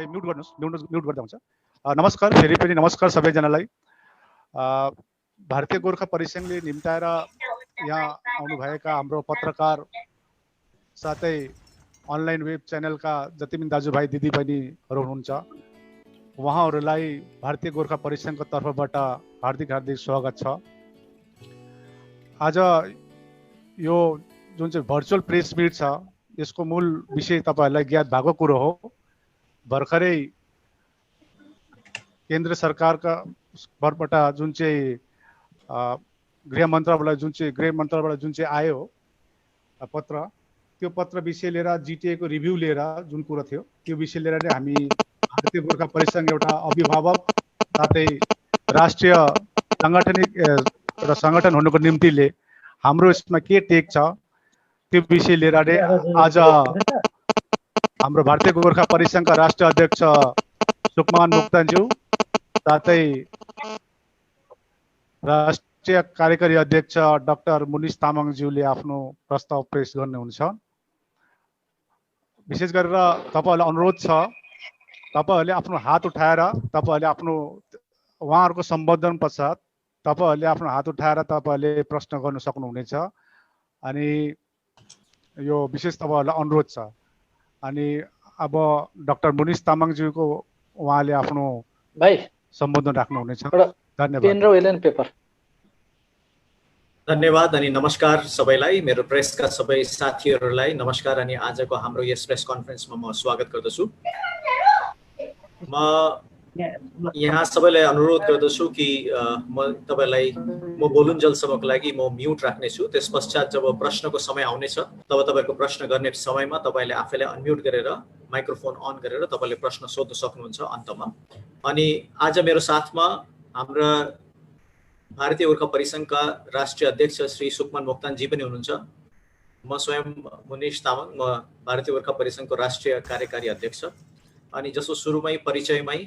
Mute गर्नुस्, mute गर्दा हुन्छ। नमस्कार, फेरि पनि नमस्कार सबैजनालाई। भारतीय गोर्खा परिसङ्घले निम्ताएर यहाँ आउनुभएका हाम्रो पत्रकार साथै अनलाइन वेब च्यानलका जति पनि दाजुभाइ दिदीबहिनीहरू हुनुहुन्छ, उहाँहरूलाई भारतीय गोर्खा परिसङ्घको तर्फबाट हार्दिक हार्दिक स्वागत छ। आज यो जुन चाहिँ भर्चुअल प्रेस मिट छ, यसको मूल विषय तपाईँहरूलाई ज्ञात भएको कुरो हो। भर्खरै केन्द्र सरकारका तर्फबाट जुन चाहिँ गृह मन्त्रालयबाट जुन चाहिँ आयो पत्र, त्यो पत्र विषय लिएर जिटिए को रिभ्यू लिएर जुन कुरो थियो त्यो विषय लिएर नै हामी भारतीय गोर्खा परिसङ्घ एउटा अभिभावक साथै राष्ट्रिय साङ्गठनिक र सङ्गठन हुनुको निम्तिले हाम्रो यसमा के टेक छ त्यो विषय लिएर नै आज हाम्रो भारतीय गोर्खा परिसङ्घका राष्ट्रिय अध्यक्ष सुकमान मोक्तानज्यू साथै राष्ट्रिय कार्यकारी अध्यक्ष डाक्टर मुनिस तामाङज्यूले आफ्नो प्रस्ताव पेश गर्नुहुन्छ। विशेष गरेर तपाईहरुलाई अनुरोध छ, तपाईहरुले आफ्नो हात उठाएर तपाईहरुले आफ्नो उहाँहरुको सम्बोधन पश्चात तपाईहरुले आफ्नो हात उठाएर तपाईहरुले प्रश्न गर्न सक्नुहुनेछ। अनि यो विशेष तपाईहरुलाई अनुरोध छ। अनि अब डाक्टर मुनिस तामाङज्यूको उहाँले आफ्नो सम्बोधन राख्नुहुनेछ। धन्यवाद। धन्यवाद अनि नमस्कार सबैलाई, मेरो प्रेसका सबै साथीहरूलाई नमस्कार। अनि आजको हाम्रो यस प्रेस कन्फरेन्समा म स्वागत गर्दछु। म यहाँ सबैलाई अनुरोध गर्दछु कि म बोलुन्जेलसम्मको लागि म म्युट राख्नेछु। त्यस पश्चात जब प्रश्नको समय आउनेछ तब तपाईको प्रश्न गर्ने समयमा तपाईले आफैलाई अनम्युट गरेर माइक्रोफोन अन गरेर तपाईले प्रश्न सोध्न सक्नुहुन्छ अन्तमा। अनि आज मेरो साथमा हाम्रा भारतीय गोर्खा परिसङ्घका राष्ट्रिय अध्यक्ष श्री सुकमान मोक्तानजी पनि हुनुहुन्छ। म स्वयं मुनिस तामाङ, म भारतीय गोर्खा परिसङ्घको राष्ट्रिय कार्यकारी अध्यक्ष। अनि जसो सुरुमै परिचयमै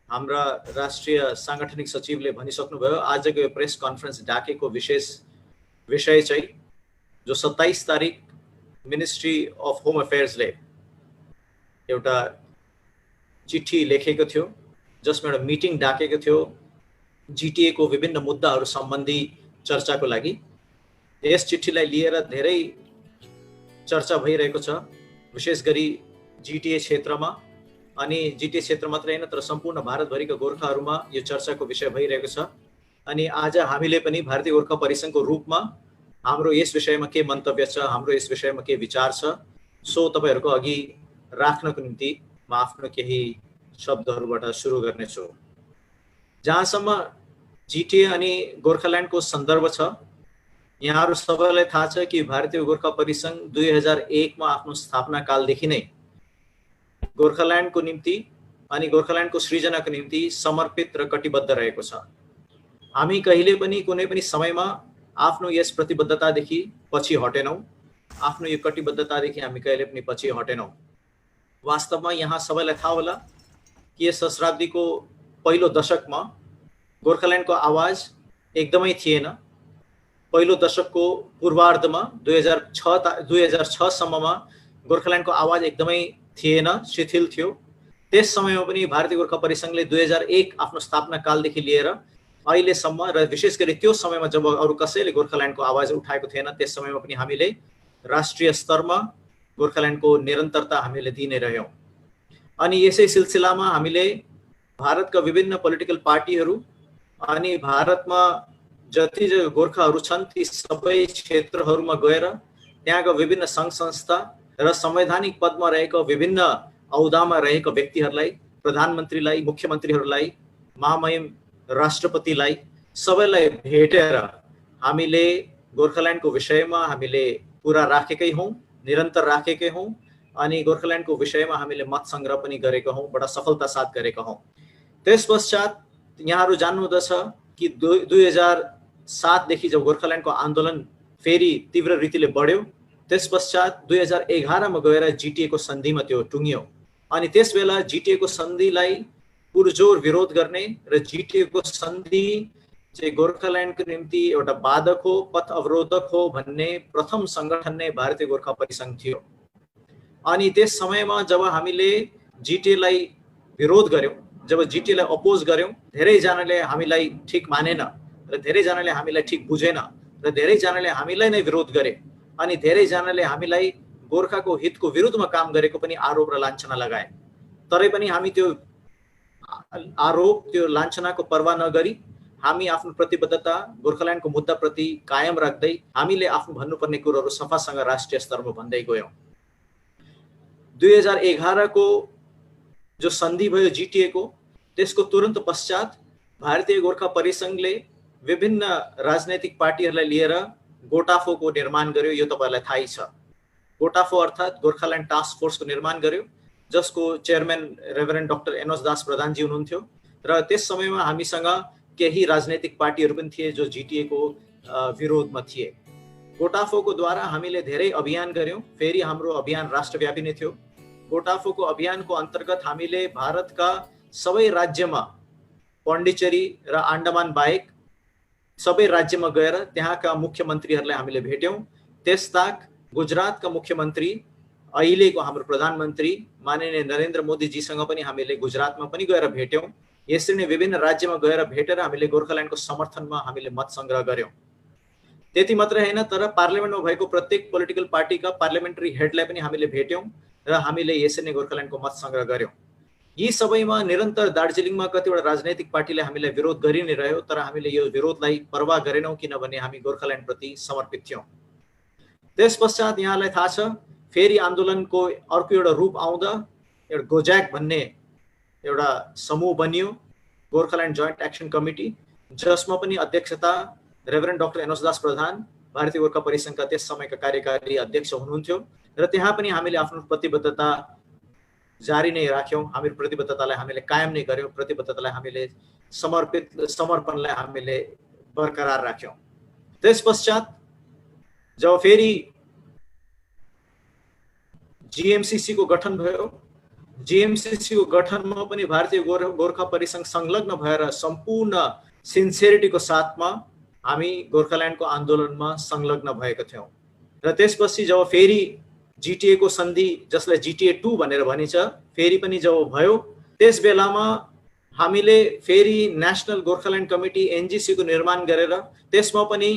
हाम्रा राष्ट्रिय साङ्गठनिक सचिवले भनिसक्नुभयो, आजको यो प्रेस कन्फरेन्स डाकेको विशेष विषय चाहिँ जो 27 तारिक मिनिस्ट्री अफ होम अफेयर्सले एउटा चिठी लेखेको थियो, जसमा एउटा मिटिङ डाकेको थियो जिटिए को विभिन्न मुद्दाहरू सम्बन्धी चर्चाको लागि। यस चिठीलाई लिएर धेरै चर्चा भइरहेको छ, विशेष गरी जिटिए क्षेत्रमा। अनि जिटिए क्षेत्र मात्रै हैन तर सम्पूर्ण भारतभरिका गोर्खाहरूमा यो चर्चाको विषय भइरहेको छ। अनि आज हामीले पनि भारतीय गोर्खा परिसङ्घको रूपमा हाम्रो यस विषयमा के मन्तव्य छ, हाम्रो यस विषयमा के विचार छ, सो तपाईहरुको अघि राख्नको निम्ति म आफ्नो केही शब्दहरूबाट सुरु गर्नेछु। जहाँसम्म जिटिए अनि गोर्खाल्यान्डको सन्दर्भ छ, यहाँहरू सबैलाई थाहा छ कि भारतीय गोर्खा परिसङ्घ 2001 मा आफ्नो स्थापना कालदेखि नै गोर्खाल्यान्डको निम्ति अनि गोर्खाल्यान्डको सृजनाको निम्ति समर्पित र कटिबद्ध रहेको छ। हामी कहिले पनि कुनै पनि समयमा आफ्नो यस प्रतिबद्धतादेखि पछि हटेनौं, आफ्नो यो कटिबद्धतादेखि हामी कहिले पनि पछि हटेनौं। वास्तवमा यहाँ सबैलाई थाहा होला कि यस सहस्राब्दीको पहिलो दशकमा गोर्खाल्यान्डको आवाज एकदमै थिएन। पहिलो दशकको पूर्वार्धमा 2006 सम्ममा गोर्खाल्यान्डको आवाज एकदमै थिएन, शिथिल थियो। त्यस समयमा पनि भारतीय गोर्खा परिसङ्घले 2001 आफ्नो स्थापना कालदेखि लिएर अहिलेसम्म र विशेष गरी त्यो समयमा जब अरु कसैले गोर्खाल्यान्डको आवाज उठाएको थिएन त्यस समयमा पनि हामीले राष्ट्रिय स्तरमा गोर्खाल्यान्डको निरन्तरता हामीले दिने रह्यौं। अनि यसै सिलसिलामा हामीले भारतका विभिन्न पोलिटिकल पार्टीहरू अनि भारतमा जति गोर्खाहरू छन् ती सबै क्षेत्रहरूमा गएर त्यहाँका विभिन्न सङ्घ संस्था र संवैधानिक पदमा रहेका विभिन्न औदामा रहेका व्यक्तिहरूलाई, प्रधानमन्त्रीलाई, मुख्यमन्त्रीहरूलाई, महामहिम राष्ट्रपतिलाई सबैलाई भेटेर हामीले गोर्खाल्यान्डको विषयमा हामीले कुरा राखेकै हौं, निरन्तर राखेकै हौं। अनि गोर्खाल्यान्डको विषयमा हामीले मत संग्रह पनि गरेका हौं, बडा सफलता साथ गरेका हौं। त्यस पश्चात यहाँहरू जान्नुहुँदछ कि 2007 देखि जब गोर्खाल्यान्डको आन्दोलन फेरि तीव्र रीतिले बढ्यो, त्यस पश्चात 2011 मा गएर जिटिए को सन्धिमा त्यो टुङ्गियो। अनि त्यसबेला जिटिए को सन्धिलाई पुरजोर विरोध गर्ने र जिटिए को सन्धि चाहिँ गोर्खाल्यान्डको निम्ति एउटा बाधक हो, पथ अवरोधक हो भन्ने प्रथम संगठन नै भारतीय गोर्खा परिसङ्घ थियो। अनि त्यस समयमा जब हामीले जिटिएलाई विरोध गर्यौं, जब जिटिएलाई अपोज गर्यौं, धेरैजनाले हामीलाई ठिक मानेन र धेरैजनाले हामीलाई ठिक बुझेन र धेरैजनाले हामीलाई नै विरोध गरे अनि धेरैजनाले हामीलाई गोर्खाको हितको विरुद्धमा काम गरेको पनि आरोप र लाञ्छना लगाए। तरै पनि हामी त्यो आरोप, त्यो लाञ्छनाको पर्वाह नगरी हामी आफ्नो प्रतिबद्धता गोर्खाल्यान्डको मुद्दाप्रति कायम राख्दै हामीले आफ्नो भन्नुपर्ने कुराहरू सफासँग राष्ट्रिय स्तरमा भन्दै गयौं। 2011 को जो सन्धि भयो जिटिए को, त्यसको तुरन्त पश्चात भारतीय गोर्खा परिसंघले विभिन्न राजनैतिक पार्टीहरूलाई लिएर गोटाफोको निर्माण गर्यो। यो तपाईहरुलाई थाहै छ। गोटाफो अर्थात् गोर्खाल्यान्ड टास्क फोर्सको निर्माण गर्यो, जसको चेयरम्यान रेभरेन्ड डाक्टर एनोस दास प्रधानजी हुनुहुन्थ्यो र त्यस समयमा हामीसँग केही राजनैतिक पार्टीहरू पनि थिए जो जिटिए को विरोधमा थिए। गोटाफोको द्वारा हामीले धेरै अभियान गर्यौं। फेरि हाम्रो अभियान राष्ट्रव्यापी नै थियो। गोटाफोको अभियानको अन्तर्गत हामीले भारतका सबै राज्यमा, पण्डिचेरी र आण्डमान बाहेक सबै राज्यमा गएर त्यहाँका मुख्यमन्त्रीहरूलाई हामीले भेट्यौं। त्यसताक गुजरातका मुख्यमन्त्री, अहिलेको हाम्रो प्रधानमन्त्री माननीय नरेन्द्र मोदीजीसँग पनि हामीले गुजरातमा पनि गएर भेट्यौं। यसरी नै विभिन्न राज्यमा गएर भेटेर हामीले गोर्खाल्यान्डको समर्थनमा हामीले मत संग्रह गर्यौं। त्यति मात्र हैन, तर पार्लियामेन्टमा भएको प्रत्येक पोलिटिकल पार्टीका पार्लियामेन्ट्री हेडलाई पनि हामीले भेट्यौं र हामीले यसरी नै गोर्खाल्यान्डको मत संग्रह गर्यौं। यी सबैमा निरन्तर दार्जिलिङमा कतिवटा राजनैतिक पार्टीले हामीलाई विरोध गरि नै रह्यो, तर हामीले यो विरोधलाई परवाह गरेनौं किनभने हामी गोर्खाल्यान्ड प्रति समर्पित थियौं। त्यसपश्चात यहाँलाई थाहा छ, फेरि आन्दोलनको अर्को एउटा रूप आउँदा एउटा गोज्याक भन्ने एउटा समूह बनियो, गोर्खाल्यान्ड जोइन्ट एक्सन कमिटी, जसमा पनि अध्यक्षता रेभरेन्ड डाक्टर एनोस दास प्रधान, भारतीय गोर्खा परिसंघका त्यस समयका कार्यकारी अध्यक्ष हुनुहुन्थ्यो र त्यहाँ पनि हामीले आफ्नो प्रतिबद्धता जारी नै राख्यौं। हाम्रो प्रतिबद्धतालाई हामीले कायम नै गर्यौं, प्रतिबद्धतालाई हामीले समर्पणलाई हामीले बरकरार राख्यौं। त्यसपश्चात जब फेरि जीएमसीसी को गठन भयो, जीएमसीसी को गठनमा पनि भारतीय गोर्खा परिसंघ संलग्न भएर सम्पूर्ण सिन्सियरिटीको साथमा हामी गोर्खाल्यान्डको आन्दोलनमा संलग्न भएका थियौं। र त्यसपछि जब फेरि जिटिए को सन्धि, जसलाई जिटिए 2 भनेर भनिन्छ, फेरि पनि जब भयो, त्यस बेलामा हामीले फेरि नेशनल गोर्खाल्यान्ड कमिटी एनजीसी को निर्माण गरेर त्यसमा पनि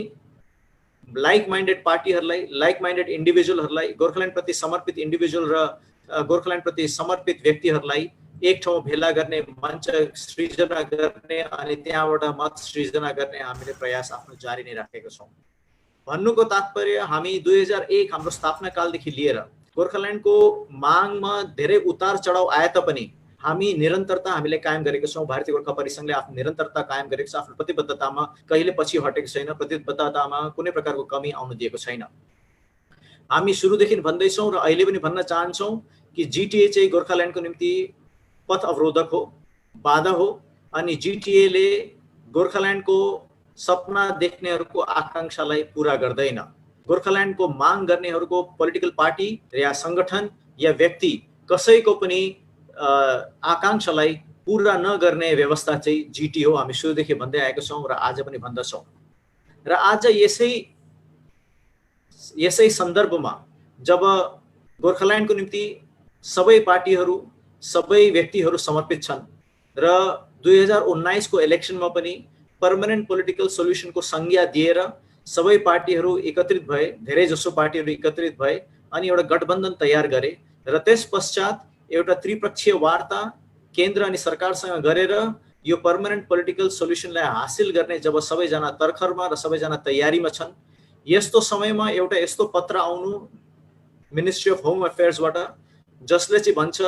लाइक माइन्डेड पार्टीहरूलाई, लाइक माइन्डेड इन्डिभिजुअलहरूलाई, गोर्खाल्यान्ड प्रति समर्पित इन्डिभिजुअल र गोर्खाल्यान्ड प्रति समर्पित व्यक्तिहरूलाई एक ठाउँ भेला गर्ने, मञ्च सृजना गर्ने अनि त्यहाँबाट मत सृजना गर्ने हामीले प्रयास आफ्नो जारी नै राखेका छौं। भन्नुको तात्पर्य, हामी 2001 हाम्रो स्थापना कालदेखि लिएर गोर्खाल्यान्डको मागमा धेरै उतार चढाव आए तापनि हामी निरन्तरता हामीले कायम गरेका छौं। भारतीय गोर्खा परिसंघले आफ्नो निरन्तरता कायम गरेको छ, आफ्नो प्रतिबद्धतामा कहिले पछि हटेको छैन, प्रतिबद्धतामा कुनै प्रकारको कमी आउन दिएको छैन। हामी सुरुदेखि भन्दै छौं र अहिले पनि भन्न चाहन्छौं कि जिटिए चाहिँ गोर्खाल्यान्डको निम्ति पथ अवरोधक हो, बाधा हो अनि जिटिए ले गोर्खाल्यान्डको सपना देख्नेहरूको आकांक्षालाई पूरा गर्दैन। गोर्खाल्यान्डको माग गर्नेहरूको पोलिटिकल पार्टी या संगठन या व्यक्ति कसैको पनि आकांक्षालाई पूरा नगर्ने व्यवस्था चाहिँ जिटिए हो। हामी सुरुदेखि भन्दै आएका छौं र आज पनि भन्दछौं। र आज यसै सन्दर्भमा जब गोर्खाल्यान्डको निम्ति सबै पार्टीहरू, सबै व्यक्तिहरू समर्पित छन् र 2019 को इलेक्सनमा पनि पर्मानेन्ट पोलिटिकल सोल्युसनको संज्ञा दिएर सबै पार्टीहरू एकत्रित भए, धेरै जसो पार्टीहरू एकत्रित भए अनि एउटा गठबन्धन तयार गरे र त्यसपश्चात एउटा त्रिपक्षीय वार्ता केन्द्र अनि सरकारसँग गरेर यो पर्मानेन्ट पोलिटिकल सोल्युसनलाई हासिल गर्ने जब सबैजना तर्खरमा र सबैजना तयारीमा छन्, यस्तो समयमा एउटा यस्तो पत्र आउनु मिनिस्ट्री अफ होम अफेयर्सबाट, जसले चाहिँ भन्छ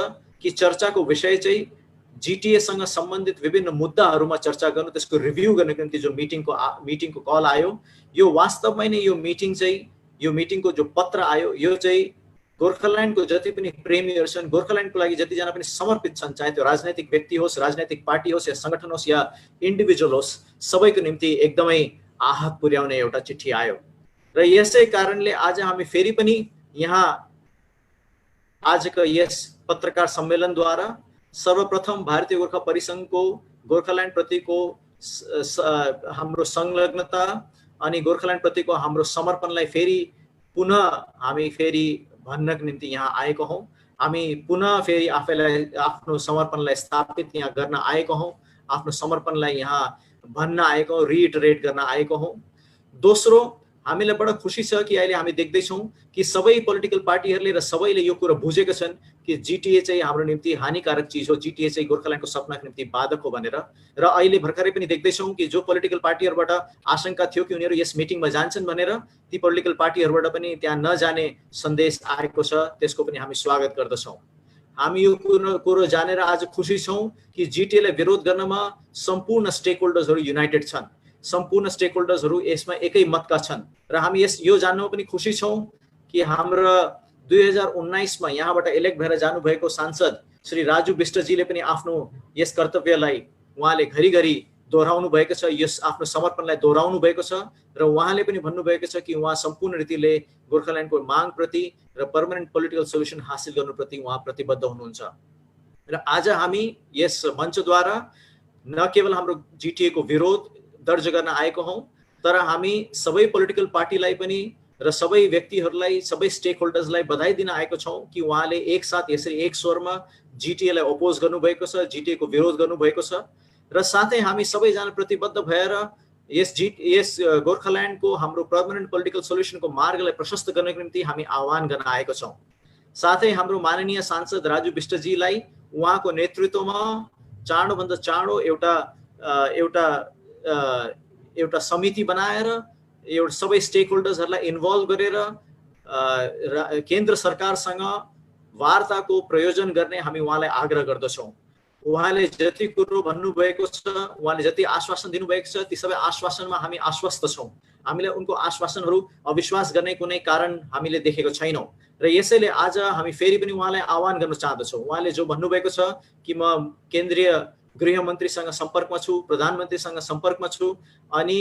कि चर्चाको विषय चाहिँ जिटिए सँग सम्बन्धित विभिन्न मुद्दाहरूमा चर्चा गर्नु, त्यसको रिभ्यू गर्नको निम्ति जो मिटिङको कल आयो, यो वास्तवमै नै यो मिटिङको जो पत्र आयो, यो चाहिँ गोर्खाल्यान्डको जति पनि प्रेमीहरू छन्, गोर्खाल्यान्डको लागि जतिजना पनि समर्पित छन्, चाहे त्यो राजनैतिक व्यक्ति होस्, राजनैतिक पार्टी होस् या संगठन होस् या इन्डिभिजुअल होस्, सबैको निम्ति एकदमै आहत पुर्याउने एउटा चिठी आयो। र यसै कारणले आज हामी फेरि पनि यहाँ आजको यस पत्रकार सम्मेलनद्वारा सर्वप्रथम भारतीय गोर्खा परिसंघको गोर्खाल्यान्ड प्रतिको हाम्रो संलग्नता अनि गोर्खाल्यान्ड प्रतिको हाम्रो समर्पणलाई फेरि पुनः हामी फेरि भन्नको निम्ति यहाँ आएको हौँ। हामी पुनः फेरि आफैलाई आफ्नो समर्पणलाई स्थापित यहाँ गर्न आएको हौँ, आफ्नो समर्पणलाई यहाँ भन्न आएको हौँ, रिइटरेट गर्न आएको हौँ। दोस्रो, हामीलाई बडा खुसी छ कि अहिले हामी देख्दैछौँ कि सबै पोलिटिकल पार्टीहरूले र सबैले यो कुरा बुझेका छन् कि जिटिए चाहिँ हाम्रो निम्ति हानिकारक चिज हो, जिटिए चाहिँ गोर्खाल्यान्डको सपनाको निम्ति बाधक हो भनेर। र अहिले भर्खरै पनि देख्दैछौँ कि जो पोलिटिकल पार्टीहरूबाट आशंका थियो कि उनीहरू यस मिटिङमा जान्छन् भनेर, ती पोलिटिकल पार्टीहरूबाट पनि त्यहाँ नजाने सन्देश आएको छ, त्यसको पनि हामी स्वागत गर्दछौँ। हामी यो कुरो जानेर आज खुसी छौँ कि जिटिएलाई विरोध गर्नमा सम्पूर्ण स्टेक होल्डर्सहरू युनाइटेड छन्, सम्पूर्ण स्टेक होल्डर्सहरू यसमा एकै मतका छन्। र हामी यो जान्नमा पनि खुसी छौँ कि हाम्रो 2019 मा यहाँबाट इलेक्ट भएर जानुभएको सांसद श्री राजु विष्टजीले पनि आफ्नो यस कर्तव्यलाई उहाँले घरिघरि दोहोऱ्याउनु भएको छ, यस आफ्नो समर्पणलाई दोहोऱ्याउनु भएको छ। र उहाँले पनि भन्नुभएको छ कि उहाँ सम्पूर्ण रीतिले गोर्खाल्यान्डको मागप्रति र पर्मानेन्ट पोलिटिकल सोल्युसन हासिल गर्नुप्रति उहाँ प्रतिबद्ध हुनुहुन्छ। र आज हामी यस मञ्चद्वारा न केवल हाम्रो जिटिए को विरोध दर्ज गर्न आएको हौँ, तर हामी सबै पोलिटिकल पार्टीलाई पनि र सबै व्यक्तिहरूलाई, सबै स्टेक होल्डर्सलाई बधाई दिन आएको छौँ कि उहाँले एकसाथ यसरी एक स्वरमा जिटिएलाई अपोज गर्नुभएको छ, जिटिए को विरोध गर्नुभएको छ। र साथै हामी सबैजना प्रतिबद्ध भएर यस गोर्खाल्यान्डको हाम्रो पर्मानेन्ट पोलिटिकल सोल्युसनको मार्गलाई प्रशस्त गर्नको निम्ति हामी आह्वान गर्न आएको छौँ। साथै हाम्रो माननीय सांसद राजु विष्टजीलाई उहाँको नेतृत्वमा चाँडोभन्दा चाँडो एउटा समिति बनाएर एउटा सबै स्टेक होल्डर्सहरूलाई इन्भल्भ गरेर केन्द्र सरकारसँग वार्ताको प्रयोजन गर्ने हामी उहाँलाई आग्रह गर्दछौँ। उहाँले जति कुरो भन्नुभएको छ, उहाँले जति आश्वासन दिनुभएको छ, ती सबै आश्वासनमा हामी आश्वस्त छौँ। हामीले उनको आश्वासनहरू अविश्वास गर्ने कुनै कारण हामीले देखेको छैनौँ। र यसैले आज हामी फेरि पनि उहाँलाई आह्वान गर्न चाहदछौँ। उहाँले जो भन्नुभएको छ कि म केन्द्रीय गृहमन्त्रीसँग सम्पर्कमा छु, प्रधानमन्त्रीसँग सम्पर्कमा छु, अनि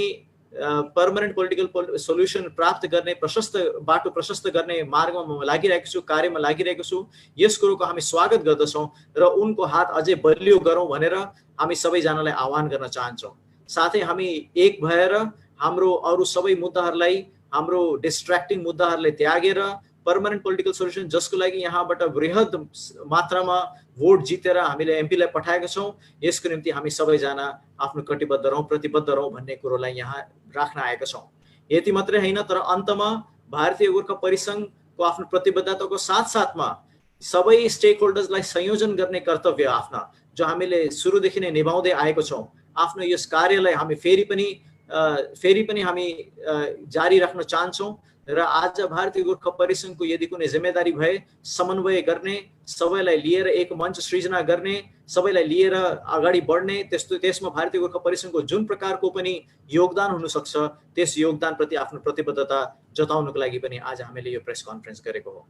पर्मानेन्ट पोलिटिकल सोल्युसन प्राप्त गर्ने बाटो प्रशस्त गर्ने मार्गमा म लागिरहेको छु, कार्यमा लागिरहेको छु। यस कुरोको हामी स्वागत गर्दछौँ र उनको हात अझै बलियो गरौँ भनेर हामी सबैजनालाई आह्वान गर्न चाहन्छौँ। साथै हामी एक भएर हाम्रो अरू सबै मुद्दाहरूलाई, हाम्रो डिस्ट्र्याक्टिङ मुद्दाहरूलाई त्यागेर पर्मानेन्ट पोलिटिकल सोल्युसन जसको लागि यहाँबाट वृहत मात्रामा भोट जितेर हामीले एमपीलाई पठाएका छौँ, यसको निम्ति हामी सबैजना आफ्नो कटिबद्ध रहौँ, प्रतिबद्ध रहौँ भन्ने कुरोलाई यहाँ राख्न आएका छौँ। यति मात्रै होइन, तर अन्तमा भारतीय गोर्खा परिसङ्घको आफ्नो प्रतिबद्धताको साथसाथमा सबै स्टेक होल्डर्सलाई संयोजन गर्ने कर्तव्य आफ्ना जो हामीले सुरुदेखि नै निभाउँदै आएको छौँ, आफ्नो यस कार्यलाई हामी फेरि पनि हामी जारी राख्न चाहन्छौँ। र आज भारतीय गोर्खा परिसङ्घको यदि कुनै जिम्मेदारी भए समन्वय गर्ने, सबैलाई लिएर एक मञ्च सृजना गर्ने, सबैलाई लिएर अगाडि बढ्ने, त्यसमा भारतीय गोर्खा परिसङ्घको जुन प्रकारको पनि योगदान हुनसक्छ, त्यस योगदानप्रति आफ्नो प्रतिबद्धता जताउनको लागि पनि आज हामीले यो प्रेस कन्फरेन्स गरेको हो।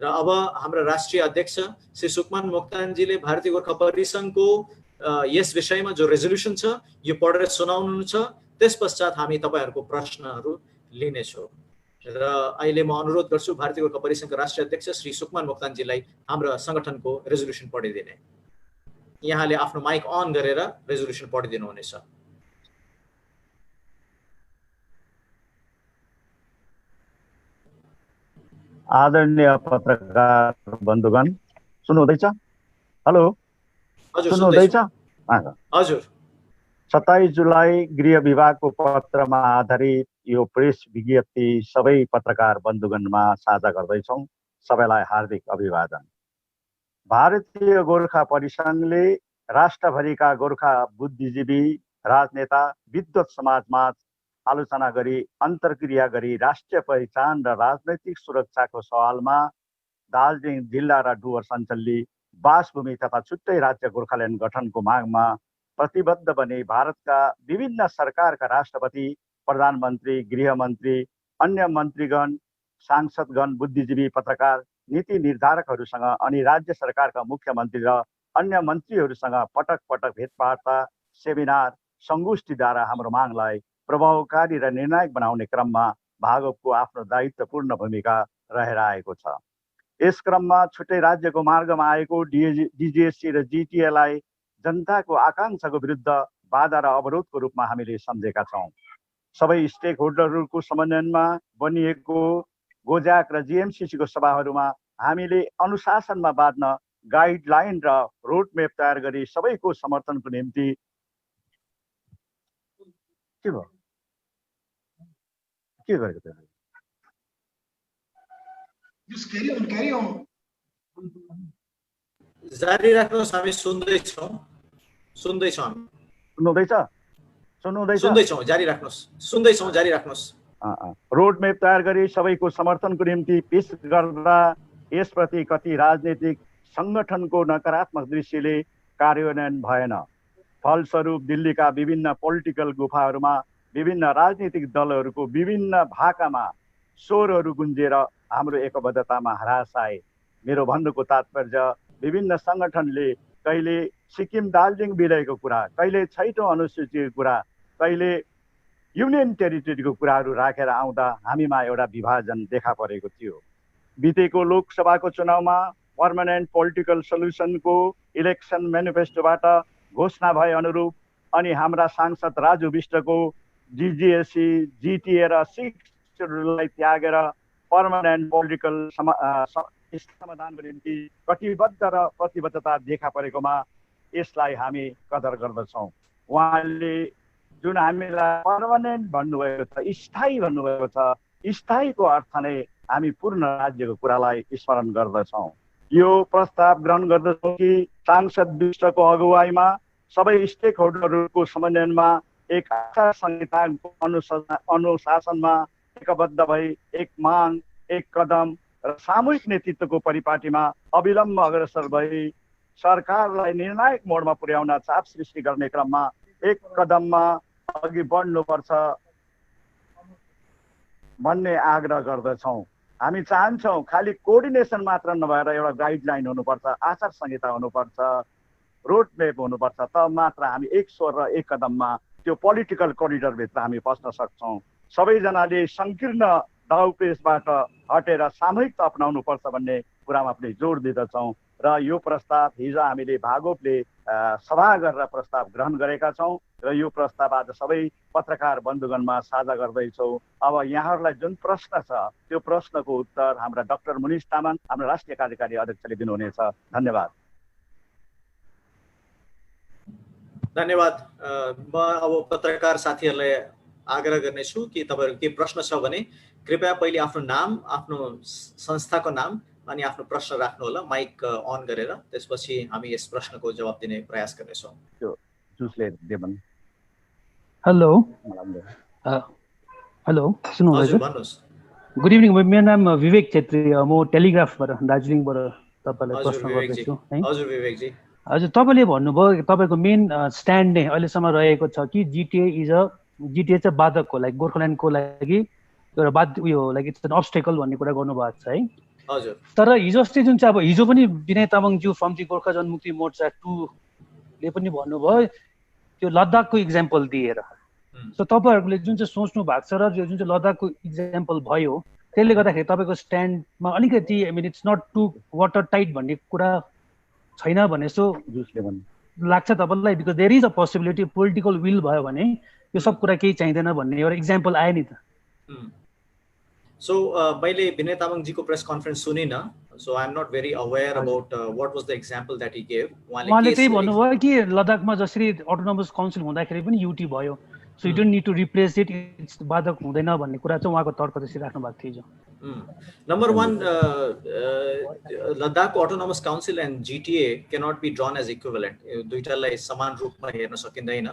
र अब हाम्रो राष्ट्रिय अध्यक्ष श्री सुकमान मोक्तानजीले भारतीय गोर्खा परिसङ्घको यस विषयमा जो रेजोल्युसन छ यो पढेर सुनाउनुहुन्छ। त्यस पश्चात हामी तपाईँहरूको प्रश्नहरू लिनेछौँ। र अहिले म अनुरोध गर्छु भारतीय गोर्खा परिसङ्घका राष्ट्रिय अध्यक्ष श्री सुकमान मोक्तानजीलाई हाम्रो संगठनको रेजोल्युसन पढिदिने। यहाँले आफ्नो माइक अन गरेर रेजोल्युसन पढिदिनु हुनेछ। आदरणीय पत्रकार बन्धुगण, सुन्नुहुँदैछ? हेलो, सुन्नुहुँदैछ? हजुर। 27 जुलाई गृह विभागको पत्रमा आधारित यो प्रेस विज्ञप्ति सबै पत्रकार बन्धुगणमा साझा गर्दैछौँ। सबैलाई हार्दिक अभिवादन। भारतीय गोर्खा परिसङ्घले राष्ट्रभरिका गोर्खा बुद्धिजीवी, राजनेता, विद्वत समाजमा आलोचना गरी अन्तर्क्रिया गरी राष्ट्रिय पहिचान र राजनैतिक सुरक्षाको सवालमा दार्जिलिङ जिल्ला र डुवर्स अञ्चलले बासभूमि तथा छुट्टै राज्य गोर्खाल्यान्ड गठनको मागमा प्रतिबद्ध बने भारतका विभिन्न सरकारका राष्ट्रपति, प्रधानमन्त्री, गृहमन्त्री, अन्य मन्त्रीगण, सांसदगण, बुद्धिजीवी, पत्रकार, नीति निर्धारकहरूसँग अनि राज्य सरकारका मुख्यमन्त्री र अन्य मन्त्रीहरूसँग पटक पटक भेटवार्ता, सेमिनार, सङ्गोष्ठीद्वारा हाम्रो मागलाई प्रभावकारी र निर्णायक बनाउने क्रममा भागवतको आफ्नो दायित्वपूर्ण भूमिका रहेर आएको छ। यस क्रममा छुट्टै राज्यको मार्गमा आएको डिजिएससी र जिटिएलाई जनताको आकाङ्क्षाको विरुद्ध बाधा र अवरोधको रूपमा हामीले सम्झेका छौँ। सबै स्टेक होल्डरहरूको समन्वयमा बनिएको गोजाक र जीएमसीसीको सभाहरूमा हामीले अनुशासनमा बाँध्न गाइडलाइन र रोडम्याप तयार गरी सबैको समर्थनको निम्ति के भयो के गरेको त जारी राख्नुहोस्, हामी सुन्दैछौँ। सुन्दैछौँ, जारी राख्नुहोस्। रोडम्याप तयार गरी सबैको समर्थनको निम्ति पेश गर्दा यसप्रति कति राजनीतिक सङ्गठनको नकारात्मक दृश्यले कार्यान्वयन भएन। फलस्वरूप दिल्लीका विभिन्न पोलिटिकल गुफाहरूमा विभिन्न राजनीतिक दलहरूको विभिन्न भाकामा स्वरहरू गुन्जेर हाम्रो एकबद्धतामा ह्रास आए। मेरो भन्नुको तात्पर्य विभिन्न सङ्गठनले कहिले सिक्किम दार्जिलिङ विलयको कुरा, कहिले 6औं अनुसूचीको कुरा, कहिले युनियन टेरिटरीको कुराहरू राखेर आउँदा हामीमा एउटा विभाजन देखा परेको थियो। बितेको लोकसभाको चुनावमा पर्मानेन्ट पोलिटिकल सल्युसनको इलेक्सन म्यानिफेस्टोबाट घोषणा भए अनुरूप अनि हाम्रा सांसद राजु विष्टको जिजिएससी, जिटिए र सिक्सलाई त्यागेर पर्मानेन्ट पोलिटिकल समाधानको निम्ति कटिबद्ध र प्रतिबद्धता देखा परेकोमा यसलाई हामी कदर गर्दछौँ। उहाँले जुन हामीलाई पर्मानेन्ट भन्नुभएको छ, स्थायी भन्नुभएको छ, स्थायीको अर्थ नै हामी पूर्ण राज्यको कुरालाई स्मरण गर्दछौँ। यो प्रस्ताव ग्रहण गर्दछौँ कि सांसद विष्टको अगुवाईमा सबै स्टेक होल्डरहरूको समन्वयमा एक आचार संहिताको अनुशासनमा एकबद्ध भई एक माग, एक कदम र सामूहिक नेतृत्वको परिपाटीमा अविलम्ब अग्रसर भई सरकारलाई निर्णायक मोडमा पुर्याउन चाप सृष्टि गर्ने क्रममा एक कदममा अघि बढ्नुपर्छ भन्ने आग्रह गर्दछौँ। हामी चाहन्छौँ खालि कोअर्डिनेसन मात्र नभएर एउटा गाइडलाइन हुनुपर्छ, आचार संहिता हुनुपर्छ, रोडम्याप हुनुपर्छ, तब मात्र हामी एक स्वर र एक कदममा त्यो पोलिटिकल कोरिडोरभित्र हामी पस्न सक्छौँ। सबैजनाले सङ्कीर्ण दाउपेचबाट हटेर सामूहिकता अपनाउनुपर्छ भन्ने कुरामा पनि जोड दिँदछौँ र यो प्रस्ताव हिजो हामीले भागोपले सभा गरेर प्रस्ताव ग्रहण गरेका छौँ र यो प्रस्ताव आज सबै पत्रकार बन्धुगणमा साझा गर्दैछौँ। अब यहाँहरूलाई जुन प्रश्न छ त्यो प्रश्नको उत्तर हाम्रा डाक्टर मुनिश तामाङ, हाम्रो राष्ट्रिय कार्यकारी अध्यक्षले दिनुहुनेछ। धन्यवाद। म अब पत्रकार साथीहरूलाई आग्रह गर्नेछु कि तपाईँहरूको के प्रश्न छ भने कृपया पहिले आफ्नो नाम, आफ्नो संस्थाको नाम अनि आफ्नो प्रश्न राख्नु होला माइक अन गरेर, त्यसपछि हामी यस प्रश्नको जवाब दिने प्रयास गर्नेछौँ। हेलो सुन्नुहुँदैछ? गुड इभिनिङ, मेरो नाम विवेक छेत्री, म टेलिग्राफबाट दार्जिलिङबाट तपाईँलाई प्रश्न गर्दैछु। हजुर विवेकजी। हजुर, तपाईँले भन्नुभयो तपाईँको मेन स्ट्यान्ड नै अहिलेसम्म रहेको छ कि जिटिए चाहिँ बाधक हो, लाइक गोर्खाल्यान्डको लागि एउटा उयो लाइक इट्स एन अब्स्टेकल भन्ने कुरा गर्नुभएको छ है। हजुर। तर हिजो अस्ति जुन चाहिँ अब हिजो पनि विनय तामाङज्यू फ्रम दि गोर्खा जनमुक्ति मोर्चा 2ले पनि भन्नुभयो त्यो लद्दाखको इक्जाम्पल दिएर। सो तपाईँहरूले जुन चाहिँ सोच्नु भएको छ र जुन चाहिँ लद्दाखको इक्जाम्पल भयो त्यसले गर्दाखेरि तपाईँको स्ट्यान्डमा अलिकति it's not too watertight भन्ने कुरा छैन भने सो लाग्छ तपाईँलाई? Because there is a possibility political will भयो भने यो सब कुरा केही चाहिँदैन भन्ने एउटा इक्जाम्पल आयो नि त। सो मैले विनय तामाङजीको प्रेस कन्फरेन्स सुनिनँ, so I am not very aware about what was the example that he gave. उहाँले त्यही भन्नुभयो कि लद्दाखमा जसरी अटोनोमस काउन्सिल हुँदाखेरि पनि युटी भयो, so you don't need to replace it, it's बाधक हुँदैन भन्ने कुरा चाहिँ उहाँको तर्क त्यसरी राख्नु भएको थियो। नम्बर 1, लद्दाखको autonomous council and GTA cannot be drawn as equivalent. दुईटालाई समान रूपमा हेर्न सकिँदैन।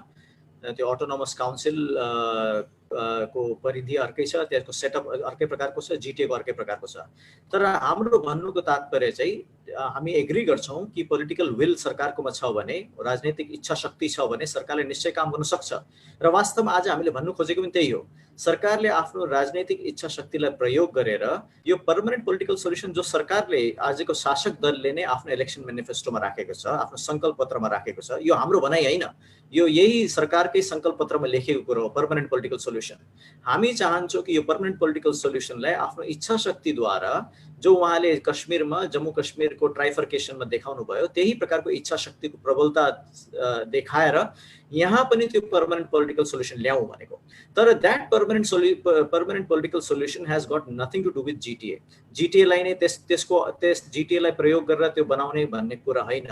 त्यो अटोनोमस काउन्सिल को परिधि अर्कै छ, त्यसको सेटअप अर्कै प्रकारको छ, जिटिएको अर्कै प्रकारको छ। तर हाम्रो भन्नुको तात्पर्य चाहिँ हामी एग्री गर्छौँ कि पोलिटिकल विल सरकारकोमा छ भने, राजनीतिक इच्छा शक्ति छ भने सरकारले निश्चय काम गर्न सक्छ। र वास्तवमा आज हामीले भन्नु खोजेको पनि त्यही हो, सरकारले आफ्नो राजनीतिक इच्छा शक्तिलाई प्रयोग गरेर यो पर्मानेन्ट पोलिटिकल सोल्युसन जो सरकारले आजको शासक दलले नै आफ्नो इलेक्सन म्यानिफेस्टोमा राखेको छ, आफ्नो सङ्कल्प पत्रमा राखेको छ, यो हाम्रो भनाइ होइन, यो यही सरकारकै सङ्कल्प पत्रमा लेखेको कुरो हो, पर्मानेन्ट पोलिटिकल सोल्युसन। हामी चाहन्छौँ कि यो पर्मानेन्ट पोलिटिकल सोल्युसनलाई आफ्नो इच्छा शक्तिद्वारा जो उहाँले कश्मीरमा जम्मू कश्मीरको ट्राइफर्केसनमा देखाउनु भयो त्यही प्रकारको इच्छा शक्तिको प्रबलता देखाएर यहाँ पनि त्यो पर्मानेन्ट पोलिटिकल सोल्युसन ल्याउँ भनेको। तर that permanent political solution has got nothing to do with GTA. जिटिएलाई नै त्यस जिटिएलाई प्रयोग गरेर त्यो बनाउने भन्ने कुरा होइन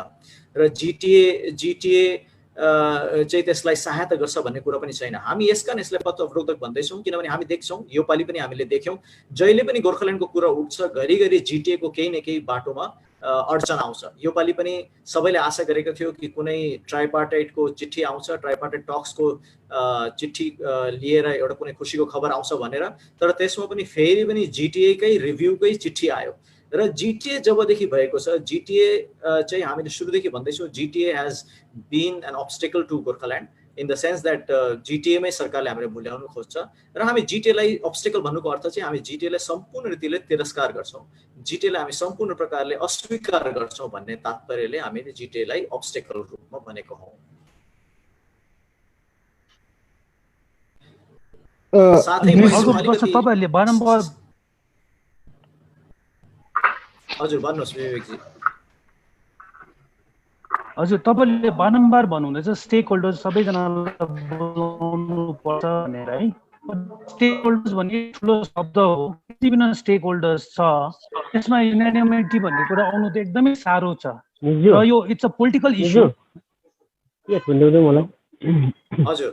र जिटिए चाहिँ त्यसलाई सहायता गर्छ भन्ने कुरा पनि छैन। हामी यसकारण यसलाई पथ अवरोधक भन्दैछौँ किनभने हामी देख्छौँ यो पालि पनि हामीले देख्यौँ जहिले पनि गोर्खाल्यान्डको कुरा उठ्छ घरिघरि जिटिएको केही न केही बाटोमा अडचन आउँछ। यो पालि पनि सबैले आशा गरेको थियो कि कुनै ट्राइपार्टाइटको चिठी आउँछ, ट्राइपार्टाइट टक्सको चिठी लिएर एउटा कुनै खुसीको खबर आउँछ भनेर, तर त्यसमा पनि फेरि पनि जिटिएकै रिभ्यूकै चिठी आयो। र जिटिए जबदेखि भएको छ, जिटिए चाहिँ हामीले सुरुदेखि भन्दैछौँ GTA has been an obstacle to Gorkhaland in the sense that जिटिएमै सरकारले हामीले मूल्याउनु खोज्छ र हामी जिटिएलाई अब्स्टेकल भन्नुको अर्थ चाहिँ हामी जिटिएलाई सम्पूर्ण रीतिले तिरस्कार गर्छौँ, जिटिएलाई हामी सम्पूर्ण प्रकारले अस्वीकार गर्छौँ भन्ने तात्पर्यले हामीले जिटिएलाई अब्स्टेकल रूपमा भनेको हौँ। साथै तपाईहरुले बारम्बार हजुर भन्नुहोस् विवेकजी। हजुर तपाईले बारम्बार भन्नुहुँदैछ स्टेक होल्डर्स सबैजनालाई बोलाउनु पर्छ भनेर है। स्टेक होल्डर्स भन्ने ठुलो शब्द हो, यति बिना स्टेक होल्डर्स छ त्यसमा युनानिमिटी भन्ने कुरा आउनु त एकदमै साह्रो छ र यो इट्स अ पोलिटिकल इस्यु। हजुर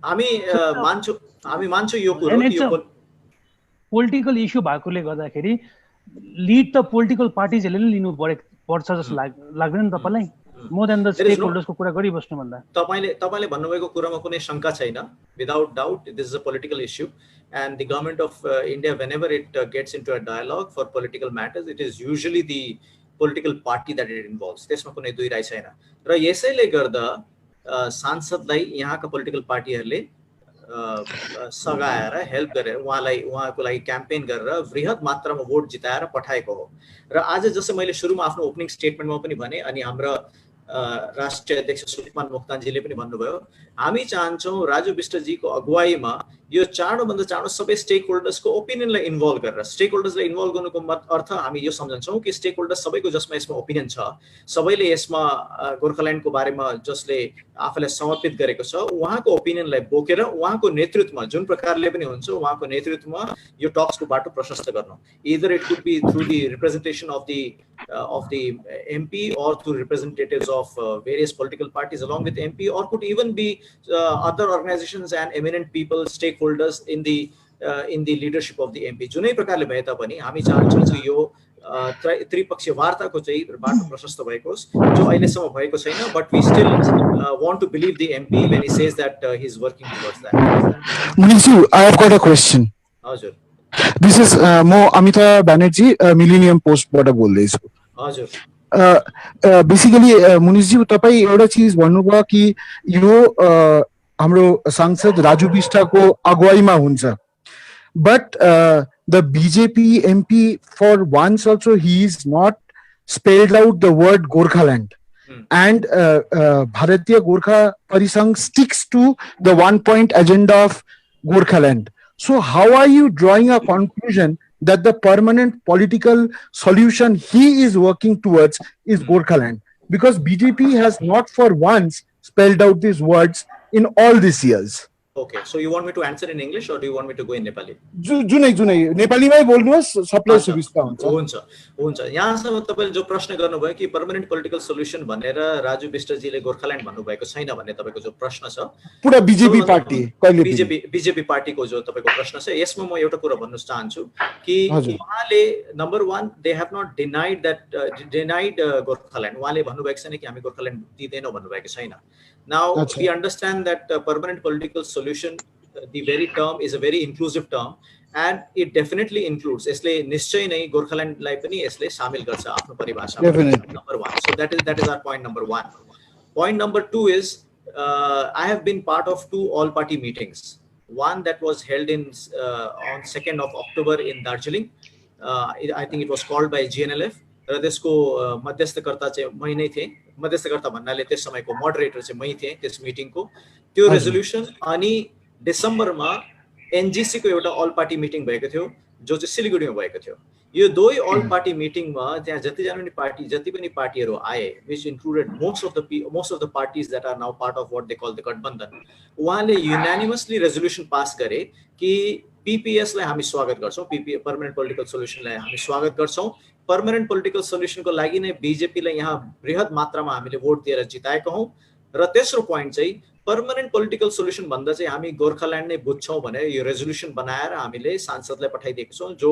हामी मान्छौँ यो कुरो पोलिटिकल इस्यु भएकोले गर्दाखेरि लिड त पोलिटिकल पार्टिजहरूले नै लिनु पर्छ जस्तो लाग्दैन नि तपाईलाई? मोर देन द स्टेक होल्डर्सको कुरा गरिबस्नु भन्दा तपाईले भन्नुभएको कुरामा कुनै शंका छैन। Without doubt this is a political issue and the government of India whenever it gets into a dialogue for political matters it is usually the political party that it involves. त्यसमा कुनै दुई राय छैन र यसैले गर्दा सांसदलाई यहाँका पोलिटिकल पार्टीहरूले सघाएर help गरेर उहाँको लागि क्याम्पेन गरेर वृहत मात्रामा भोट जिताएर पठाएको हो। र आज जस्तो मैले सुरुमा आफ्नो ओपनिङ स्टेटमेन्टमा पनि भने अनि हाम्रो राष्ट्रिय अध्यक्ष सुषमा मोक्तानजीले पनि भन्नुभयो हामी चाहन्छौँ राजु विष्टजीको अगुवाईमा यो चाँडोभन्दा चाँडो सबै स्टेक होल्डर्सको ओपिनियनलाई इन्भल्भ गरेर, स्टेक होल्डर्सलाई इन्भल्भ गर्नुको अर्थ हामी यो सम्झन्छौँ कि स्टेक होल्डर्स सबैको जसमा यसमा ओपिनियन छ, सबैले यसमा गोर्खाल्यान्डको बारेमा जसले आफूलाई समर्पित गरेको छ उहाँको ओपिनियनलाई बोकेर उहाँको नेतृत्वमा जुन प्रकारले पनि हुन्छ उहाँको नेतृत्वमा यो टक्सको बाटो प्रशस्त गर्नु। Either it could be through the representation of the MP or through representatives of various political parties along with MP, or could even be other organizations and eminent people, stakeholders in the leadership of the MP. जुनै प्रकारले भए तापनि हामी चाहन्छौँ कि यो त्रिपक्षीय वार्ताको चाहिँ बाटो प्रशस्त भएको होस् जो अहिलेसम्म भएको छैन, but we still want to believe the MP when he says that he is working towards that. Munizu, I have got a question. हजुर This is म अमिता ब्यानर्जी मिलेनियम पोस्टबाट बोल्दैछु। हजुर बेसिकली मुनिसजी तपाईँ एउटा चिज भन्नुभयो कि यो हाम्रो सांसद राजु विष्टको अगुवाईमा हुन्छ, but the BJP MP for once also he is not spelled out the word Gorkhaland and Bharatiya Gorkha Parisangh sticks to the 1 point agenda of Gorkhaland. So how are you drawing a conclusion that the permanent political solution he is working towards is Gorkhaland? Because BJP has not for once spelled out these words in all these years. Okay, so you want me to answer in English or do you want me to go in Nepali? जुनै नेपालीमै बोल्नुहोस्, सबलाई सुविस्ता हुन्छ। हुन्छ यहाँसम्म तपाईले जो प्रश्न गर्नुभयो कि पर्मानेन्ट पोलिटिकल सोल्युसन भनेर राजु विष्टजीले गोर्खाल्यान्ड भन्नुभएको छैन भन्ने तपाईको जो प्रश्न छ पुरा बीजेपी पार्टी कहिले बीजेपी पार्टीको जो तपाईको प्रश्न छ यसमा म एउटा कुरा भन्न चाहन्छु कि उहाँले number 1 they have not denied Gorkhaland. उहाँले भन्नुभएको छैन कि हामी गोर्खाल्यान्ड दिदैनौं भन्नुभएको छैन। Now we understand that permanent political solution, the very term is a very inclusive term and it definitely includes यसले निश्चय नै गोर्खाल्यान्डलाई पनि यसले शामिल गर्छ आफ्नो परिभाषामा। Number 1. So that is our point number 1. Point number 2 is I have been part of 2 all party meetings. One that was held in on 2nd of October in Darjeeling. I think it was called by GNLF. र त्यसको मध्यस्थकर्ता चाहिँ मै नै थिएँ। मध्यस्थकर्ता भन्नाले त्यस समयको moderator चाहिँ मै थिएँ त्यस मिटिङको। त्यो रेजोल्युसन अनि डिसेम्बरमा एनजीसी को एउटा अल पार्टी मिटिङ भएको थियो जो चाहिँ सिलिगुडीमा भएको थियो। यो दुवै अल पार्टी मिटिङमा त्यहाँ जति पनि पार्टीहरू आए, which included most of the parties that are now part of what they call the गठबन्धन, उहाँले युनानिमसली रेजोल्युसन पास गरे कि पीपीएसलाई हामी स्वागत गर्छौँ, पर्मानेन्ट पोलिटिकल सोल्युसनलाई हामी स्वागत गर्छौँ। पर्मानेन्ट पोलिटिकल सोल्युसनको लागि नै बीजेपीलाई यहाँ बृहत मात्रामा हामीले भोट दिएर जिताएका हौँ। र तेस्रो पोइन्ट चाहिँ पर्मानेन्ट पोलिटिकल सोल्युसन भन्दा चाहिँ हामी गोर्खाल्यान्ड नै बुझ्छौँ भनेर यो रेजोल्युसन बनाएर हामीले सांसदलाई पठाइदिएको छौँ, जो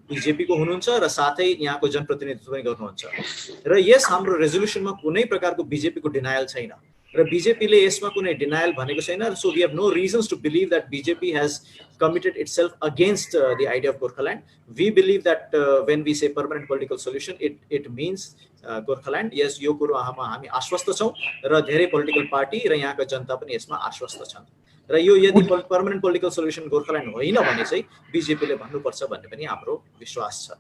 बीजेपीको हुनुहुन्छ र साथै यहाँको जनप्रतिनिधित्व पनि गर्नुहुन्छ। र यस हाम्रो रेजोल्युसनमा कुनै प्रकारको बीजेपीको डिनायल छैन र बीजेपीले यसमा कुनै डिनायल भनेको छैन। So we have no reasons to believe that BJP has committed itself against the idea of Gorkhaland. We believe that when we say permanent political solution, it means Gorkhaland. Yes, यो कुरो हामी आश्वस्त छौं र धेरै political party र यहाँका जनता पनि यसमा आश्वस्त छन्। र यो यदि पर्मानेन्ट पोलिटिकल सोल्युसन गोर्खाल्यान्ड होइन भने चाहिँ बीजेपीले भन्नुपर्छ भन्ने पनि हाम्रो विश्वास छ।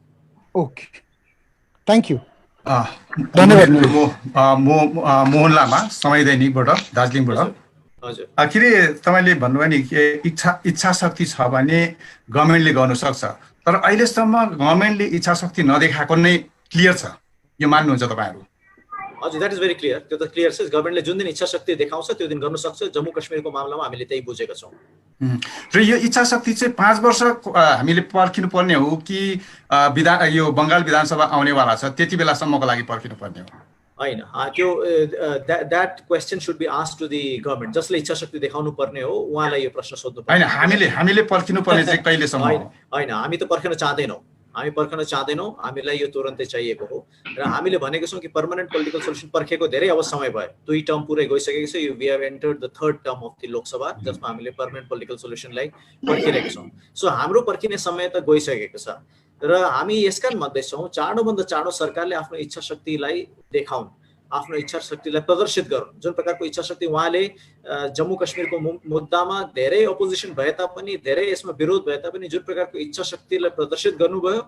Okay, thank you. धन्यवाद। मोहन लामा, समय दैनिकबाट, दार्जिलिङबाट। हजुर, आखिर तपाईले भन्नुभयो नि इच्छा शक्ति छ भने गभर्नमेन्टले गर्न सक्छ, तर अहिलेसम्म गभर्नमेन्टले इच्छा शक्ति नदेखाएको नै क्लियर छ, यो मान्नुहुन्छ तपाईहरु? हजुर, द्याट इज भेरी क्लियर। त्यो त क्लियर छ, गभर्नमेन्टले जुन दिन इच्छा शक्ति देखाउँछ त्यो दिन गर्न सक्छ। जम्मू कश्मीरको मामलामा हामीले त्यही बुझेका छौं। र यो इच्छा शक्ति चाहिँ 5 वर्ष हामीले पर्खिनु पर्ने हो कि यो बंगाल विधानसभा आउनेवाला छ त्यति बेलासम्मको लागि पर्खिनु पर्ने हो? हैन, त्यो that question should be asked to the government. जसले इच्छा शक्ति देखाउनु पर्ने हो उहाँलाई यो प्रश्न सोध्नु पर्छ। हैन, हामीले पर्खिनु पर्ने चाहिँ कहिलेसम्म हो? हैन, हामी त पर्खिन चाहदैनौं। हामीलाई यो तुरन्तै चाहिएको हो र हामीले भनेको छौं कि पर्मानेन्ट पोलिटिकल सोल्युसन पर्खेको धेरै अब समय भयो। 2 टर्म पुरै गइसकेको छ। We have entered the 3rd term of the Lok Sabha, जसमा हामीले पर्मानेन्ट पोलिटिकल सोल्युसनलाई पर्खिरहेका छौं। सो हाम्रो पर्खिने समय त गइसकेको छ र हामी यसका मध्ये छौं चाँडोभन्दा चाँडो सरकारले आफ्नो इच्छा शक्तिलाई देखाउन्, आफ्नो इच्छा शक्तिलाई प्रदर्शित गरून्। जुन प्रकारको इच्छा शक्ति उहाँले जम्मू कश्मीरको मुद्दामा धेरै अपोजिसन भए तापनि, धेरै यसमा विरोध भए तापनि जुन प्रकारको इच्छा शक्तिलाई प्रदर्शित गर्नुभयो,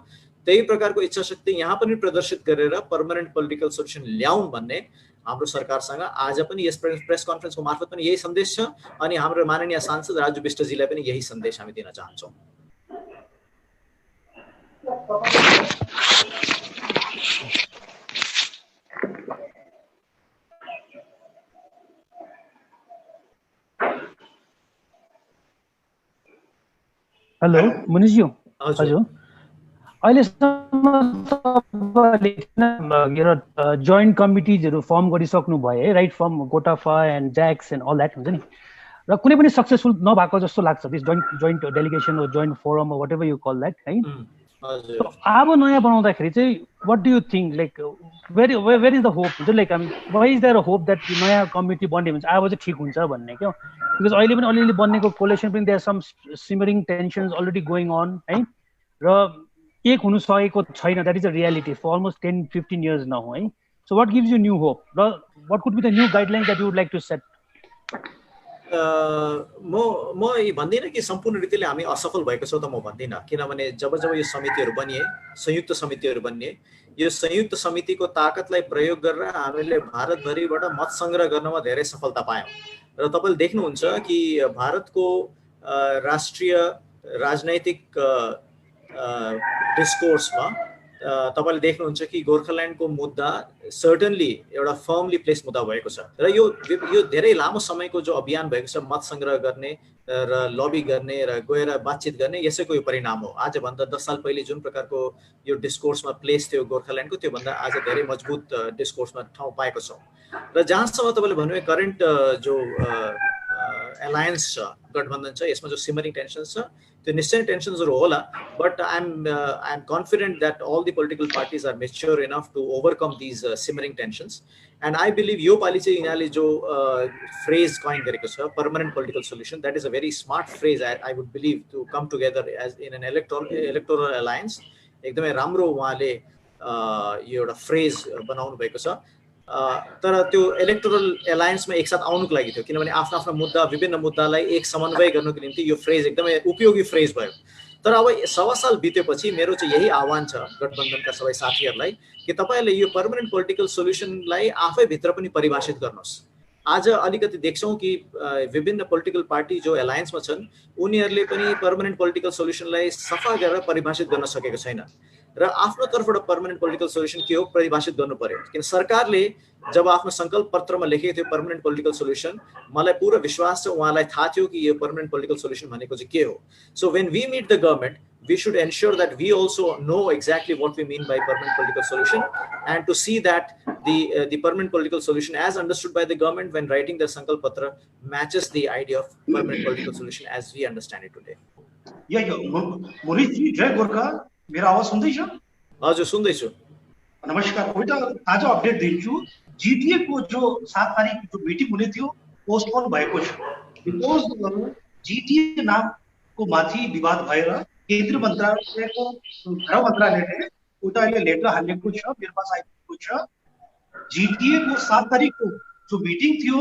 त्यही प्रकारको इच्छा शक्ति यहाँ पनि प्रदर्शित गरेर पर्मानेन्ट पोलिटिकल सोल्युसन ल्याउन् भन्ने हाम्रो सरकारसँग आज पनि यस प्रेस कन्फरेन्सको मार्फत पनि यही सन्देश छ। अनि हाम्रो माननीय सांसद राजु विष्टजीलाई पनि यही सन्देश हामी दिन चाहन्छौँ। हेलो मुनिशज्यू। हजुर, अहिलेसम्म जोइन्ट कमिटिजहरू फर्म गरिसक्नु भयो है, right, from Gotafa and JACs and all that हुन्छ नि, र कुनै पनि सक्सेसफुल नभएको जस्तो लाग्छ this joint delegation or joint forum or whatever you call that है। अब नयाँ बनाउँदाखेरि चाहिँ what do you think, like where is the hope? Like I mean, why is there a hope that नयाँ कमिटी बन्ने हुन्छ अब चाहिँ ठिक हुन्छ भन्ने क्या? बिकज अहिले पनि अलिअलि बन्नेको कोलेसन पनि there some simmering tensions already going on है, र एक हुनु सकेको छैन। That is a reality for almost 10-15 years now है। So what gives you new hope र what could be the new guidelines that you would like to set? म भन्दिनँ कि सम्पूर्ण रीतिले हामी असफल भएको छौँ त म भन्दिनँ, किनभने जब यो समितिहरू बनिए, संयुक्त समितिहरू बनिए, यो संयुक्त समितिको ताकतलाई प्रयोग गरेर हामीले भारतभरिबाट मत संग्रह गर्नमा धेरै सफलता पायौँ। र तपाईले देख्नुहुन्छ कि भारतको राष्ट्रिय राजनैतिक डिस्कोर्समा तपाईले देख्नुहुन्छ कि गोर्खाल्यान्डको मुद्दा सर्टनली एउटा फर्मली प्लेस मुद्दा भएको छ। र यो धेरै लामो समयको जो अभियान भएको छ मत संग्रह गर्ने र लबी गर्ने र गएर बातचित गर्ने, यसैको यो परिणाम हो। आजभन्दा 10 साल पहिले जुन प्रकारको यो डिस्कोर्समा प्लेस थियो गोर्खाल्यान्डको, त्योभन्दा आज धेरै मजबुत डिस्कोर्समा ठाउँ पाएको छौँ। र जहाँसम्म तपाईँले भन्नुभयो करेन्ट जो एलायन्स छ, गठबन्धन छ, यसमा जो सिमरिङ टेन्सन्स छ, त्यो निश्चय टेन्सन्सहरू होला, but I am confident that all the political parties are mature enough to overcome these simmering tensions. And I believe यो पालि चाहिँ यिनीहरूले जो फ्रेज कइन गरेको छ permanent political solution, that is a very smart phrase I would believe to come together as in an electoral alliance. एकदमै राम्रो उहाँले यो एउटा फ्रेज बनाउनु भएको छ। तर त्यो इलेक्टोरल एलायन्समा एकसाथ आउनुको लागि थियो, किनभने आफ्नो आफ्नो मुद्दा, विभिन्न मुद्दालाई एक समन्वय गर्नुको निम्ति यो फ्रेज एकदमै उपयोगी फ्रेज भयो। तर अब 1.25 साल बितेपछि मेरो चाहिँ यही आह्वान छ गठबन्धनका सबै साथीहरूलाई कि तपाईँहरूले यो पर्मानेन्ट पोलिटिकल सोल्युसनलाई आफै भित्र पनि परिभाषित गर्नुहोस्। आज अलिकति देख्छौँ कि विभिन्न पोलिटिकल पार्टी जो एलायन्समा छन् उनीहरूले पनि पर्मानेन्ट पोलिटिकल सोल्युसनलाई सफा गरेर परिभाषित गर्न सकेको छैन। र आफ्नो तर्फबाट पर्मानेन्ट पोलिटिकल सोल्युसन के हो परिभाषित गर्नु पर्यो। किन सरकारले जब आफ्नो संकल्प पत्रमा लेखेको थियो पर्मानेन्ट पोलिटिकल सोल्युसन, मलाई पूरा विश्वास छ उहाँलाई थाहा थियो कि यो पर्मानेन्ट पोलिटिकल सोल्युसन भनेको चाहिँ के हो। So when we meet the government, we should ensure that we also know exactly what we mean by permanent political solution, and to see that the permanent political solution as understood by the government when writing their Sankalp Patra matches the idea of permanent political solution as we understand it today. Monish ji, जय गोर्खा, मेरो आवाज सुन्दैछ? हजुर सुन्दैछु। नमस्कार। एउटा ताजा update दिन्छु। जीटीए को जो 7 तारिक जो मिटिङ हुने थियो पोस्टपोन भएको छ, बिकज जीटीए नामको माथि विवाद भएर केन्द्रीय मन्त्रालयको गृह मन्त्रालयले एउटा अहिले लेटर हालेको छ, मेरो पास आइपुगेको छ। जीटीए को 7 तारिकको जो मिटिङ थियो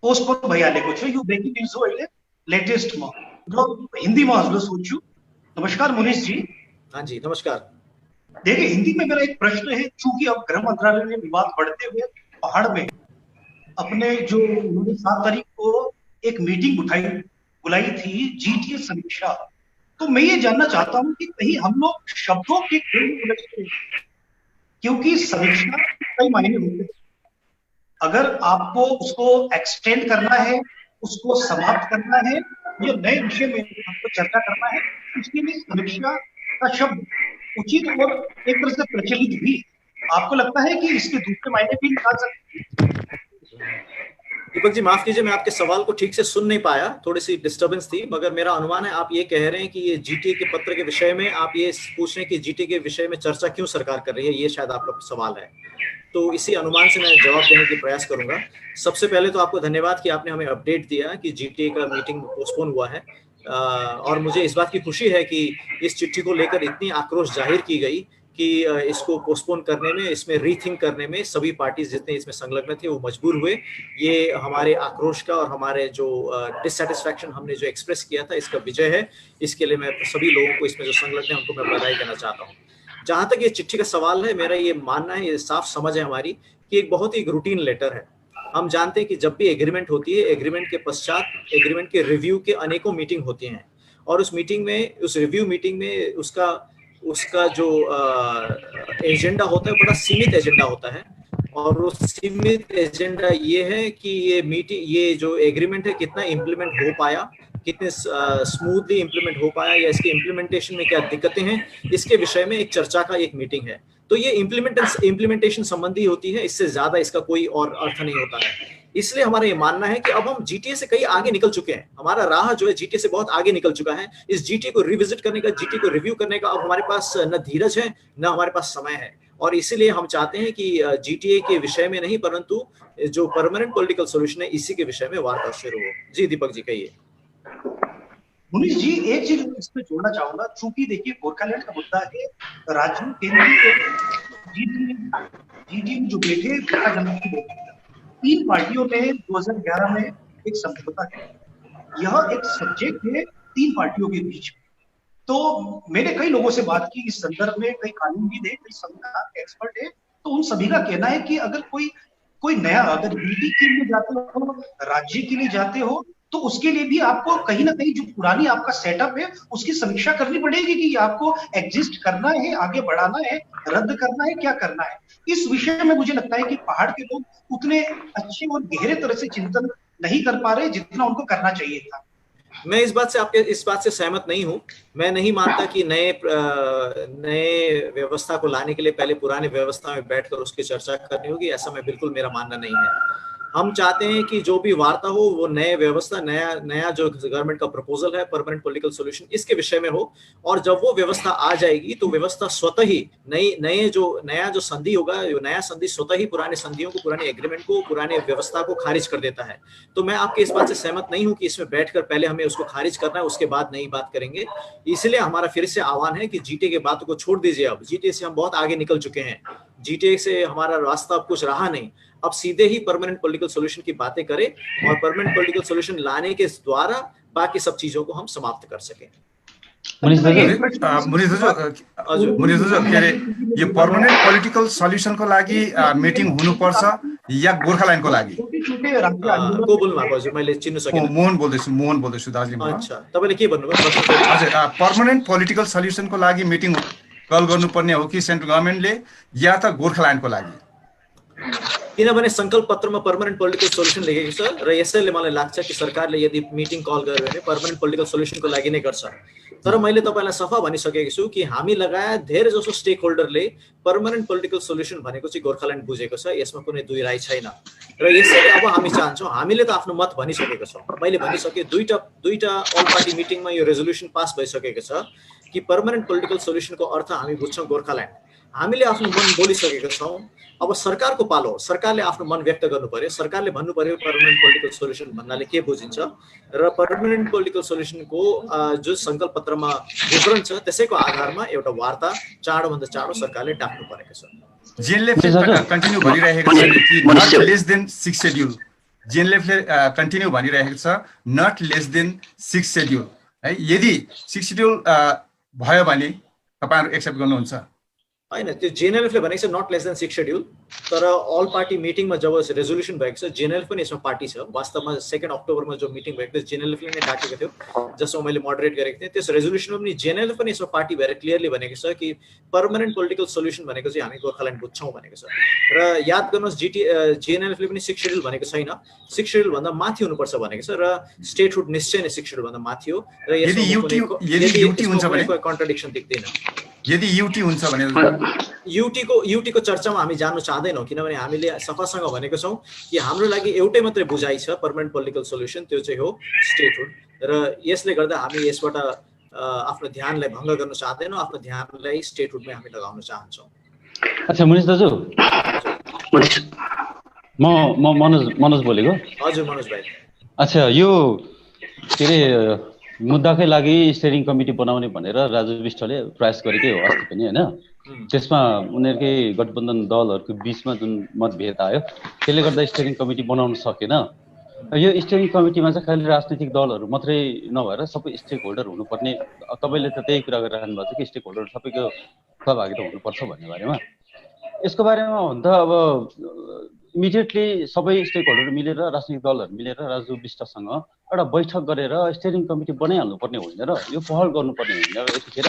पोस्टपोन भइहालेको छ। यो ब्रेकिङ न्युज हो अहिले लेटेस्टमा, जो हिन्दीमा हजुरले सोध्छु। नमस्कार मोनिश जी। हाँ जी नमस्कार। देखिए, हिंदी में मेरा एक प्रश्न है, चूंकि अब गृह मंत्रालय ने विवाद बढ़ते हुए पहाड़ में अपने जो उन्होंने 7 तारीख को एक मीटिंग बुलाई थी जीटीए समीक्षा, तो मैं ये जानना चाहता हूं कि कहीं हम लोग शब्दों के खेल में उलझते हैं, क्योंकि समीक्षा कई मायने होते हैं। अगर आपको उसको एक्सटेंड करना है, उसको समाप्त करना है, या नए विषय में आपको चर्चा करना है, उसके लिए समीक्षा का शब्द उचित और एक तरह से प्रचलित भी। आपको लगता है कि इसके दूसरे मायने भी निकाल सकते हैं? दीपक जी माफ कीजिए, मैं आपके सवाल को ठीक से सुन नहीं पाया, थोड़ी सी डिस्टर्बेंस थी, मगर मेरा अनुमान है आप ये कह रहे हैं कि ये जीटीए के पत्र के विषय में आप ये पूछ रहे हैं कि जीटीए के विषय में चर्चा क्यों सरकार कर रही है, ये शायद आपका सवाल है। तो इसी अनुमान से मैं जवाब देने की प्रयास करूंगा। सबसे पहले तो आपको धन्यवाद कि आपने हमें अपडेट दिया कि जीटीए का मीटिंग पोस्टपोन हुआ है, और मुझे इस बात की खुशी है कि इस चिट्ठी को लेकर इतनी आक्रोश जाहिर की गई कि इसको पोस्टपोन करने में, इसमें रीथिंक करने में सभी पार्टीज जितने इसमें संलग्न थे वो मजबूर हुए। ये हमारे आक्रोश का और हमारे जो डिससेटिस्फैक्शन हमने जो एक्सप्रेस किया था इसका विजय है। इसके लिए मैं सभी लोगों को इसमें जो संलग्न है उनको मैं बधाई देना चाहता हूँ। जहाँ तक ये चिट्ठी का सवाल है, मेरा ये मानना है, ये साफ समझ है हमारी कि एक बहुत ही रूटीन लेटर है। हम जानते हैं कि जब भी एग्रीमेंट होती है, एग्रीमेंट के पश्चात एग्रीमेंट के रिव्यू के अनेकों मीटिंग होती हैं, और उस मीटिंग में, उस रिव्यू मीटिंग में उसका जो एजेंडा होता है बड़ा सीमित एजेंडा होता है, और उस सीमित एजेंडा ये है कि ये जो एग्रीमेंट है कितना इम्प्लीमेंट हो पाया, कितने स्मूथली इम्प्लीमेंट हो पाया, या इसके इम्प्लीमेंटेशन में क्या दिक्कतें हैं, इसके विषय में एक चर्चा का एक मीटिंग है। तो ये इम्प्लीमेंटेशन संबंधी होती है, इससे ज्यादा इसका कोई और अर्थ नहीं होता है। इसलिए हमारा ये मानना है कि अब हम जीटीए से कहीं आगे निकल चुके हैं, हमारा राह जो है जीटीए से बहुत आगे निकल चुका है। इस जीटीए को रिविजिट करने का, जीटीए को रिव्यू करने का अब हमारे पास न धीरज है न हमारे पास समय है, और इसीलिए हम चाहते हैं कि जीटीए के विषय में नहीं, परंतु जो परमानेंट पॉलिटिकल सोल्यूशन है इसी के विषय में वार्ता शुरू हो। जी दीपक जी कहिए। मुनीश जी, एक चीज इसमें जोड़ना चाहूंगा, चूंकि देखिए गोरखालैंड का मुद्दा है, राज्य केंद्रीय जीटीए में जो बैठे 3 पार्टियों ने 2011 में एक समझौता किया। यह एक सब्जेक्ट है 3 पार्टियों के बीच में। तो मैंने कई लोगों से बात की इस संदर्भ में, कई कानूनविद है, कई संविधान के एक्सपर्ट है, तो उन सभी का कहना है कि अगर कोई नया, अगर यूटी के लिए जाते हो, राज्य के लिए जाते हो, तो उसके लिए भी आपको कहीं ना कहीं जो पुरानी आपका सेटअप है उसकी समीक्षा करनी पड़ेगी कि आपको एग्जिस्ट करना है, आगे बढ़ाना है, रद्द करना है, क्या करना है। इस विषय में मुझे लगता है कि पहाड़ के लोग उतने अच्छे और गहरे तरह से चिंतन नहीं कर पा रहे जितना उनको करना चाहिए था। मैं इस बात से सहमत नहीं हूं। मैं नहीं मानता कि नए व्यवस्था को लाने के लिए पहले पुराने व्यवस्था में बैठकर उसकी चर्चा करनी होगी, ऐसा मैं बिल्कुल, मेरा मानना नहीं है। हम चाहते हैं कि जो भी वार्ता हो वो नए व्यवस्था, नया जो गवर्नमेंट का प्रपोजल है परमानेंट पॉलिटिकल सॉल्यूशन, इसके विषय में हो, और जब वो व्यवस्था आ जाएगी तो व्यवस्था स्वतः ही नया जो संधि होगा, नया संधि स्वतः ही पुराने संधियों को, पुराने एग्रीमेंट को, पुराने व्यवस्था को खारिज कर देता है। तो मैं आपके इस बात से सहमत नहीं हूं कि इसमें बैठकर पहले हमें उसको खारिज करना है, उसके बाद नई बात करेंगे। इसलिए हमारा फिर से आह्वान है कि जीटीए के बातों को छोड़ दीजिए। अब जीटीए से हम बहुत आगे निकल चुके हैं, जीटीए से हमारा रास्ता अब कुछ रहा नहीं। अब सीधे ही परमानेंट पॉलिटिकल सॉल्यूशन की बातें करें, और परमानेंट पॉलिटिकल सॉल्यूशन लाने के द्वारा बाकी सब चीजों को हम समाप्त कर सकें। यो पर्मानेंट पोलिटिकल सल्युसनको लागि मिटिङ हुनुपर्छ या गोर्खाल्यान्डको लागि? को बोल्नु भएको हजुर? मैले चिन्न सकिनँ। मोहन बोल्दैछु दार्जिलिङबाट। अच्छा, तपाईले के भन्नुभयो? हजुर, पर्मानेन्ट पोलिटिकल सल्युसनको लागि मिटिङ कल गर्नुपर्ने हो कि सेन्ट्रल गभर्मेन्टले या त गोर्खाल्यान्डको लागि? किनभने संकल्प पत्रमा पर्मानेन्ट पोलिटिकल सोल्युसन लेखेको छ र यसैले मलाई लाग्छ कि सरकारले यदि मिटिङ कल गर्यो भने पर्मानेन्ट पोलिटिकल सोल्युसनको लागि नै गर्छ। तर मैले तपाईलाई सफा भनिसकेको छु कि हामी लगायत धेरै जसो स्टेक होल्डरले पर्मानेन्ट पोलिटिकल सोल्युसन भनेको चाहिँ गोर्खाल्यान्ड बुझेको छ, यसमा कुनै दुई राय छैन। र यसैले अब हामी चाहन्छौँ, हामीले त आफ्नो मत भनिसकेको छौँ, मैले भनिसकेँ दुईटा अल पार्टी मिटिङमा यो रेजोल्युसन पास भइसकेको छ कि पर्मानेन्ट पोलिटिकल सोल्युसनको अर्थ हामी बुझ्छौँ गोर्खाल्यान्ड। हामीले आफ्नो मन बोलिसकेको छौँ, अब सरकारको पालो, सरकारले आफ्नो मन व्यक्त गर्नु पर्यो, सरकारले भन्नु पर्यो पर्मानेन्ट पोलिटिकल सोल्युसन भन्नाले के बुझिन्छ र पर्मानेन्ट पोलिटिकल सोल्युसनको जो संकल्प पत्रमा विवरण छ त्यसैको आधारमा एउटा वार्ता चाँडोभन्दा चाँडो सरकारले डाक्नु परेको छ। जेएनएलएफले कन्टिन्यू भनिरहेको छ कि नट लेस देन 6 शेड्युल, जेएनएलएफले कन्टिन्यू भनिरहेको छ नट लेस देन 6 शेड्युल है। यदि 6 शेड्युल भयो भने तपाईहरु एक्सेप्ट गर्नुहुन्छ? हैन, त्यो जेएनएलएफले भनेको छ नट लेस देन 6 शेड्युल, तर अल पार्टी मिटिङमा जब रेजोल्युसन भएको छ जेएनएलएफ पनि यसमा पार्टी छ। वास्तवमा 2 अक्टोबरमा जो मिटिङ भएको थियो जेएनएलएफले नै डाकेको थियो, जसमा मैले मोडरेट गरेको थिएँ। त्यस रेजोल्युसनमा पनि जेएनएलएफ पनि यसमा पार्टी भएर क्लियरली भनेको छ कि पर्मानेन्ट पोलिटिकल सोल्युसन भनेको चाहिँ हामी गोर्खाल्यान्ड बुझ्छौँ भनेको छ। र याद गर्नुहोस् जेएनएलएफले पनि 6 शेड्युल भनेको छैन, 6 शेड्युल भन्दा माथि हुनुपर्छ भनेको छ र स्टेटहुड निश्चय नै 6 शेड्युल भन्दा माथि हो। र यसमा कन्ट्राडिक्सन देख्दैन। यदि युटी हुन्छ भने युटीको चर्चामा हामी जानु चाहदैनौँ, किनभने हामीले सफासँग भनेको छौँ कि हाम्रो लागि एउटै मात्रै बुझाइ छ पर्मानेन्ट पोलिटिकल सोल्युसन, त्यो चाहिँ हो स्टेटहुड। र यसले गर्दा हामी यसबाट आफ्नो ध्यानलाई भङ्ग गर्न चाहदैनौँ, आफ्नो ध्यानलाई स्टेटहुडमै हामी लगाउन चाहन्छौँ। अच्छा मनिष दाजु, म मनोज बोलेको। हजुर मनोज भाइ। अच्छा, यो के अरे मुद्दाकै लागि स्टेयरिङ कमिटी बनाउने भनेर राजु विष्टले प्रयास गरेकै हो अस्ति पनि होइन। त्यसमा उनीहरूकै गठबन्धन दलहरूको बिचमा जुन मतभेद आयो त्यसले गर्दा स्टेयरिङ कमिटी बनाउन सकेन। यो स्टेयरिङ कमिटीमा चाहिँ खालि राजनीतिक दलहरू मात्रै नभएर सबै स्टेक होल्डर हुनुपर्ने, तपाईँले त त्यही कुरा गरिरहनु भएको छ कि स्टेक होल्डर सबैको सहभागिता हुनुपर्छ भन्ने बारेमा। यसको बारेमा हो भने त अब इमिडिएटली सबै स्टेक होल्डर मिलेर, राजनीतिक दलहरू मिलेर राजु विष्टसँग एउटा बैठक गरेर स्टेयरिङ कमिटी बनाइहाल्नु पर्ने होइन र यो पहल गर्नुपर्ने होइन र यतिखेर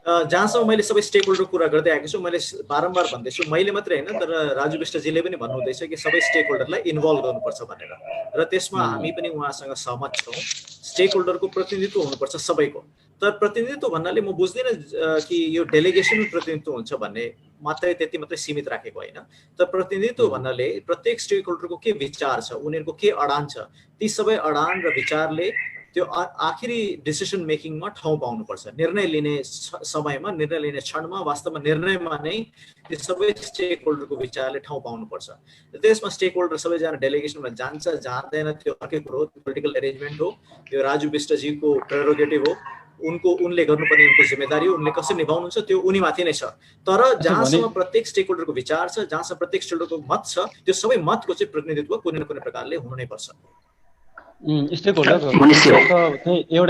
जहाँसम्म मैले सबै स्टेक होल्डर कुरा गर्दै आएको छु, मैले बारम्बार भन्दैछु, मैले मात्रै होइन तर राजु विष्टजीले पनि भन्नुहुँदैछ कि सबै स्टेक होल्डरलाई इन्भल्भ गर्नुपर्छ भनेर, र त्यसमा हामी पनि उहाँसँग सहमत छौँ। स्टेक होल्डरको प्रतिनिधित्व हुनुपर्छ सबैको। तर प्रतिनिधित्व भन्नाले म बुझ्दिनँ कि यो डेलिगेसन प्रतिनिधित्व हुन्छ भन्ने मात्रै त्यति मात्रै सीमित राखेको होइन। तर प्रतिनिधित्व भन्नाले प्रत्येक स्टेक होल्डरको के विचार छ, उनीहरूको के अडान छ, ती सबै अडान र विचारले त्यो आखिरी डिसिसन मेकिङमा ठाउँ पाउनुपर्छ। निर्णय लिने समयमा, निर्णय लिने क्षणमा, वास्तवमा निर्णयमा नै त्यो सबै स्टेक होल्डरको विचारले ठाउँ पाउनुपर्छ। त्यसमा स्टेक होल्डर सबैजना डेलिगेसनमा जान्छ जाँदैन त्यो अर्कै कुरो हो, पोलिटिकल एरेन्जमेन्ट हो, यो राजु विष्टजीको प्रेरोगेटिभ हो, उनले गर्नुपर्ने उनको जिम्मेदारी हो, उनले कसरी निभाउनुहुन्छ त्यो उनीमाथि नै छ। तर जहाँसम्म प्रत्येक स्टेक होल्डरको विचार छ, जहाँसम्म प्रत्येक स्टेक होल्डरको मत छ, त्यो सबै मतको चाहिँ प्रतिनिधित्व कुनै न कुनै प्रकारले हुनु नै पर्छ। स्टेक होल्डर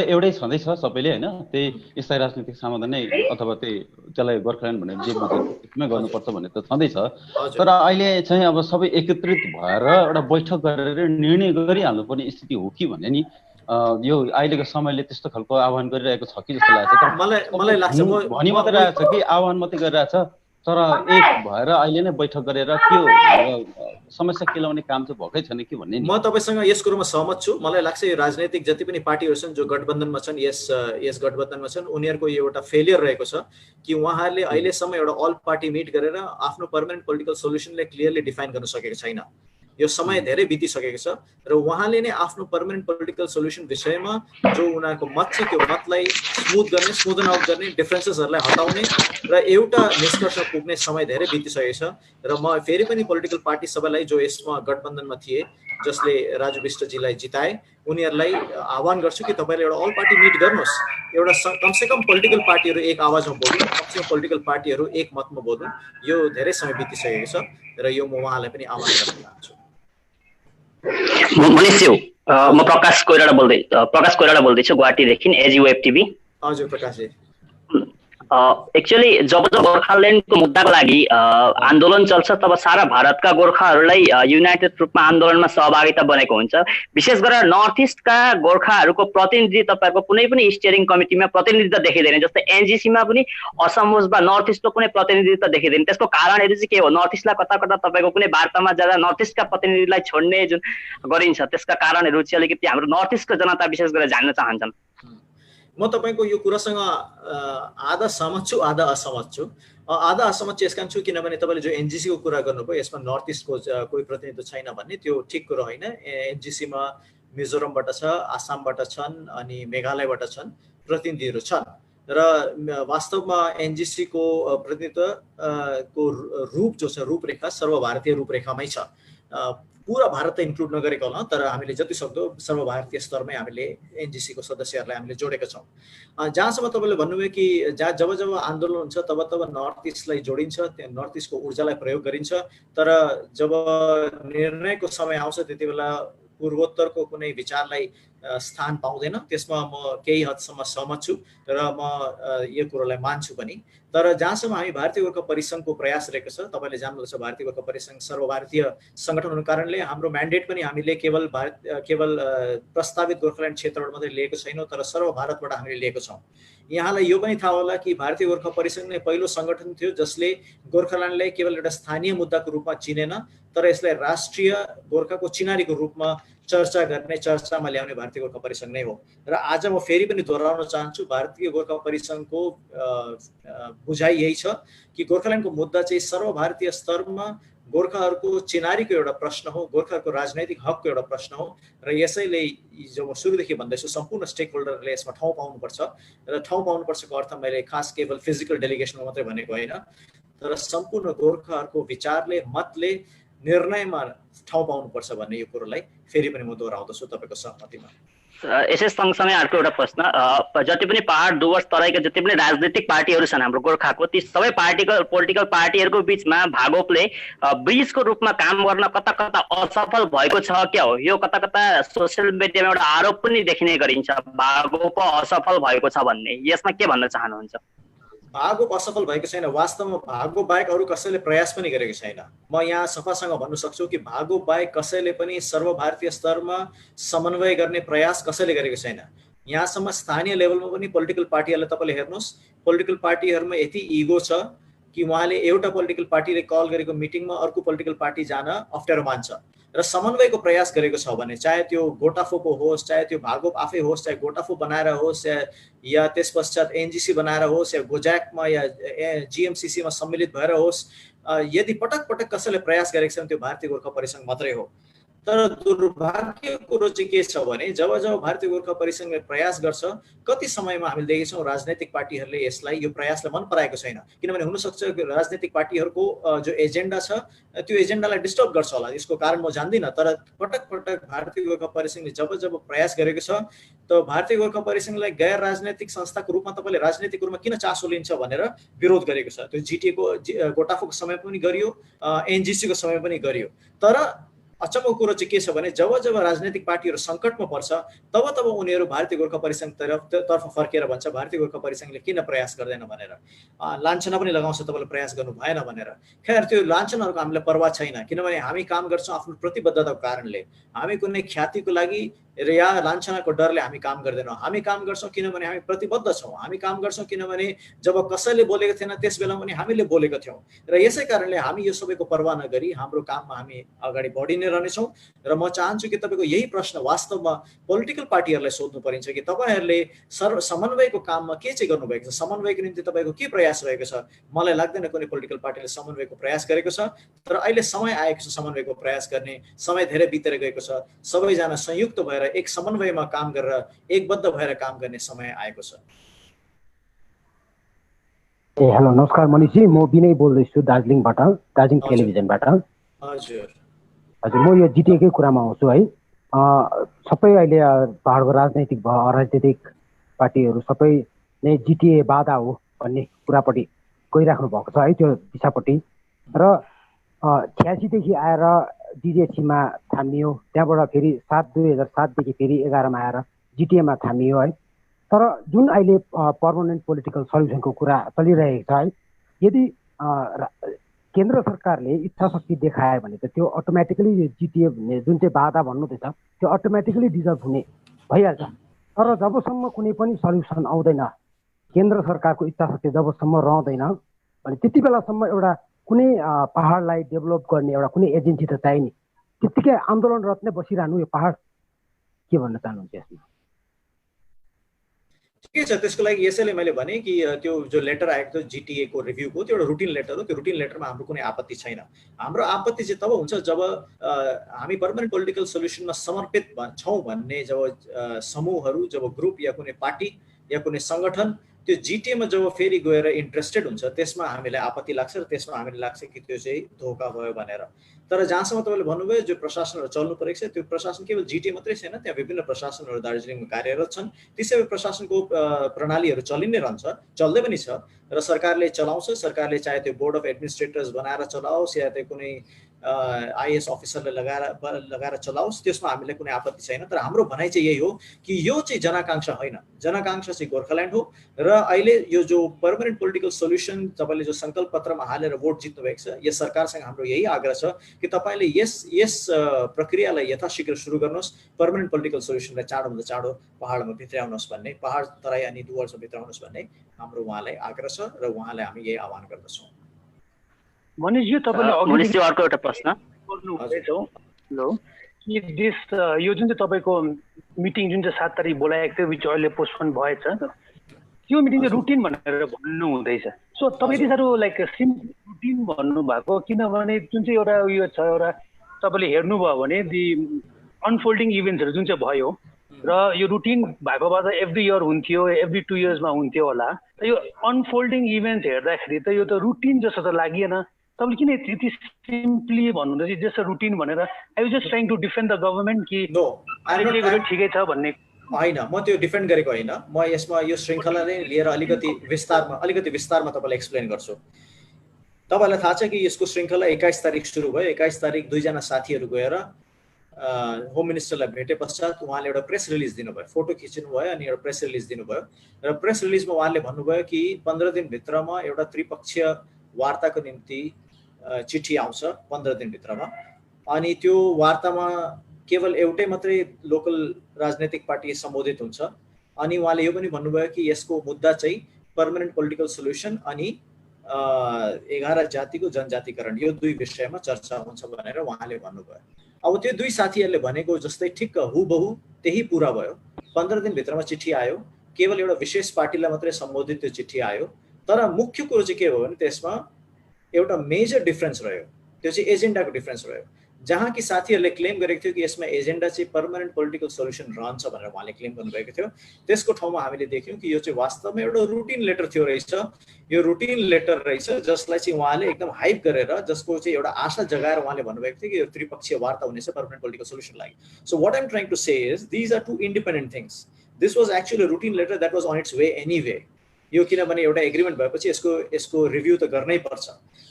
एउटै छँदैछ सबैले होइन, त्यही स्थायी राजनीतिक समाधान नै अथवा त्यसलाई गोर्खाल्यान्ड भनेर जे बुझ्छ त्यसमै गर्नुपर्छ भन्ने त छँदैछ। तर अहिले चाहिँ अब सबै एकत्रित भएर एउटा बैठक गरेर निर्णय गरिहाल्नुपर्ने स्थिति हो कि भन्ने नि यो अहिलेको समयले त्यस्तो खालको आह्वान गरिरहेको छ कि जस्तो लाग्छ। तर मलाई लाग्छ भनि मात्रै रहेको छ कि आह्वान मात्रै गरिरहेछ, तर एक भएर अहिले नै बैठक गरेर के समस्या केलाउने काम चाहिँ भएकै छैन कि भन्ने। म तपाईसँग यस कुरोमा सहमत छु। मलाई लाग्छ यो राजनैतिक जति पनि पार्टीहरू छन् जो गठबन्धनमा छन्, यस गठबन्धनमा छन्, उनीहरूको यो एउटा फेलियर रहेको छ कि उहाँहरूले अहिलेसम्म एउटा अल पार्टी मिट गरेर आफ्नो पर्मानेन्ट पोलिटिकल सोल्युसनलाई क्लियरली डिफाइन गर्न सकेको छैन। यो समय धेरै बितिसकेको छ र उहाँले नै आफ्नो पर्मानेन्ट पोलिटिकल सोल्युसन विषयमा जो उनीहरूको मत छ त्यो मतलाई स्मुदन आउट गर्ने, डिफरेन्सेसहरूलाई हटाउने र एउटा निष्कर्ष पुग्ने समय धेरै बितिसकेको छ। र म फेरि पनि पोलिटिकल पार्टी सबैलाई जो यसमा गठबन्धनमा थिए, जसले राजु विष्टजीलाई जिताए, उनीहरूलाई आह्वान गर्छु कि तपाईँले एउटा अल पार्टी मिट गर्नुहोस्, एउटा कमसेकम पोलिटिकल पार्टीहरू एक आवाजमा बोल्नु, कमसेकम पोलिटिकल पार्टीहरू एक मतमा बोल्नु। यो धेरै समय बितिसकेको छ र यो म उहाँलाई पनि आह्वान गर्न चाहन्छु। म प्रकाश कोइराला बोल्दैछु गुवाहाटीदेखि एजी वेब टिभी। हजुर प्रकाशजी। एक्चुअली जब गोर्खाल्यान्डको मुद्दाको लागि आन्दोलन चल्छ तब सारा भारतका गोर्खाहरूलाई युनाइटेड रूपमा आन्दोलनमा सहभागिता बनेको हुन्छ। विशेष गरेर नर्थ इस्टका गोर्खाहरूको प्रतिनिधि तपाईँहरूको कुनै पनि स्टियरिङ कमिटीमा प्रतिनिधित्व देखिँदैन। जस्तै एनजिसीमा पनि असम होस् वा नर्थ इस्टको कुनै प्रतिनिधित्व देखिँदैन। त्यसको कारणहरू चाहिँ के हो? नर्थ इस्टलाई कता कता तपाईँको कुनै वार्तामा जाँदा नर्थ इस्टका प्रतिनिधिलाई छोड्ने जुन गरिन्छ त्यसका कारणहरू चाहिँ अलिकति हाम्रो नर्थ इस्टको जनता विशेष गरेर जान्न चाहन्छन्। म तपाईँको यो कुरासँग आधा सहमत छु, आधा असहमत छु। आधा असहमत चाहिँ यस कारण छु किनभने तपाईँले जो एनजिसीको कुरा गर्नुभयो यसमा नर्थ इस्टको कोही प्रतिनिधित्व छैन भन्ने त्यो ठिक कुरो होइन। एनजिसीमा मिजोरमबाट छ, आसामबाट छन् अनि मेघालयबाट छन्, प्रतिनिधिहरू छन् र वास्तवमा एनजिसीको प्रतिनिधित्व को रूप जो छ रूपरेखा सर्वभारतीय रूपरेखामै छ। पुरा भारत त इन्क्लुड नगरेको होला तर हामीले जति सक्दो सर्वभारतीय स्तरमै हामीले एनजिसीको सदस्यहरूलाई हामीले जोडेका छौँ। जहाँसम्म तपाईँले भन्नुभयो कि जब जब आन्दोलन हुन्छ तब तब नर्थ इस्टलाई जोडिन्छ, त्यहाँ नर्थ इस्टको ऊर्जालाई प्रयोग गरिन्छ, तर जब निर्णयको समय आउँछ त्यति बेला पूर्वोत्तरको कुनै विचारलाई स्थान पाउँदैन। त्यसमा म केही हदसम्म सहमत छु र म यो कुरोलाई मान्छु पनि। तर जहाँसम्म हामी भारतीय गोर्खा परिसङ्घको प्रयास रहेको छ, तपाईँले जान्नुहुन्छ भारतीय गोर्खा परिसङ्घ सर्वभारतीय सङ्गठन हुनु कारणले हाम्रो म्यान्डेट पनि हामीले केवल प्रस्तावित गोर्खाल्यान्ड क्षेत्रबाट मात्रै लिएको छैनौँ तर सर्वभारतबाट हामीले लिएको छौँ। यहाँलाई यो पनि थाहा होला कि भारतीय गोर्खा परिसङ्घ नै पहिलो सङ्गठन थियो जसले गोर्खाल्यान्डलाई केवल एउटा स्थानीय मुद्दाको रूपमा चिनेन तर यसलाई राष्ट्रिय गोर्खाको चिनारीको रूपमा चर्चा गर्ने, चर्चामा ल्याउने भारतीय गोर्खा परिसङ्घ नै हो। र आज म फेरि पनि दोहोऱ्याउन चाहन्छु भारतीय गोर्खा परिसङ्घको बुझाइ यही छ कि गोर्खाल्यान्डको मुद्दा चाहिँ सर्वभारतीय स्तरमा गोर्खाहरूको चिनारीको एउटा प्रश्न हो, गोर्खाहरूको राजनैतिक हकको एउटा प्रश्न हो र यसैले जो म सुरुदेखि भन्दैछु सम्पूर्ण स्टेक होल्डरले यसमा ठाउँ पाउनुपर्छ र ठाउँ पाउनुपर्छको अर्थ मैले खास केवल फिजिकल डेलिगेसनमा मात्रै भनेको होइन तर सम्पूर्ण गोर्खाहरूको विचारले, मतले निर्णयमा ठाउँ पाउनुपर्छ भन्ने यो कुरोलाई फेरि पनि म दोहोऱ्याउँदछु तपाईँको सहमतिमा। यसै सँगसँगै अर्को एउटा प्रश्न, जति पनि पहाड डुवर्स तराईका जति पनि राजनीतिक पार्टीहरू छन् हाम्रो गोर्खाको ती सबै पोलिटिकल पार्टीहरूको बिचमा भागोपले ब्रिजको रूपमा काम गर्न कता कता असफल भएको छ क्या हो? यो कता कता सोसियल मिडियामा एउटा आरोप पनि देखिने गरिन्छ भागोप असफल भएको छ भन्ने, यसमा के भन्न चाहनुहुन्छ? भागोप असफल भएको छैन। वास्तवमा भागोप बाहेक अरू कसैले प्रयास पनि गरेको छैन। म यहाँ सफासँग भन्न सक्छु कि भागोप बाहेक कसैले पनि सर्वभारतीय स्तरमा समन्वय गर्ने प्रयास कसैले गरेको छैन। यहाँसम्म स्थानीय लेभलमा पनि पोलिटिकल पार्टीहरूलाई तपाईँले हेर्नुहोस्, पोलिटिकल पार्टीहरूमा यति इगो छ कि उहाँले एउटा पोलिटिकल पार्टीले कल गरेको मिटिङमा अर्को पोलिटिकल पार्टी जान अप्ठ्यारो मान्छ र समन्वयको प्रयास गरेको छ भने चाहे त्यो गोटाफोको होस्, चाहे त्यो भागोप आफै होस्, चाहे गोटाफो बनाएर होस् या त्यस पश्चात एनजिसी बनाएर होस् या गोज्याकमा या जिएमसिसीमा सम्मिलित भएर होस्, यदि पटक पटक कसैले प्रयास गरेको छ भने त्यो भारतीय गोर्खा परिसङ्घ मात्रै हो। तर दुर्भाग्यको कुरो चाहिँ के छ भने जब जब भारतीय गोर्खा परिसङ्घले प्रयास गर्छ कति समयमा हामीले देखेछौँ राजनैतिक पार्टीहरूले यसलाई यो प्रयासलाई मन पराएको छैन। किनभने हुनसक्छ राजनैतिक पार्टीहरूको जो एजेन्डा छ त्यो एजेन्डालाई डिस्टर्ब गर्छ होला, यसको कारण म जान्दिनँ। तर पटक पटक भारतीय गोर्खा परिसङ्घले जब जब प्रयास गरेको छ त भारतीय गोर्खा परिसङ्घलाई गैर राजनैतिक संस्थाको रूपमा तपाईँले राजनैतिक रूपमा किन चासो लिन्छ भनेर विरोध गरेको छ। त्यो जिटिएको गोटाफोको समय पनि गरियो, एनजिसीको समय पनि गरियो। तर अचम्मको कुरो चाहिँ के छ भने जब जब राजनैतिक पार्टीहरू सङ्कटमा पर्छ तब तब उनीहरू भारतीय गोर्खा परिसङ्घ तर्फ फर्केर भन्छ भारतीय गोर्खा परिसङ्घले किन प्रयास गर्दैन भनेर, लान्छना पनि लगाउँछ तपाईँले प्रयास गर्नु भएन भनेर। खैर त्यो लान्छनाहरूको हामीलाई पर्वाह छैन किनभने हामी काम गर्छौँ आफ्नो प्रतिबद्धताको कारणले। हामी कुनै ख्यातिको लागि र या लान्छनाको डरले हामी काम गर्दैनौँ। हामी काम गर्छौँ किनभने हामी प्रतिबद्ध छौँ। हामी काम गर्छौँ किनभने जब कसैले बोलेको थिएन त्यस बेला पनि हामीले बोलेको थियौँ र यसै कारणले हामी यो सबैको पर्वाह नगरी हाम्रो काममा हामी अगाडि बढी नै रहनेछौँ। र म चाहन्छु कि तपाईँको यही प्रश्न वास्तवमा पोलिटिकल पार्टीहरूलाई सोध्नु परिन्छ कि तपाईँहरूले समन्वयको काममा के चाहिँ गर्नुभएको छ, समन्वयको निम्ति तपाईँको के प्रयास रहेको छ। मलाई लाग्दैन कुनै पोलिटिकल पार्टीले समन्वयको प्रयास गरेको छ। तर अहिले समय आएको छ समन्वयको प्रयास गर्ने, समय धेरै बितेर गएको छ। सबैजना संयुक्त भएर एक समन्वयमा काम गरेर एकबद्ध भएर काम गर्ने समय आएको छ। हेलो नमस्कार मनिषजी, म विनय बोल्दैछु दार्जिलिङबाट, दार्जिलिङ टेलिभिजनबाट। हजुर हजुर, म यो जिटिएकै कुरामा आउँछु है। सबै अहिले पहाडको राजनैतिक अराजनैतिक पार्टीहरू सबै नै जिटिए बाधा हो भन्ने कुरापट्टि गइराख्नु भएको छ है, त्यो दिशापट्टि। र 86 देखि आएर जिजिएचसीमा थामियो, त्यहाँबाट फेरि 2007 देखि फेरि 11 मा आएर जिटिएमा थामियो है। तर जुन अहिले पर्मानेन्ट पोलिटिकल सल्युसनको कुरा चलिरहेको छ है, यदि केन्द्र सरकारले इच्छा शक्ति देखायो भने त त्यो अटोमेटिकली जिटिए भन्ने जुन चाहिँ बाधा भन्नुहुँदैछ त्यो अटोमेटिकली डिजर्भ हुने भइहाल्छ। तर जबसम्म कुनै पनि सल्युसन आउँदैन, केन्द्र सरकारको इच्छा शक्ति जबसम्म रहँदैन भने त्यति बेलासम्म एउटा कुनै पहाडलाई डेभलप गर्ने एउटा कुनै एजेन्सी त चाहिने, त्यत्तिकै आन्दोलनरत नै बसिरहनु यो पहाड, के भन्न चाहनुहुन्छ यसमा? ठिकै छ, त्यसको लागि यसैले मैले भने कि त्यो जो लेटर आएको थियो जिटिए को रिभ्यूको, त्यो एउटा रुटिन लेटर हो। त्यो रुटिन लेटरमा हाम्रो कुनै आपत्ति छैन। हाम्रो आपत्ति चाहिँ तब हुन्छ जब हामी पर्मानेन्ट पोलिटिकल सोल्युसनमा समर्पित छौँ भन्ने जब समूहहरू, जब ग्रुप या कुनै पार्टी या कुनै सङ्गठन त्यो जिटिएमा जब फेरि गएर इन्ट्रेस्टेड हुन्छ, त्यसमा हामीलाई आपत्ति लाग्छ र त्यसमा हामीलाई लाग्छ कि त्यो चाहिँ धोका भयो भनेर। तर जहाँसम्म तपाईँले भन्नुभयो जो प्रशासनहरू चल्नु परेको छ, त्यो प्रशासन केवल जिटिए मात्रै छैन, त्यहाँ विभिन्न प्रशासनहरू दार्जिलिङमा कार्यरत छन्। ती सबै प्रशासनको प्रणालीहरू चलि नै रहन्छ, चल्दै पनि छ र सरकारले चलाउँछ। सरकारले चाहे त्यो बोर्ड अफ एडमिनिस्ट्रेटर्स बनाएर चलाओस् या त्यो कुनै आइएएस अफिसरले लगाएर चलाओस्, त्यसमा हामीलाई कुनै आपत्ति छैन। तर हाम्रो भनाइ चाहिँ यही हो कि यो चाहिँ जनआकांक्षा होइन, जनआकांक्षा चाहिँ गोर्खाल्यान्ड हो। र अहिले यो जो पर्मानेन्ट पोलिटिकल सोल्युसन तपाईँले जो सङ्कल्प पत्रमा हालेर भोट जित्नु भएको छ, यस सरकारसँग हाम्रो यही आग्रह छ कि तपाईँले यस प्रक्रियालाई यथाशीघ्र सुरु गर्नुहोस्, पर्मानेन्ट पोलिटिकल सोल्युसनलाई चाँडोभन्दा चाँडो पहाडमा भित्राउनुहोस् भन्ने, पहाड तराई अनि डुवर्समा भित्राउनुहोस् भन्ने हाम्रो उहाँलाई आग्रह छ र उहाँलाई हामी यही आह्वान गर्दछौँ। मनिषजी, तपाईँले मनिषजी अर्को एउटा प्रश्न गर्नुहुँदैछौ हेलो कि देश यो जुन चाहिँ तपाईँको मिटिङ जुन चाहिँ 7 तारिक बोलाएको थियो, विच अहिले पोस्टपोन भएछ, त्यो मिटिङ चाहिँ रुटिन भनेर भन्नु हुँदैछ। सो तपाईँ यति साह्रो लाइक सिम्पल रुटिन भन्नुभएको, किनभने जुन चाहिँ एउटा उयो छ, एउटा तपाईँले हेर्नुभयो भने दि अनफोल्डिङ इभेन्ट्सहरू जुन चाहिँ भयो र यो रुटिन भएको भए त एभ्री इयर हुन्थ्यो, एभ्री 2 इयर्समा हुन्थ्यो होला। यो अनफोल्डिङ इभेन्ट्स हेर्दाखेरि त यो त रुटिन जस्तो त लागेन। तपाईँले किन यति सिम्पली भन्नुहुँदैछ जस्ट रुटिन भनेर? I was just trying to defend the government कि ठिकै छ भन्ने होइन। म त्यो डिफेन्ड गरेको होइन। म यसमा यो श्रृङ्खलाले लिएर अलिकति विस्तारमा तपाईँलाई एक्सप्लेन गर्छु। तपाईँलाई थाहा छ कि यसको श्रृङ्खला 21 तारिक सुरु भयो। 21 तारिक 2 जना साथीहरू गएर होम मिनिस्टरलाई भेटे पश्चात उहाँले एउटा प्रेस रिलिज दिनुभयो, फोटो खिच्नु भयो अनि एउटा प्रेस रिलिज दिनुभयो। र प्रेस रिलिजमा उहाँले भन्नुभयो कि 15 दिनभित्रमा एउटा त्रिपक्षीय वार्ताको निम्ति चिठी आउँछ 15 दिनभित्रमा। अनि त्यो वार्तामा केवल एउटै मात्रै लोकल राजनैतिक पार्टी सम्बोधित हुन्छ। अनि उहाँले यो पनि भन्नुभयो कि यसको मुद्दा चाहिँ पर्मानेन्ट पोलिटिकल सोल्युसन अनि 11 जातिको जनजातिकरण, यो 2 विषयमा चर्चा हुन्छ भनेर उहाँले भन्नुभयो। अब त्यो 2 साथीहरूले भनेको जस्तै ठिक्क हुबहु त्यही पुरा भयो। 15 दिनभित्रमा चिठी आयो, केवल एउटा विशेष पार्टीलाई मात्रै सम्बोधित त्यो चिठी आयो। तर मुख्य कुरो चाहिँ के भयो भने त्यसमा एउटा मेजर डिफरेन्स रह्यो, त्यो चाहिँ एजेन्डाको डिफरेन्स रह्यो। जहाँ कि साथीहरूले क्लेम गरेको थियो कि यसमा एजेन्डा चाहिँ पर्मानेन्ट पोलिटिकल सोल्युसन रहन्छ भनेर उहाँले क्लेम गर्नुभएको थियो, त्यसको ठाउँमा हामीले देख्यौँ कि यो चाहिँ वास्तवमा एउटा रुटिन लेटर थियो रहेछ। यो रुटिन लेटर रहेछ जसलाई चाहिँ उहाँले एकदम हाइप गरेर, जसको चाहिँ एउटा आशा जगाएर उहाँले भन्नुभएको थियो कि यो त्रिपक्षीय वार्ता हुनेछ पर्मानेन्ट पोलिटिकल सोल्युसन लागि। So what I'm trying to say is these are 2 independent things. This was actually a routine letter that was on its way anyway. यो किनभने एउटा एग्रिमेन्ट भएपछि यसको रिभ्यू त गर्नै पर्छ।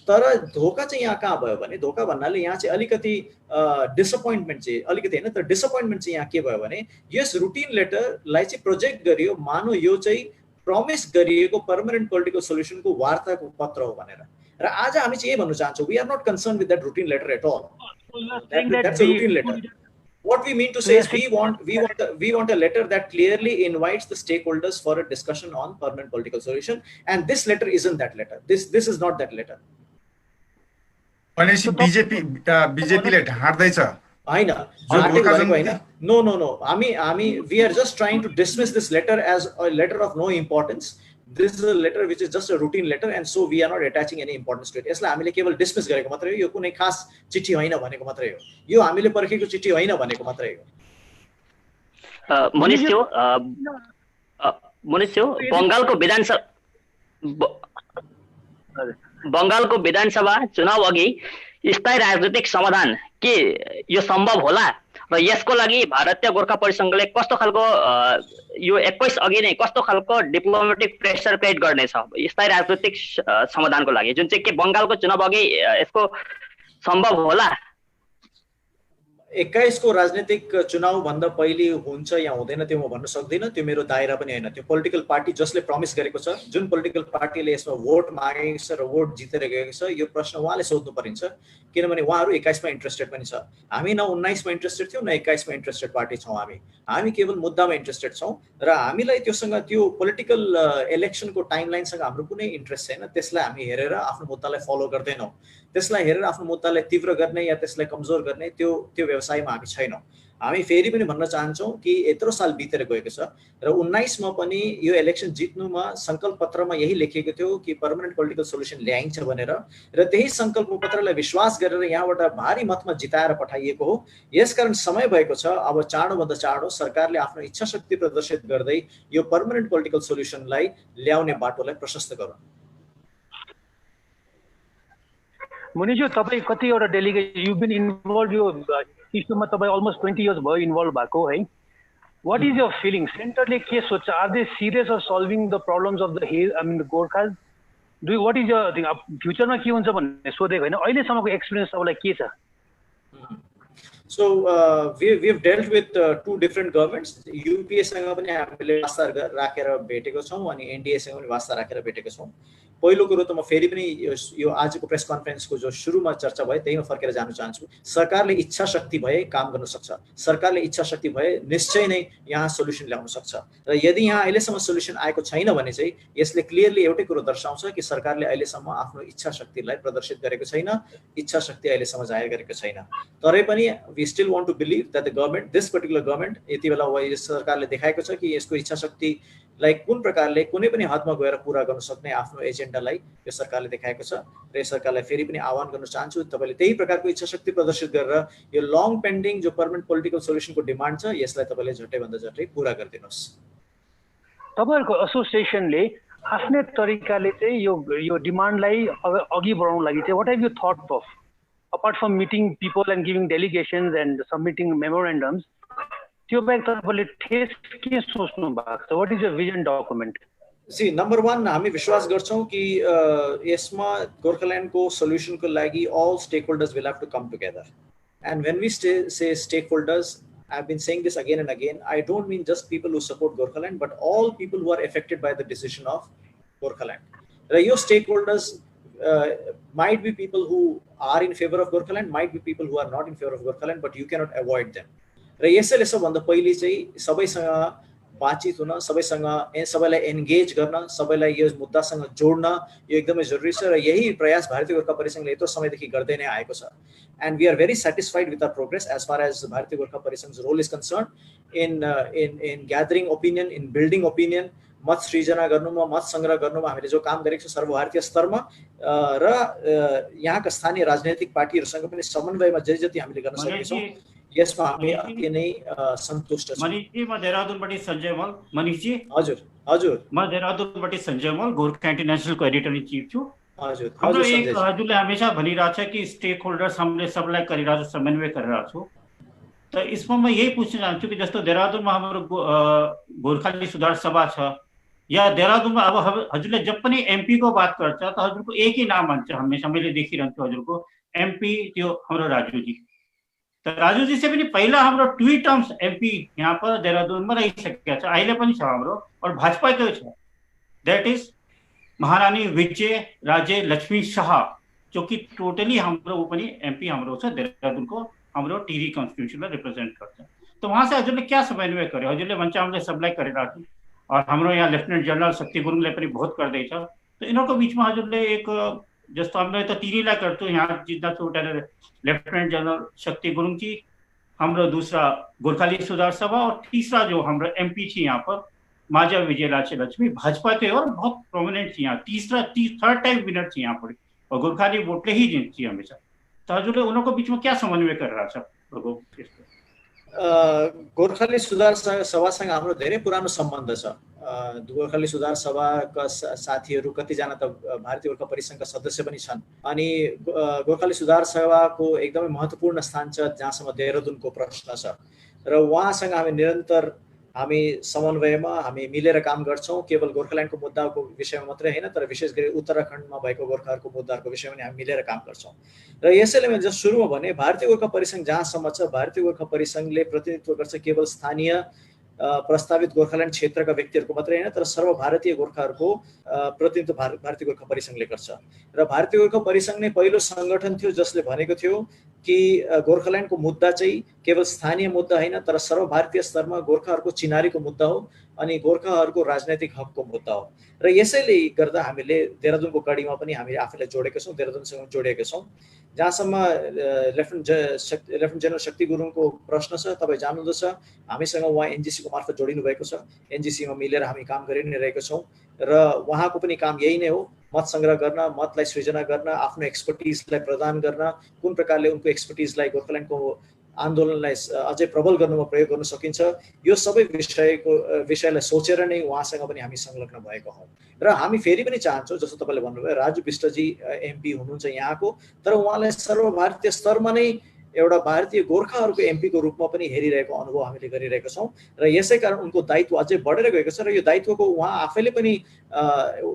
तर धोका चाहिँ यहाँ कहाँ भयो भने, धोका भन्नाले यहाँ चाहिँ अलिकति डिसअपोइन्टमेन्ट चाहिँ अलिकति होइन, तर डिसअपोइन्टमेन्ट चाहिँ यहाँ के भयो भने यस रुटिन लेटरलाई चाहिँ प्रोजेक्ट गरियो मानो यो चाहिँ प्रमिस गरिएको पर्मानेन्ट पोलिटिकल सोल्युसनको वार्ताको पत्र हो भनेर। र आज हामी चाहिँ यही भन्न चाहन्छौँ, we are not concern with that routine letter at all. That's a routine letter. What we mean to say is we want a letter that clearly invites the stakeholders for a discussion on permanent political solution, and this letter isn't that letter. This is not that letter. भनेपछि BJP ले ढाड्दैछ हैन, ढाडेको हैन। No. हामी we are just trying to dismiss this letter as a letter of no importance. This is a letter which is just a routine letter, and so we are not attaching any importance to it. यसलाई हामीले केवल dismiss गरेको मात्रै हो, यो कुनै खास चिठी होइन भनेको मात्रै हो, यो हामीले पर्खेको चिठी होइन भनेको मात्रै हो। मनिष बंगालको विधानसभा चुनाव अघि स्थायी राजनीतिक समाधान के यो सम्भव होला र यसको लागि भारतीय गोर्खा परिसंघले कस्तो खालको यो 21 अघि नै कस्तो खालको डिप्लोमेटिक प्रेसर क्रिएट गर्नेछ स्थायी राजनीतिक समाधानको लागि, जुन चाहिँ के बंगालको चुनाव अघि यसको सम्भव होला? 21 को राजनीतिक चुनाव भन्दा पहिले हुन्छ या हुँदैन त्यो म भन्न सक्दिनँ, त्यो मेरो दायरा पनि होइन। त्यो पोलिटिकल पार्टी जसले प्रमिस गरेको छ, जुन पोलिटिकल पार्टीले यसमा भोट मागेको छ र भोट जितेर गएको छ, यो प्रश्न उहाँले सोध्नु परिन्छ, किनभने उहाँहरू 21 मा इन्ट्रेस्टेड पनि छ। हामी न 19 मा इन्ट्रेस्टेड थियौँ, न 21 मा इन्ट्रेस्टेड पार्टी छौँ। हामी केवल मुद्दामा इन्ट्रेस्टेड छौँ र हामीलाई त्योसँग त्यो पोलिटिकल इलेक्सनको टाइमलाइनसँग हाम्रो कुनै इन्ट्रेस्ट छैन। त्यसलाई हामी हेरेर आफ्नो मुद्दालाई फलो गर्दैनौँ, त्यसलाई हेरेर आफ्नो मुद्दालाई तीव्र गर्ने या त्यसलाई कमजोर गर्ने त्यो व्यवसायमा हामी छैनौँ। हामी फेरि पनि भन्न चाहन्छौँ कि यत्रो साल बितेर गएको छ र 19 मा पनि यो इलेक्सन जित्नुमा सङ्कल्प पत्रमा यही लेखिएको थियो कि पर्मानेन्ट पोलिटिकल सोल्युसन ल्याइन्छ भनेर, र त्यही सङ्कल्प पत्रलाई विश्वास गरेर यहाँबाट भारी मतमा जिताएर पठाइएको हो। यसकारण समय भएको छ अब चाँडोभन्दा चाँडो सरकारले आफ्नो इच्छा शक्ति प्रदर्शित गर्दै यो पर्मानेन्ट पोलिटिकल सोल्युसनलाई ल्याउने बाटोलाई प्रशस्त गरौँ। मुनिज्यू, तपाईँ कतिवटा डेलिगेट यु बिन इन्भल्भ यो इस्युमा, तपाईँ अलमोस्ट 20 इयर्स भयो इन्भल्भ भएको है। What is your feeling? सेन्टरले के सोच्छ? Are they serious of solving the problems of the Gorkhas? What is your thing? अब फ्युचरमा के हुन्छ भन्ने सोधेको होइन, अहिलेसम्मको एक्सपिरियन्स तपाईँलाई के छ? So we have dealt with two different governments. UPA सँग पनि हामीले वास्ता राखेर भेटेको छौँ अनि NDA सँग पनि वास्ता राखेर भेटेको छौँ। पहिलो कुरो त म फेरि पनि यो आजको प्रेस कन्फरेन्सको जो सुरुमा चर्चा भयो त्यहीमा फर्केर जान चाहन्छु। सरकारले इच्छा शक्ति भए काम गर्न सक्छ, सरकारले इच्छा शक्ति भए निश्चय नै यहाँ सोल्युसन ल्याउन सक्छ। र यदि यहाँ अहिलेसम्म सोल्युसन आएको छैन भने चाहिँ यसले क्लियरली एउटै कुरो दर्शाउँछ कि सरकारले अहिलेसम्म आफ्नो इच्छा शक्तिलाई प्रदर्शित गरेको छैन, इच्छा शक्ति अहिलेसम्म जाहेर गरेको छैन। तरै पनि we still want to believe that the government, this particular government, यति बेला सरकारले देखाएको छ कि यसको इच्छा शक्तिलाई कुन प्रकारले कुनै पनि हदमा गएर पूरा गर्न सक्ने आफ्नो एजेन्डालाई यो सरकारले देखाएको छ। र यो सरकारलाई फेरि पनि आह्वान गर्न चाहन्छु, तपाईँले त्यही प्रकारको इच्छा शक्ति प्रदर्शित गरेर यो लङ पेन्डिङ जो पर्मानेन्ट पोलिटिकल सोल्युसनको डिमान्ड छ यसलाई तपाईँले झट्टैभन्दा झट्टै पूरा गरिदिनुहोस्। तपाईँहरूको एसोसिएसनले आफ्नै तरिकाले चाहिँ यो डिमान्डलाई अघि बढाउन लागि चाहिँ what have you thought of, apart from meeting people and giving delegations and submitting memorandums, त्यो बाहेक तपाईले ठेस के सोच्नु भएको छ? What is your vision document? See, number one, हामी विश्वास गर्छौं कि यसमा गोर्खाल्यान्डको सोल्युसनको लागि all stakeholders will have to come together. And when we say stakeholders, I've been saying this again and again, I don't mean just people who support Gorkhaland, but all people who are affected by the decision of Gorkhaland. र यो stakeholders might be people who are in favor of Gorkhaland, might be people who are not in favor of Gorkhaland, but you cannot avoid them. र यसैले सबभन्दा पहिले चाहिँ सबैसँग बातचित हुन, सबैलाई एन्गेज गर्न, सबैलाई यो मुद्दासँग जोड्न यो एकदमै जरुरी छ र यही प्रयास भारतीय गोर्खा परिसंघले यत्रो समयदेखि गर्दै नै आएको छ. And we are very satisfied with our progress as far as Bharatiya Gorkha Parisang's role is concerned in gathering opinion, in building opinion, मत सृजना गर्नुमा, मत संग्रह गर्नुमा हामीले जो काम गरेको छ सर्वभारतीय स्तरमा र यहाँका स्थानीय राजनैतिक पार्टीहरुसँग पनि समन्वयमा जति हामीले गर्न सकेछौं यसमा हामी अति नै सन्तुष्ट छौं. मनीषजी, म देहरादूनबाट सञ्जय मल. मनीषजी, हजुर म देहरादूनबाट सञ्जय मल, गोर्खा इन्टरनेशनलको एडिटर इन चीफ छु. हजुर हजुरले हमेशा भनिरहेको छ कि स्टेक होल्डर्स हामीले सबलाई गरिरहेको छ, समन्वय गरिरहेको छु. त यसमा म यही पूछ्न चाहन्छु कि जस्तो देहरादूनमा हाम्रो गोर्खाली सुधार सभा छ या देहरादूनमा अब हजुरले जब पनि एमपी को बात गर्छ त हजुरको एक ही नाम भन्छ, हमेशा मैले देखिरहन्छु हजुरको एमपी त्यो हाम्रो राजुजी. त राजुजी से पनि पहिला हाम्रो 2 टर्म्स एमपी यहाँ पर देहरादूनमा रहिसकेका छ, अहिले पनि छ हाम्रो और भाजपाको छ. दैट इज महारानी विजय राजे लक्ष्मी शाह जो कि टोटली हाम्रो ऊ पनि एमपी हाम्रो छ, देहरादूनको हाम्रो टिरी कन्स्टिट्युसनलाई रिप्रेजेन्ट गर्छ. त वहाँ से हजुरले क्या समन्वय गर्यो? हजुरले भन्छ हामीले सबलाई गरिरहेको और हाम्रो यहाँ लेफ्टिनेन्ट जनरल शक्ति गुरुङले पनि बहुत गर्दैछ. त यिनीहरूको बीचमा हजुरले एक जस्तो हामीले त तिनीलाई गर्छौँ यहाँ जित्दा छु लेफ्टिनेन्ट जनरल शक्ति गुरुङ जी, हाम्रो दूसरा गोर्खाली सुधार सभा और तीसरा जो हाम्रो एमपी थी यहाँ पर माजा विजय राजे लक्ष्मी भाजपा के और बहुत प्रोमिनेंट थी यहाँ, थर्ड टाइम विनर थी यहाँ पर और गोर्खाली वोटले ही जीतती हमेशा. तो हजुरले उनीहरूको बीचमा क्या समन्वय गरिरहेको छ? गोर्खाली सुधार सभासँग हाम्रो धेरै पुरानो सम्बन्ध छ. गोर्खाली सुधार सभाका साथीहरू कतिजना त भारतीय गोर्खा परिसंघका सदस्य पनि छन् अनि गोर्खाली सुधार सभाको एकदमै महत्त्वपूर्ण स्थान छ जहाँसम्म देहरादूनको प्रश्न छ र उहाँसँग हामी निरन्तर हामी समन्वयमा हामी मिलेर काम गर्छौँ। केवल गोर्खाल्यान्डको मुद्दाको विषयमा मात्रै होइन, तर विशेष गरी उत्तराखण्डमा भएको गोर्खाहरूको मुद्दाहरूको विषयमा पनि हामी मिलेर काम गर्छौँ। र यसैले मैले जस्ट सुरुमा भने भारतीय गोर्खा परिसङ्घ जहाँसम्म छ, भारतीय गोर्खा परिसङ्घले प्रतिनिधित्व गर्छ केवल स्थानीय प्रस्तावित गोर्खाल्यान्ड क्षेत्रका व्यक्तिहरूको मात्रै होइन, तर सर्वभारतीय गोर्खाहरूको प्रतिनिधित्व भारतीय गोर्खा परिसङ्घले गर्छ। र भारतीय गोर्खा परिसङ्घ नै पहिलो सङ्गठन थियो जसले भनेको थियो कि गोर्खाल्यान्डको मुद्दा चाहिँ केवल स्थानीय मुद्दा होइन, तर सर्वभारतीय स्तरमा गोर्खाहरूको चिनारीको मुद्दा हो अनि गोर्खाहरूको राजनैतिक हकको मुद्दा हो। र यसैले गर्दा हामीले देहरादुनको कडीमा पनि हामी आफैलाई जोडेका छौँ, देहरादुनसँग जोडिएका छौँ। जहाँसम्म लेफ्टेनेन्ट जेनरल शक्ति गुरुङको प्रश्न छ, तपाईँ जान्नुहुँदछ हामीसँग उहाँ एनजिसीको मार्फत जोडिनु भएको छ। एनजिसीमा मिलेर हामी काम गरि नै रहेका छौँ र उहाँको पनि काम यही नै हो, मत सङ्ग्रह गर्न, मतलाई सृजना गर्न, आफ्नो एक्सपर्टिजलाई प्रदान गर्न, कुन प्रकारले उनको एक्सपर्टिजलाई गोर्खाल्यान्डको आन्दोलनलाई अझै प्रबल गर्नुमा प्रयोग गर्न सकिन्छ, यो सबै विषयलाई सोचेर नै उहाँसँग पनि हामी संलग्न भएको हौँ। र हामी फेरि पनि चाहन्छौँ, जस्तो तपाईँले भन्नुभयो राजु विष्टजी एमपी हुनुहुन्छ यहाँको, तर उहाँलाई सर्वभारतीय स्तरमा नै एउटा भारतीय गोर्खाहरूको एमपीको रूपमा पनि हेरिरहेको अनुभव हामीले गरिरहेका छौँ। र यसै कारण उनको दायित्व अझै बढेर गएको छ र यो दायित्वको उहाँ आफैले पनि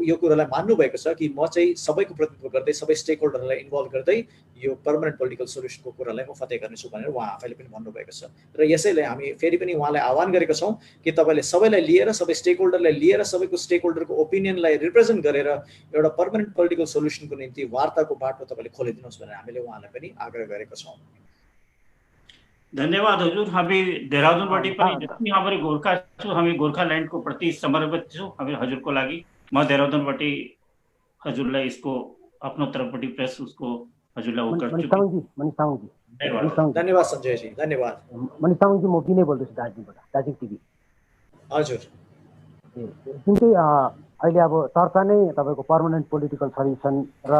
यो कुरालाई मान्नुभएको छ कि म चाहिँ सबैको प्रतिनिधित्व गर्दै सबै स्टेक होल्डरलाई इन्भल्भ गर्दै यो पर्मानेन्ट पोलिटिकल सोल्युसनको कुरालाई म फतह गर्नेछु भनेर उहाँ आफैले पनि भन्नुभएको छ। र यसैले हामी फेरि पनि उहाँलाई आह्वान गरेका छौँ कि तपाईँले सबैलाई लिएर, सबै स्टेक होल्डरलाई लिएर, सबैको स्टेक होल्डरको ओपिनियनलाई रिप्रेजेन्ट गरेर एउटा पर्मानेन्ट पोलिटिकल सोल्युसनको निम्ति वार्ताको बाटो तपाईँले खोलिदिनुहोस् भनेर हामीले उहाँलाई पनि आग्रह गरेका छौँ। धन्यवाद हजुर। हामी देहरादुनबाट पनि जति हाम्रो गोर्खा छु, हामी गोर्खाल्यान्डको प्रति समर्पित छौँ। हामी हजुरको लागि म देहरादुनबाट हजुरलाई यसको आफ्नो तर्फबाट प्रेस उसको हजुरलाई वो गर्छु। धन्यवाद सञ्जयजी, धन्यवाद। मनिष तामाङजी, म विनय बोल्दैछु दार्जिलिङबाट, दार्जिलिङ टिभी। हजुर, जुन चाहिँ अहिले अब चर्चा नै तपाईँको पर्मानेन्ट पोलिटिकल सल्युसन र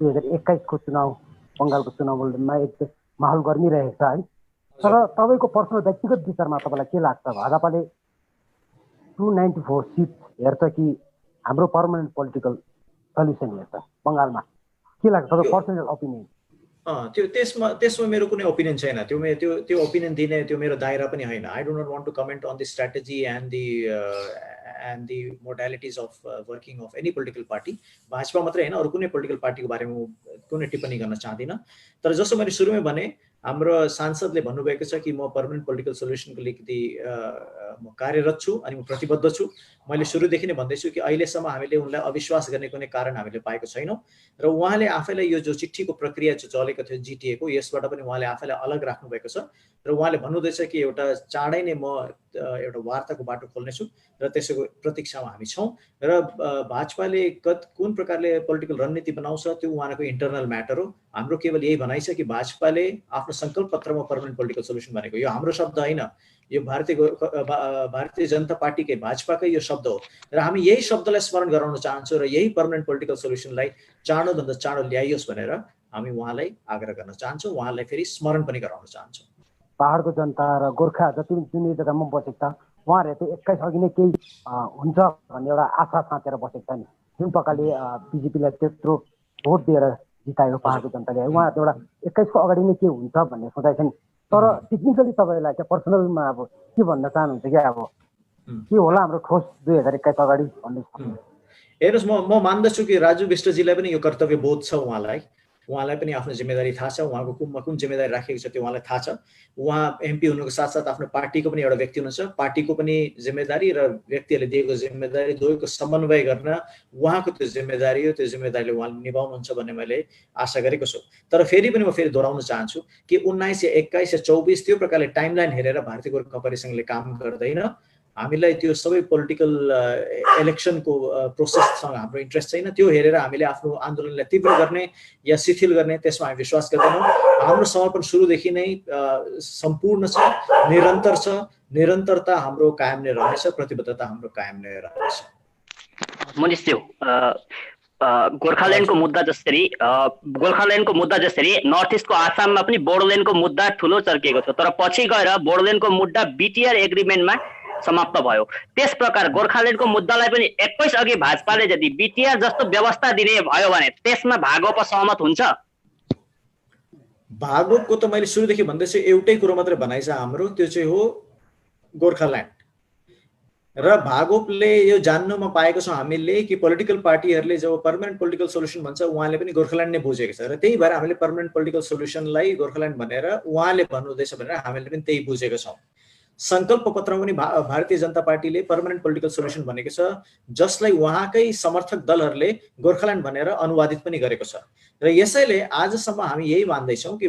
2021को चुनाव, बङ्गालको चुनावमा एक माहौल गर्मिरहेको छ है। तर तपाईँको पर्सनल व्यक्तिगत विचारमा तपाईँलाई के लाग्छ, भाजपाले 294 सिट हेर्छ कि हाम्रो पर्मानेन्ट पोलिटिकल सल्युसन हेर्छ बङ्गालमा, के लाग्छ तपाईँको पर्सनल ओपिनियन? त्यसमा मेरो कुनै ओपिनियन छैन। त्यो ओपिनियन दिने त्यो मेरो दायरा पनि होइन। I do not want to comment on the strategy and the modalities of working of any political party. Bhajpa मात्रै होइन, अरू कुनै पोलिटिकल पार्टीको बारेमा कुनै टिप्पणी गर्न चाहदिनँ। तर जस्तो मैले सुरुमै भने, हाम्रो सांसदले भन्नुभएको छ कि म पर्मानेन्ट पोलिटिकल सोल्युसनको निम्ति म कार्यरत छु अनि म प्रतिबद्ध छु। मैले सुरुदेखि नै भन्दैछु कि अहिलेसम्म हामीले उनलाई अविश्वास गर्ने कुनै कारण हामीले पाएको छैनौँ। र उहाँले आफैलाई यो जो चिठीको प्रक्रिया जो चलेको थियो जिटिएको, यसबाट पनि उहाँले आफैलाई अलग राख्नुभएको छ। र उहाँले भन्नुहुँदैछ कि एउटा चाँडै नै म एउटा वार्ताको बाटो खोल्नेछु र त्यसको प्रतीक्षामा हामी छौँ। र भाजपाले कुन प्रकारले पोलिटिकल रणनीति बनाउँछ त्यो उहाँको इन्टरनल म्याटर हो। हाम्रो केवल यही भनाइ छ कि भाजपाले आफ्नो सङ्कल्प पत्रमा पर्मानेन्ट पोलिटिकल सोल्युसन भनेको, यो हाम्रो शब्द होइन, यो भारतीय जनता पार्टीकै भाजपाकै यो शब्द हो। र हामी यही शब्दलाई स्मरण गराउन चाहन्छौँ र यही पर्मानेन्ट पोलिटिकल सोल्युसनलाई चाँडोभन्दा चाँडो ल्याइयोस् भनेर हामी उहाँलाई आग्रह गर्न चाहन्छौँ, उहाँलाई फेरि स्मरण पनि गराउन चाहन्छौँ। पहाडको जनता र गोर्खा जति जुन जग्गामा बसेको छ, उहाँहरू चाहिँ 21 अघि नै केही हुन्छ भन्ने एउटा आशा साँचेर बसेको छ नि। जुन प्रकारले बिजेपीलाई त्यत्रो भोट दिएर जितायो पहाडको जनताले, उहाँहरू एउटा 21 को अगाडि नै के हुन्छ भन्ने सोचाइ छ नि। तर टेक्निकली तपाईँलाई चाहिँ पर्सनलमा अब के भन्न चाहनुहुन्छ कि अब के होला हाम्रो ठोस 2021 अगाडि भन्ने? हेर्नुहोस्, म मान्दछु कि राजु विष्टजीलाई पनि यो कर्तव्य बोध छ। उहाँलाई पनि आफ्नो जिम्मेदारी थाहा छ, उहाँको कुन जिम्मेदारी राखेको छ त्यो उहाँलाई थाहा छ। उहाँ एमपी हुनुको साथसाथ आफ्नो पार्टीको पनि एउटा व्यक्ति हुनुहुन्छ, पार्टीको पनि जिम्मेदारी र व्यक्तिहरूले दिएको जिम्मेदारी दुवैको समन्वय गर्न उहाँको त्यो जिम्मेदारी हो। त्यो जिम्मेदारीले उहाँले निभाउनुहुन्छ भन्ने मैले आशा गरेको छु। तर फेरि पनि म दोहोऱ्याउन चाहन्छु कि 19 या 21 या 24 त्यो प्रकारले टाइमलाइन हेरेर भारतीय गोर्खा परिसङ्घले काम गर्दैन। हामीलाई त्यो सबै पोलिटिकल इलेक्सनको प्रोसेससँग हाम्रो इन्ट्रेस्ट छैन। त्यो हेरेर हामीले आफ्नो आन्दोलनलाई तीव्र गर्ने या शिथिल गर्ने त्यसमा हामी विश्वास गर्दैनौँ। हाम्रो समर्पण सुरुदेखि नै सम्पूर्ण छ, निरन्तर छ। निरन्तरता हाम्रो कायम नै रहनेछ, प्रतिबद्धता हाम्रो कायम नै रहनेछ। मनिषज्यू, गोर्खाल्यान्डको मुद्दा जसरी नर्थ इस्टको आसाममा पनि बोडोल्यान्डको मुद्दा ठुलो चर्किएको छ, तर पछि गएर बोडोल्यान्डको मुद्दा बिटिआर एग्रिमेन्टमा समाप्त भयो। त्यस प्रकार गोर्खाल्यान्डको मुद्दालाई पनि 21 अघि भाजपाले यदि बिटिआर जस्तो व्यवस्था दिने भयो भने त्यसमा भागोपा सहमत हुन्छ? भागोपको त मैले सुरुदेखि भन्दैछु, एउटै कुरो मात्रै भनाइ छ हाम्रो, त्यो चाहिँ हो गोर्खाल्यान्ड। र भागोपले यो जान्नुमा पाएको छौँ हामीले कि पोलिटिकल पार्टीहरूले जब पर्मानेन्ट पोलिटिकल सोल्युसन भन्छ उहाँले पनि गोर्खाल्यान्ड नै बुझेको छ र त्यही भएर हामीले पर्मानेन्ट पोलिटिकल सोल्युसनलाई गोर्खाल्यान्ड भनेर उहाँले भन्नुहुँदैछ भनेर हामीले पनि त्यही बुझेको छौँ। संकल्प पत्रमा पनि भारतीय जनता पार्टीले पर्मानेन्ट पोलिटिकल सोल्युसन भनेको छ, जसलाई उहाँकै समर्थक दलहरूले गोर्खाल्यान्ड भनेर अनुवादित पनि गरेको छ। र यसैले आजसम्म हामी यही मान्दैछौँ कि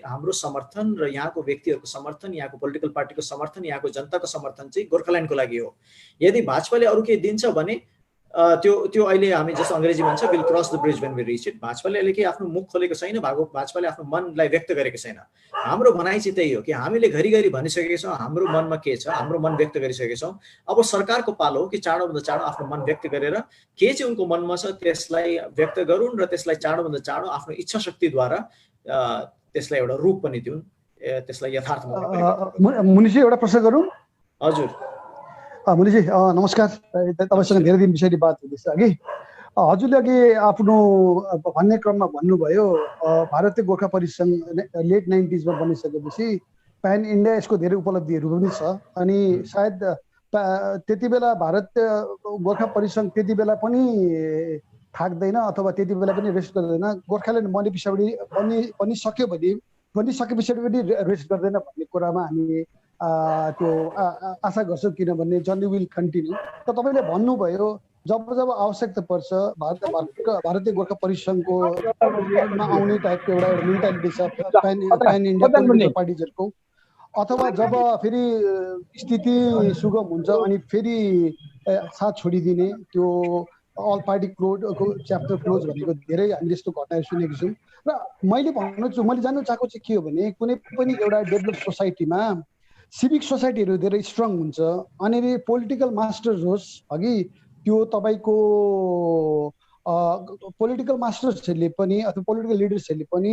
हाम्रो समर्थन र यहाँको व्यक्तिहरूको समर्थन, यहाँको पोलिटिकल पार्टीको समर्थन, यहाँको जनताको समर्थन चाहिँ गोर्खाल्यान्डको लागि हो। यदि भाजपाले अरू केही दिन्छ भने त्यो अहिले हामी जस्तो अङ्ग्रेजी भन्छ will cross the bridge when we reach it. भाजपाले अहिले केही आफ्नो मुख खोलेको छैन, भाजपाले आफ्नो मनलाई व्यक्त गरेको छैन। हाम्रो भनाइ चाहिँ त्यही हो कि हामीले घरिघरि भनिसकेका छौँ हाम्रो मनमा के छ, हाम्रो मन व्यक्त गरिसकेका छौँ। अब सरकारको पालो हो कि चाँडोभन्दा चाँडो आफ्नो मन व्यक्त गरेर के चाहिँ उनको मनमा छ त्यसलाई व्यक्त गरून् र त्यसलाई चाँडोभन्दा चाँडो आफ्नो इच्छा शक्तिद्वारा त्यसलाई एउटा रूप पनि दिउन्, त्यसलाई यथार्थमा। मुनिजी एउटा प्रश्न गरौँ? हजुर मुनिजी नमस्कार, तपाईँसँग धेरै दिन विषयले बात हुँदैछ। अघि हजुरले अघि आफ्नो भन्ने क्रममा भन्नुभयो भारतीय गोर्खा परिसङ्घ लेट 90s मा बनिसकेपछि प्यान इन्डिया यसको धेरै उपलब्धिहरू पनि छ अनि सायद त्यति बेला भारतीय गोर्खा परिसङ्घ त्यति बेला पनि थाक्दैन अथवा त्यति बेला पनि रेस्ट गर्दैन, गोर्खाल्यान्ड बनिसक्यो भने बनिसकेपछि पनि रेस्ट गर्दैन भन्ने कुरामा हामी त्यो आशा गर्छौँ, किनभने जर्नी विल कन्टिन्यू। त तपाईँले भन्नुभयो जब जब आवश्यकता पर्छ भारतीय गोर्खा परिसङ्घको आउने टाइपको एउटा मेन्टालिटी छ प्यान इन्डिया पार्टिजहरूको, अथवा जब फेरि स्थिति सुगम हुन्छ अनि फेरि साथ छोडिदिने त्यो अल पार्टी क्लोजको च्याप्टर क्लोज भनेको धेरै हामीले यस्तो घटनाहरू सुनेको छौँ। र मैले जान्न चाहेको चाहिँ के हो भने कुनै पनि एउटा डेभलप सोसाइटीमा सिभिक सोसाइटीहरू धेरै स्ट्रङ हुन्छ अनि पोलिटिकल मास्टर्स होस्, अघि त्यो तपाईँको पोलिटिकल मास्टर्सहरूले पनि अथवा पोलिटिकल लिडर्सहरूले पनि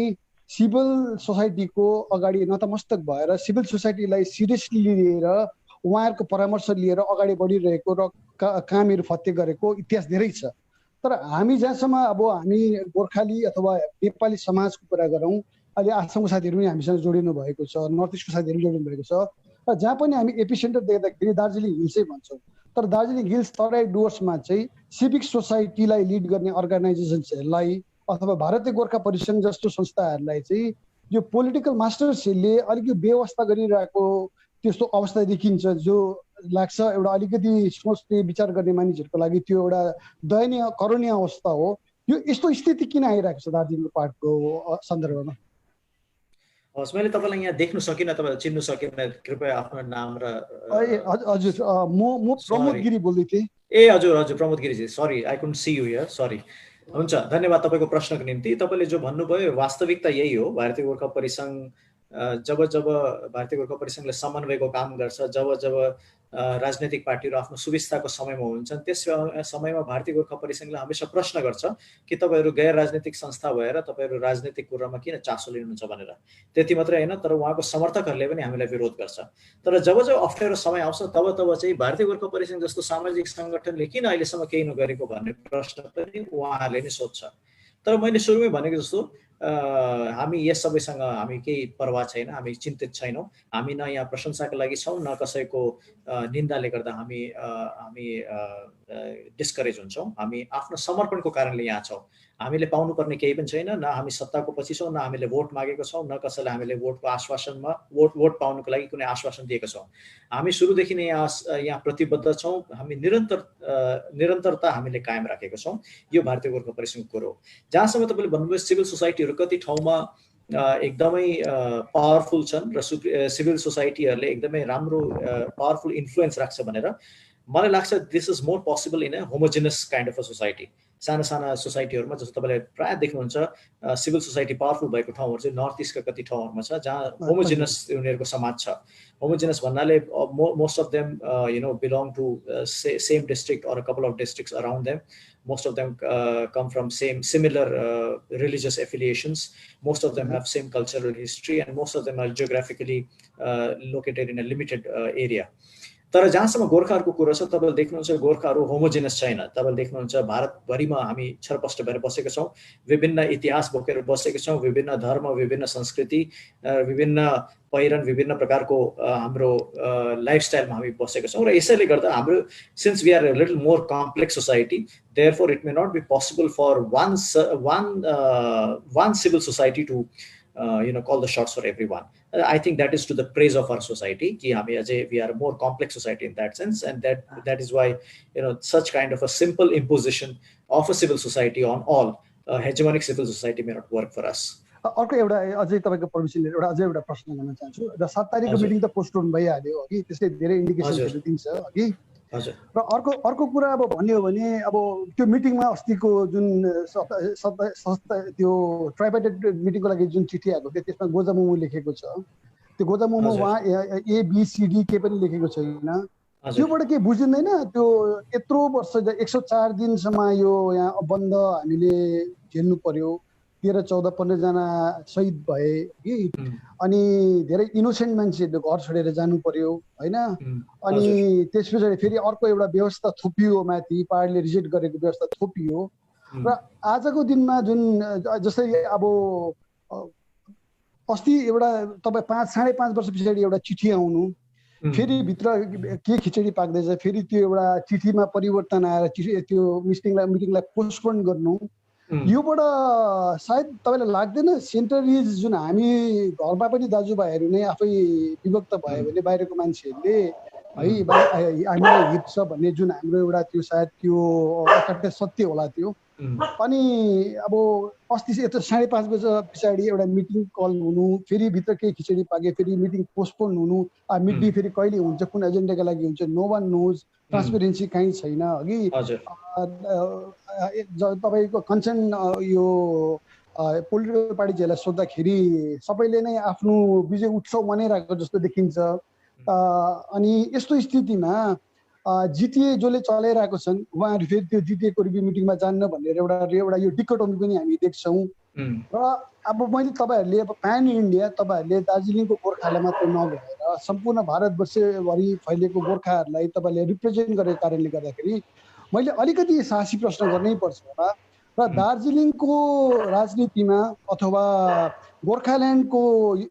सिभिल सोसाइटीको अगाडि नतमस्तक भएर सिभिल सोसाइटीलाई सिरियसली लिएर उहाँहरूको परामर्श लिएर अगाडि बढिरहेको र कामहरू फत्ते गरेको इतिहास धेरै छ। तर हामी जहाँसम्म अब हामी गोर्खाली अथवा नेपाली समाजको कुरा गरौँ, अहिले आसामको साथीहरू पनि हामीसँग जोडिनु भएको छ, नर्थ इस्टको साथीहरू जोडिनु भएको छ, र जहाँ पनि हामी एपिसेन्टर देख्दाखेरि दार्जिलिङ हिल्सै भन्छौँ। तर दार्जिलिङ हिल्स तराई डुवर्समा चाहिँ सिभिक सोसाइटीलाई लिड गर्ने अर्गनाइजेसन्सहरूलाई अथवा भारतीय गोर्खा परिसङ्घ जस्तो संस्थाहरूलाई चाहिँ यो पोलिटिकल मास्टर्सहरूले अलिकति व्यवस्था गरिरहेको त्यस्तो अवस्था देखिन्छ, जो लाग्छ एउटा अलिकति सोच्ने विचार गर्ने मानिसहरूको लागि त्यो एउटा दयनीय करुणीय अवस्था हो। यो यस्तो स्थिति किन आइरहेको छ दार्जिलिङ पार्टको सन्दर्भमा? हस्, मैले तपाईँलाई यहाँ देख्नु सकिनँ, तपाईँ चिन्नु सकिनँ, कृपया आफ्नो नाम र हजुर म प्रमोद गिरी बोल्दै थिएँ। ए हजुर Pramod Giriji, sorry I couldn't see you here, sorry. हुन्छ, धन्यवाद तपाईँको प्रश्नको निम्ति। तपाईँले जो भन्नुभयो वास्तविकता यही हो। भारतीय गोर्खा परिसङ्घ जब भारतीय गोर्खा परिसङ्घले समन्वयको काम गर्छ, जब राजनैतिक पार्टीहरू आफ्नो सुविस्ताको समयमा हुन्छन्, त्यस समयमा भारतीय गोर्खा परिसङ्घले हमेसा प्रश्न गर्छ कि तपाईँहरू गैर राजनैतिक संस्था भएर तपाईँहरू राजनैतिक कुरामा किन चासो लिनुहुन्छ भनेर। त्यति मात्रै होइन, तर उहाँको समर्थकहरूले पनि हामीलाई विरोध गर्छ। तर जब अप्ठ्यारो समय आउँछ तब चाहिँ भारतीय गोर्खा परिसङ्घ जस्तो सामाजिक सङ्गठनले किन अहिलेसम्म केही नगरेको भन्ने प्रश्न पनि उहाँहरूले नै सोध्छ। तर मैले सुरुमै भनेको जस्तो हामी यस सबैसँग हामी केही परवाह छैन, हामी चिन्तित छैनौँ। हामी न यहाँ प्रशंसाको लागि छौँ, न कसैको निन्दाले गर्दा हामी डिस्करेज हुन्छौँ। हामी आफ्नो समर्पणको कारणले यहाँ छौँ। हामीले पाउनुपर्ने केही पनि छैन, न हामी सत्ताको पछि छौँ, न हामीले भोट मागेको छौँ, न कसैलाई हामीले भोटको आश्वासनमा भोट पाउनुको लागि कुनै आश्वासन दिएको छौँ। हामी सुरुदेखि नै यहाँ प्रतिबद्ध छौँ। हामी निरन्तरता हामीले कायम राखेको छौँ। यो भारतीय गोर्खा परिसङ्घको कुरो हो। जहाँसम्म तपाईँले भन्नुभयो सिभिल सोसाइटीहरू कति ठाउँमा एकदमै पावरफुल छन् र सिभिल सोसाइटीहरूले एकदमै राम्रो पावरफुल इन्फ्लुएन्स राख्छ भनेर मलाई लाग्छ this is more possible in a homogeneous kind of a society. साना सोसाइटीहरूमा जस्तो तपाईँले प्रायः देख्नुहुन्छ सिभिल सोसाइटी पावरफुल भएको ठाउँहरू चाहिँ नर्थ इस्टका कति ठाउँहरूमा छ जहाँ होमोजिनस उनीहरूको समाज छ। होमोजिनस भन्नाले most of them belong to same district or a couple of districts around them. Most of them come from similar religious affiliations. Most of them have same cultural history, and most of them are geographically located in a limited area. तर जहाँसम्म गोर्खाहरूको कुरो छ, तपाईँले देख्नुहुन्छ गोर्खाहरू homogeneous छैन। तपाईँले देख्नुहुन्छ भारतभरिमा हामी छरपष्ट भएर बसेका छौँ, विभिन्न इतिहास बोकेर बसेका छौँ, विभिन्न धर्म, विभिन्न संस्कृति, विभिन्न पहिरन, विभिन्न प्रकारको हाम्रो लाइफस्टाइलमा हामी बसेका छौँ। र यसैले गर्दा हाम्रो since we are a little more complex society, therefore it may not be possible for one civil society to call the shots for everyone. I think that is to the praise of our society कि हामी अझै we are a more complex society in that sense, and that is why such kind of a simple imposition of a civil society on all hegemonic civil society may not work for us. अर्को एउटा अझै तपाईको permission लिएर अझै एउटा प्रश्न गर्न चाहन्छु। र 7 तारिखको मिटिङ त पोस्टपोन भइहाल्यो अघि, त्यसले धेरै इन्डिकेसनहरु दिन्छ अघि। हजुर। र अर्को कुरा अब भन्ने हो भने अब त्यो मिटिङमा अस्तिको जुन त्यो ट्राइपार्टाइट मिटिङको लागि जुन चिठी आएको थियो त्यसमा गोजामुमु लेखेको छ। त्यो गोजामुमु वहाँ ABCD के पनि लेखेको छैन। त्योबाट के बुझिँदैन? त्यो यत्रो वर्ष 104 दिनसम्म यो यहाँ बन्द हामीले झेल्नु पर्यो, 13-14-15 जना शहीद भए कि, अनि धेरै इनोसेन्ट मान्छेहरूले घर छोडेर जानु पर्यो हैन। अनि त्यसपछि फेरि अर्को एउटा व्यवस्था थोपियो माथि, पाहाडले रिजेक्ट गरेको व्यवस्था थोपियो। र आजको दिनमा जुन जस्तै अब अस्ति एउटा तपाईँ 5-5.5 वर्ष पछाडि एउटा चिठी आउनु, फेरि भित्र के खिचडी पाक्दैछ, फेरि त्यो एउटा चिठीमा परिवर्तन आएर त्यो मिटिङलाई पोस्टपोन गर्नु, योबाट सायद तपाईँलाई लाग्दैन सेन्ट्रलिज जुन हामी घरमा पनि दाजुभाइहरू नै आफै विभक्त भयो भने बाहिरको मान्छेहरूले है हामीलाई हित छ भन्ने जुन हाम्रो एउटा त्यो सायद त्यो अकाट्य सत्य होला त्यो। अनि अब अस्ति यत्रो 5:30 बजे पछाडि एउटा मिटिङ कल हुनु, फेरि भित्र केही खिचडी पाके, फेरि मिटिङ पोस्टपोन हुनु, मिड डे फेरि कहिले हुन्छ, कुन एजेन्डाका लागि हुन्छ, नो वान नोज, ट्रान्सपेरेन्सी कहीँ छैन अघि। तपाईँको कन्सर्न यो पोलिटिकल पार्टिजहरूलाई सोद्धाखेरि सबैले नै आफ्नो विजय उत्सव मनाइरहेको जस्तो देखिन्छ। अनि यस्तो स्थितिमा जिटिए जसले चलाइरहेको छन् उहाँहरू फेरि त्यो जिटिएको रिभ्यू मिटिङमा जान्न भनेर एउटा यो डिकोटोमी पनि हामी देख्छौँ। र अब मैले तपाईँहरूले अब प्यान इन्डिया तपाईँहरूले दार्जिलिङको गोर्खालाई मात्र नभएर सम्पूर्ण भारतवर्षभरि फैलिएको गोर्खाहरूलाई तपाईँले रिप्रेजेन्ट गरेको कारणले गर्दाखेरि मैले अलिकति साहसी प्रश्न गर्नै पर्छ होला। र दार्जिलिङको राजनीतिमा अथवा गोर्खाल्यान्डको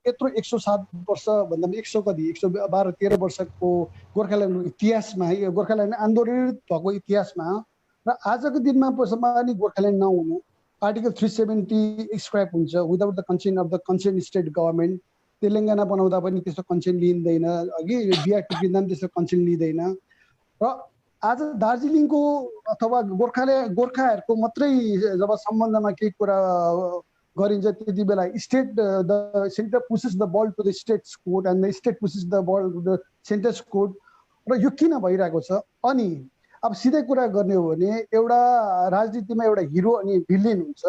यत्रो 107 वर्ष भन्दा 112-13 वर्षको गोर्खाल्यान्डको इतिहासमा, गोर्खाल्यान्ड आन्दोलित भएको इतिहासमा र आजको दिनमा पनि गोर्खाल्यान्ड नहुनु, आर्टिकल 370 स्क्रैप हुन्छ without the consent of the consent state government. Telangana बनाउँदा पनि त्यस्तो कन्सेन्ट लिँदैन अघि, बिहार टुक्रिँदा पनि त्यस्तो कन्सेन्ट लिँदैन। र आज दार्जिलिङको अथवा गोर्खाहरूको मात्रै जब सम्बन्धमा केही कुरा गरिन्छ त्यति बेला the centre pushes the ball to the state's court and the state pushes the ball to the centre's court. र यो किन भइरहेको छ? अनि अब सिधै कुरा गर्ने हो भने एउटा राजनीतिमा एउटा हिरो अनि भिलेन हुन्छ।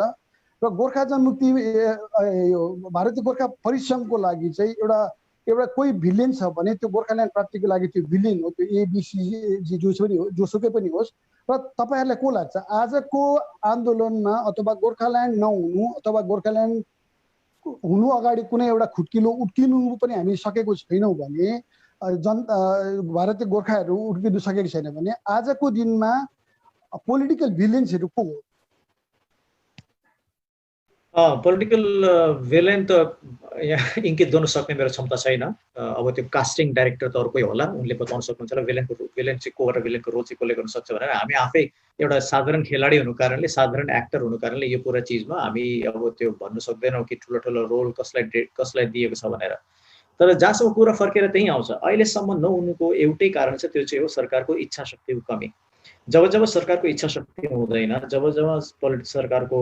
र गोर्खा जनमुक्ति यो भारतीय गोर्खा परिसङ्घको लागि चाहिँ एउटा कोही भिलेन छ भने त्यो गोर्खाल्यान्ड प्राप्तिको लागि त्यो भिलेन हो, त्यो एबिसी जोसुकै पनि होस्। र तपाईँहरूलाई को लाग्छ आजको आन्दोलनमा अथवा गोर्खाल्यान्ड नहुनु अथवा गोर्खाल्यान्ड हुनु अगाडि कुनै एउटा खुट्किलो उट्किनु पनि हामी सकेको छैनौँ भने, भारतीय गोर्खाहरू उट्किनु सकेको छैन भने आजको दिनमा पोलिटिकल भिलेन्सहरू को हो? पोलिटिकल विलेन त यहाँ इङ्कित गर्न सक्ने मेरो क्षमता छैन। अब त्यो कास्टिङ डाइरेक्टर त अर्कै होला, उनले बताउन सक्नुहुन्छ होला विलेन चाहिँ को र विलेनको रोल चाहिँ कसले गर्न सक्छ भनेर। हामी आफै एउटा साधारण खेलाडी हुनु कारणले, साधारण एक्टर हुनु कारणले यो पुरा चिजमा हामी अब त्यो भन्नु सक्दैनौँ कि ठुलो ठुलो रोल कसलाई दिएको छ भनेर। तर जहाँसम्म कुरा फर्केर त्यही आउँछ, अहिलेसम्म नहुनुको एउटै कारण छ, त्यो चाहिँ हो सरकारको इच्छा शक्तिको कमी। जब सरकारको इच्छा शक्ति हुँदैन, जब सरकारको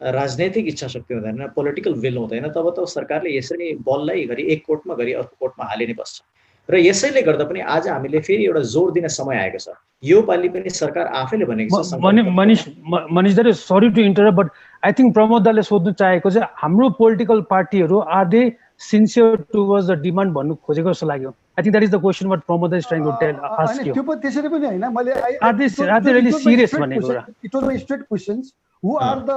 राजनैतिक इच्छा शक्ति हुँदैन, पोलिटिकल विल हुँदैन, तब त सरकारले यसरी बललाई घरि एक कोर्टमा घरि अर्को कोर्टमा हालि नै बस्छ। र यसैले गर्दा पनि आज हामीले फेरि एउटा जोड दिन समय आएको छ। यो पालि पनि सरकार आफैले भनेको छ। मनिष दाइ, sorry to interrupt, but I think Pramod दाले सोध्नु चाहेको चाहिँ हाम्रो पोलिटिकल पार्टीहरू are they sincere towards the demand भन्नु खोजेको जस्तो लाग्यो। I think that is the question what Pramod is trying to ask you. त्यसरी पनि हैन, मैले are they really serious भनेको कुरा? It was my straight questions. who are the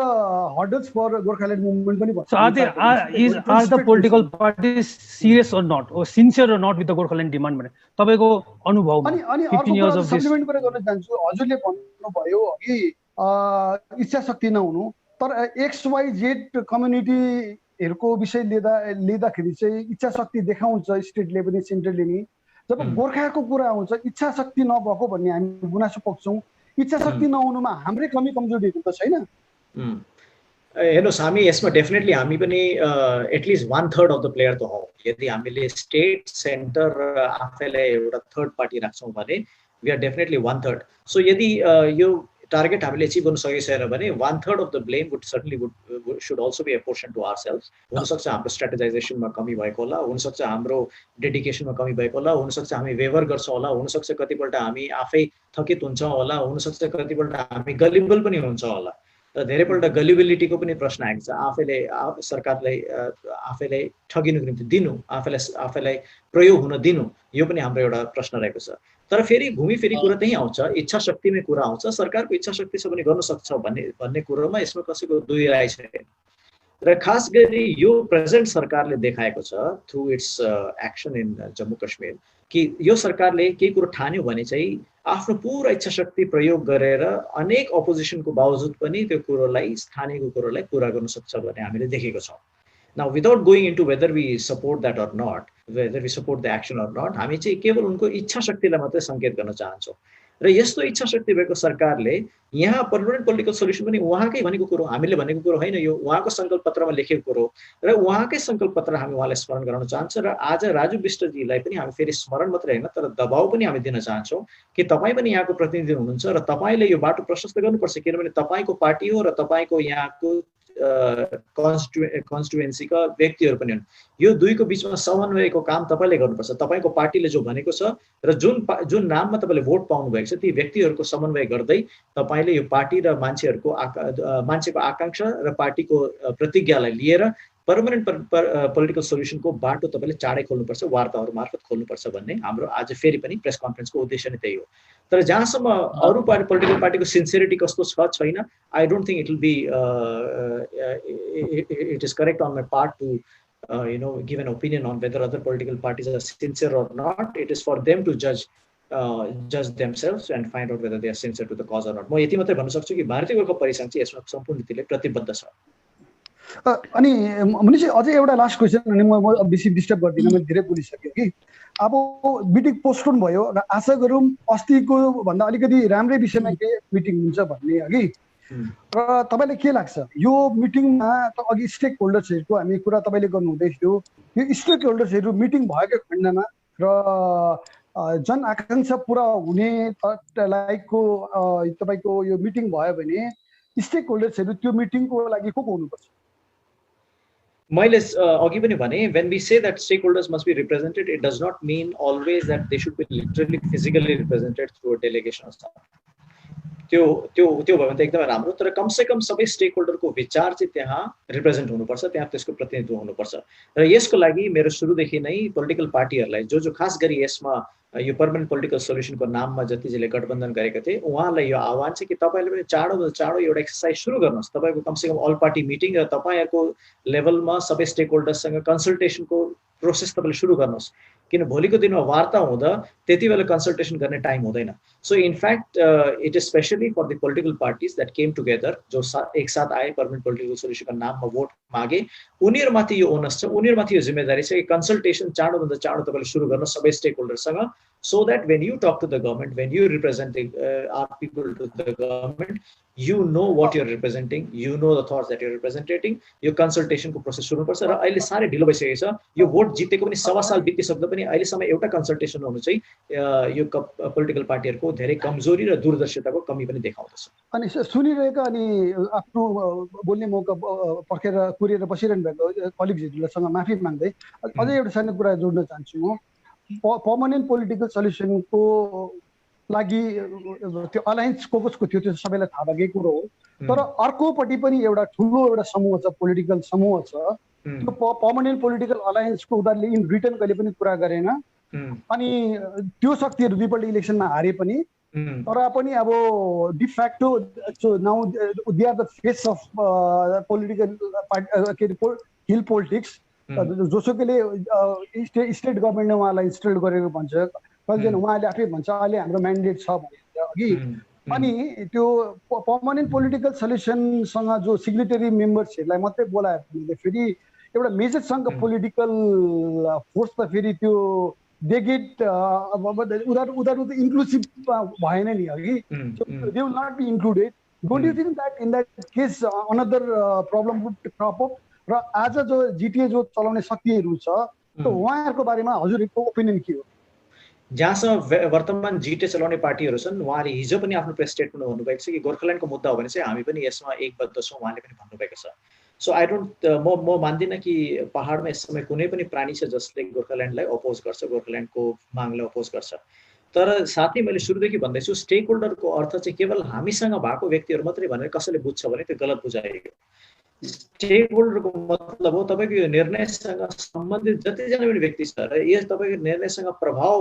hurdles for Gorkhaland movement पनि So are the political parties serious or not, or sincere or not with the Gorkhaland demand भने तपाईको अनुभवमा अनि 15 years of this supplement गरेर गर्न चाहन्छु हजुरले भन्नुभयो अघि इच्छा शक्ति नहुनु तर XYZ कम्युनिटीहरुको विषय लिँदाखेरि चाहिँ इच्छा शक्ति देखाउँछ स्टेटले पनि सेन्ट्रलले नि जब गोर्खाको कुरा आउँछ इच्छा शक्ति नभएको भन्ने हामी गुनासो पोख्छौं इच्छा शक्ति नहुनुमा हाम्रै कमी कमजोरीहरु त छैन हेर्नुस् हामी यसमा डेफिनेटली हामी पनि एटलिस्ट 1/3 अफ द प्लेयर त हौ यदि हामीले स्टेट सेन्टर र आफैलाई एउटा थर्ड पार्टी राख्छौं भने वी आर डेफिनेटली 1/3 सो यदि यो टार्गेट हामीले अचिभ गर्न सकेको छैन भने 1/3 of the blame should also be apportion to ourselves हुन सक्छ हाम्रो स्ट्र्याटेजाइजेसनमा कमी भएको होला हुन सक्छ हाम्रो डेडिकेसनमा कमी भएको होला हुन सक्छ हामी वेभर गर्छौं होला हुन सक्छ कतिपल्ट हामी आफै थकित हुन्छौं होला हुन सक्छ कतिपल्ट हामी गलिबल पनि हुन्छ होला र धेरैपल्ट गलिबिलिटीको पनि प्रश्न आएको छ आफैले सरकारलाई आफैले ठगिनुको निम्ति दिनु आफैलाई प्रयोग हुन दिनु यो पनि हाम्रो एउटा प्रश्न रहेको छ तर फेरि घुमी-फिरी कुरा त्यही आउँछ इच्छा शक्तिमै कुरा आउँछ सरकारको इच्छा शक्ति छ भने गर्न सक्छ भन्ने कुरोमा यसमा कसैको दुई राय छैन र खास गरी यो प्रेजेन्ट सरकारले देखाएको छ through it's action in Jammu Kashmir कि यो सरकारले केही कुरो ठान्यो भने चाहिँ आफ्नो पूरा इच्छा शक्ति प्रयोग गरेर अनेक अपोजिसनको बावजुद पनि त्यो कुरोलाई स्थानीयको कुरोलाई पूरा गर्न सक्छ भन्ने हामीले देखेको छौं Now, without going into whether we support that or not, whether we support the action or not, हामी चाहिँ केवल उनको इच्छा शक्तिलाई मात्रै संकेत गर्न चाहन्छौं र यस्तो इच्छा शक्ति भएको सरकारले यहाँ पर्मानेन्ट पोलिटिकल सोल्युसन पनि उहाँकै भनेको कुरो हामीले भनेको कुरो हैन यो उहाँको संकल्प पत्रमा लेखेको कुरो र उहाँकै संकल्प पत्र हामी उहाँलाई स्मरण गराउन चाहन्छौं र आज राजु विष्टजीलाई पनि हामी फेरि स्मरण मात्रै हैन तर दबाउ पनि हामी दिन चाहन्छौं कि तपाई पनि यहाँको प्रतिनिधि हुनुहुन्छ र तपाईले यो बाटो प्रशस्त गर्नुपर्छ किनभने तपाईको पार्टी हो र तपाईको यहाँको कन्स्टिट्युएन्सीका व्यक्तिहरु पनि हुन् यो दुईको बीचमा समन्वयको काम तपाईले गर्नुपर्छ तपाईको पार्टीले जो भनेको छ र जुन नाममा तपाईले भोट पाउनु भएको छ ती व्यक्तिहरुको समन्वय गर्दै तपाईले यो पार्टी र मान्छेको आकांक्षा र पार्टीको प्रतिज्ञालाई लिएर पर्मानेन्ट पोलिटिकल सोल्युसनको बाटो तपाईले चाँडै खोल्नुपर्छ वार्ताहरु मार्फत खोल्नुपर्छ भन्ने हाम्रो आज फेरि पनि प्रेस कन्फरेन्सको उद्देश्य नै त्यही हो तर जहाँसम्म अरु पोलिटिकल पार्टीको सिन्सियरिटी कस्तो छ छैन I don't think it will be it is correct on my part to give an opinion on whether other political parties are sincere or not. It is for them to judge themselves and find out whether they are sincere to the cause or not. म यति मात्रै भन्न सक्छु कि भारतीय गोर्खा परिसंघ चाहिँ यसमा सम्पूर्ण रीतिले प्रतिबद्ध छ अनि मुनि चाहिँ अझै एउटा लास्ट क्वेशन अनि म बेसी डिस्टर्ब गर्दिन म धेरै बोलिसके कि अब मिटिङ पोस्टपोन भयो र आशा गरौँ अस्तिको भन्दा अलिकति राम्रै विषयमा के मिटिङ हुन्छ भन्ने अघि र तपाईलाई के लाग्छ यो मिटिङमा त अघि स्टेक होल्डर्सहरुको हामी कुरा तपाईले गर्नु हुँदै थियो यो स्टेक होल्डर्सहरु मिटिङ भएको खण्डमा र जन आकांक्षा पूरा हुने लाइकको तपाईको यो मिटिङ भयो भने स्टेक होल्डर्सहरु त्यो मिटिङको लागि को हुनुपर्छ मैले अघि पनि भने when we say that stakeholders must be represented it does not mean always that they should be literally physically represented through a delegation of staff त्यो भयो भने त एकदमै राम्रो तर कम से कम सबै स्टेक होल्डरको विचार चाहिँ त्यहाँ रिप्रेजेन्ट हुनुपर्छ त्यहाँ त्यसको प्रतिनिधित्व हुनुपर्छ र यसको लागि मेरो सुरुदेखि नै पोलिटिकल पार्टीहरुलाई जो खास गरी यसमा यो पर्मानेन्ट पोलिटिकल सोल्युसनको नाममा जतिले गठबन्धन गरेका थिए उहाँलाई यो आह्वान चाहिँ कि तपाईले पनि चाँडो एउटा एक्सरसाइज सुरु गर्नुस् तपाईको कम से कम अल पार्टी मिटिङ र तपाईहरुको लेभलमा सबै स्टेक होल्डर्ससँग कन्सल्टेसनको प्रोसेस तपाईले सुरु गर्नुस् किन भोलिको दिनमा वार्ता हुँदा त्यतिबेला कन्सल्टेसन गर्ने टाइम हुँदैन so in fact it is specially for the political parties that came together जो एक साथ आए पर्मानेन्ट पोलिटिकल सोल्युसनको नाममा भोट मागे उनीहरुमाथि यो ओनस छ उनीहरुमाथि यो जिम्मेदारी छ कि कन्सल्टेसन चाँडो भन्दा चाँडो तपाईले सुरु गर्न सबै stake होल्डरसँग so that when you talk to the government when you represent our people to the government you know what you're representing you know the thoughts that you're representing यो कन्सल्टेसन को process सुरु पर्छ र अहिले सारै ढिलो भइसकेको छ यो भोट जितेको पनि सवा साल बितिसक्दा पनि अहिले सम्म एउटा कन्सल्टेसन हुनु चाहिँ यो पोलिटिकल पार्टीहरुको धेरै कमजोरी र दूरदर्शिताको कमी पनि देखाउँदछ अनि सुनिरहेका अनि आफ्नो बोल्ने मौका पर्खेर कुरेर बसिरहनु भएको कलिग्सहरुसँग माफी माग्दै अझै एउटा सानो कुरा जोड्न चाहन्छु म पर्मानेन्ट पोलिटिकल सोल्युसनको लागि त्यो अलायन्स कोको थियो त्यो सबैलाई थाहा भएकै कुरो हो तर अर्कोपटि पनि एउटा ठुलो एउटा समूह छ पोलिटिकल समूह छ त्यो पर्मानेन्ट पोलिटिकल अलायन्सको उनीहरूले इन रिटर्न कहिले पनि कुरा गरेन अनि त्यो शक्तिहरु दुईपल्ट इलेक्सनमा हारे पनि तर पनि अब de facto now they are the face of political hill politics जोसुकैले स्टेट गभर्मेन्टले उहाँलाई इन्स्टल गरेको भन्छ कतिजना उहाँले आफै भन्छ अहिले हाम्रो म्यान्डेट छ भने अघि अनि त्यो पर्मानेन्ट पोलिटिकल सल्युसनसँग जो सिग्नेटरी मेम्बर्सहरूलाई मात्रै बोलायो भने फेरि एउटा मेजर सङ्घको पोलिटिकल फोर्स त फेरि त्यो दे गेट उनीहरू त इन्क्लुसिभ भएन नि अघि they will not be included don't you think that in that case another problem would crop up र आज जो जिटिए जो चलाउने शक्तिहरू छ त उहाँहरूको बारेमा हजुरको ओपिनियन के हो? जहाँसम्म वर्तमान जिटिए चलाउने पार्टीहरू छन् उहाँले हिजो पनि आफ्नो प्रेस स्टेटमेन्टमा भन्नुभएको छ कि गोर्खाल्यान्डको मुद्दा हो भने चाहिँ हामी पनि यसमा एकबद्ध छौँ उहाँले पनि भन्नुभएको छ। सो आई डोन्ट म मान्दिनँ कि पहाडमा यस समय कुनै पनि प्राणी छ जसले गोर्खाल्यान्डलाई अपोज गर्छ, गोर्खाल्यान्डको मागलाई अपोज गर्छ। तर साथै मैले सुरुदेखि भन्दैछु स्टेक होल्डरको अर्थ चाहिँ केवल हामीसँग भएको व्यक्तिहरू मात्रै भनेर कसैले बुझ्छ भने त्यो गलत बुझाइयो। स्टेक होल्डरको मतलब हो तपाईँको यो निर्णयसँग सम्बन्धित जतिजना पनि व्यक्ति छ र यस तपाईँको निर्णयसँग प्रभाव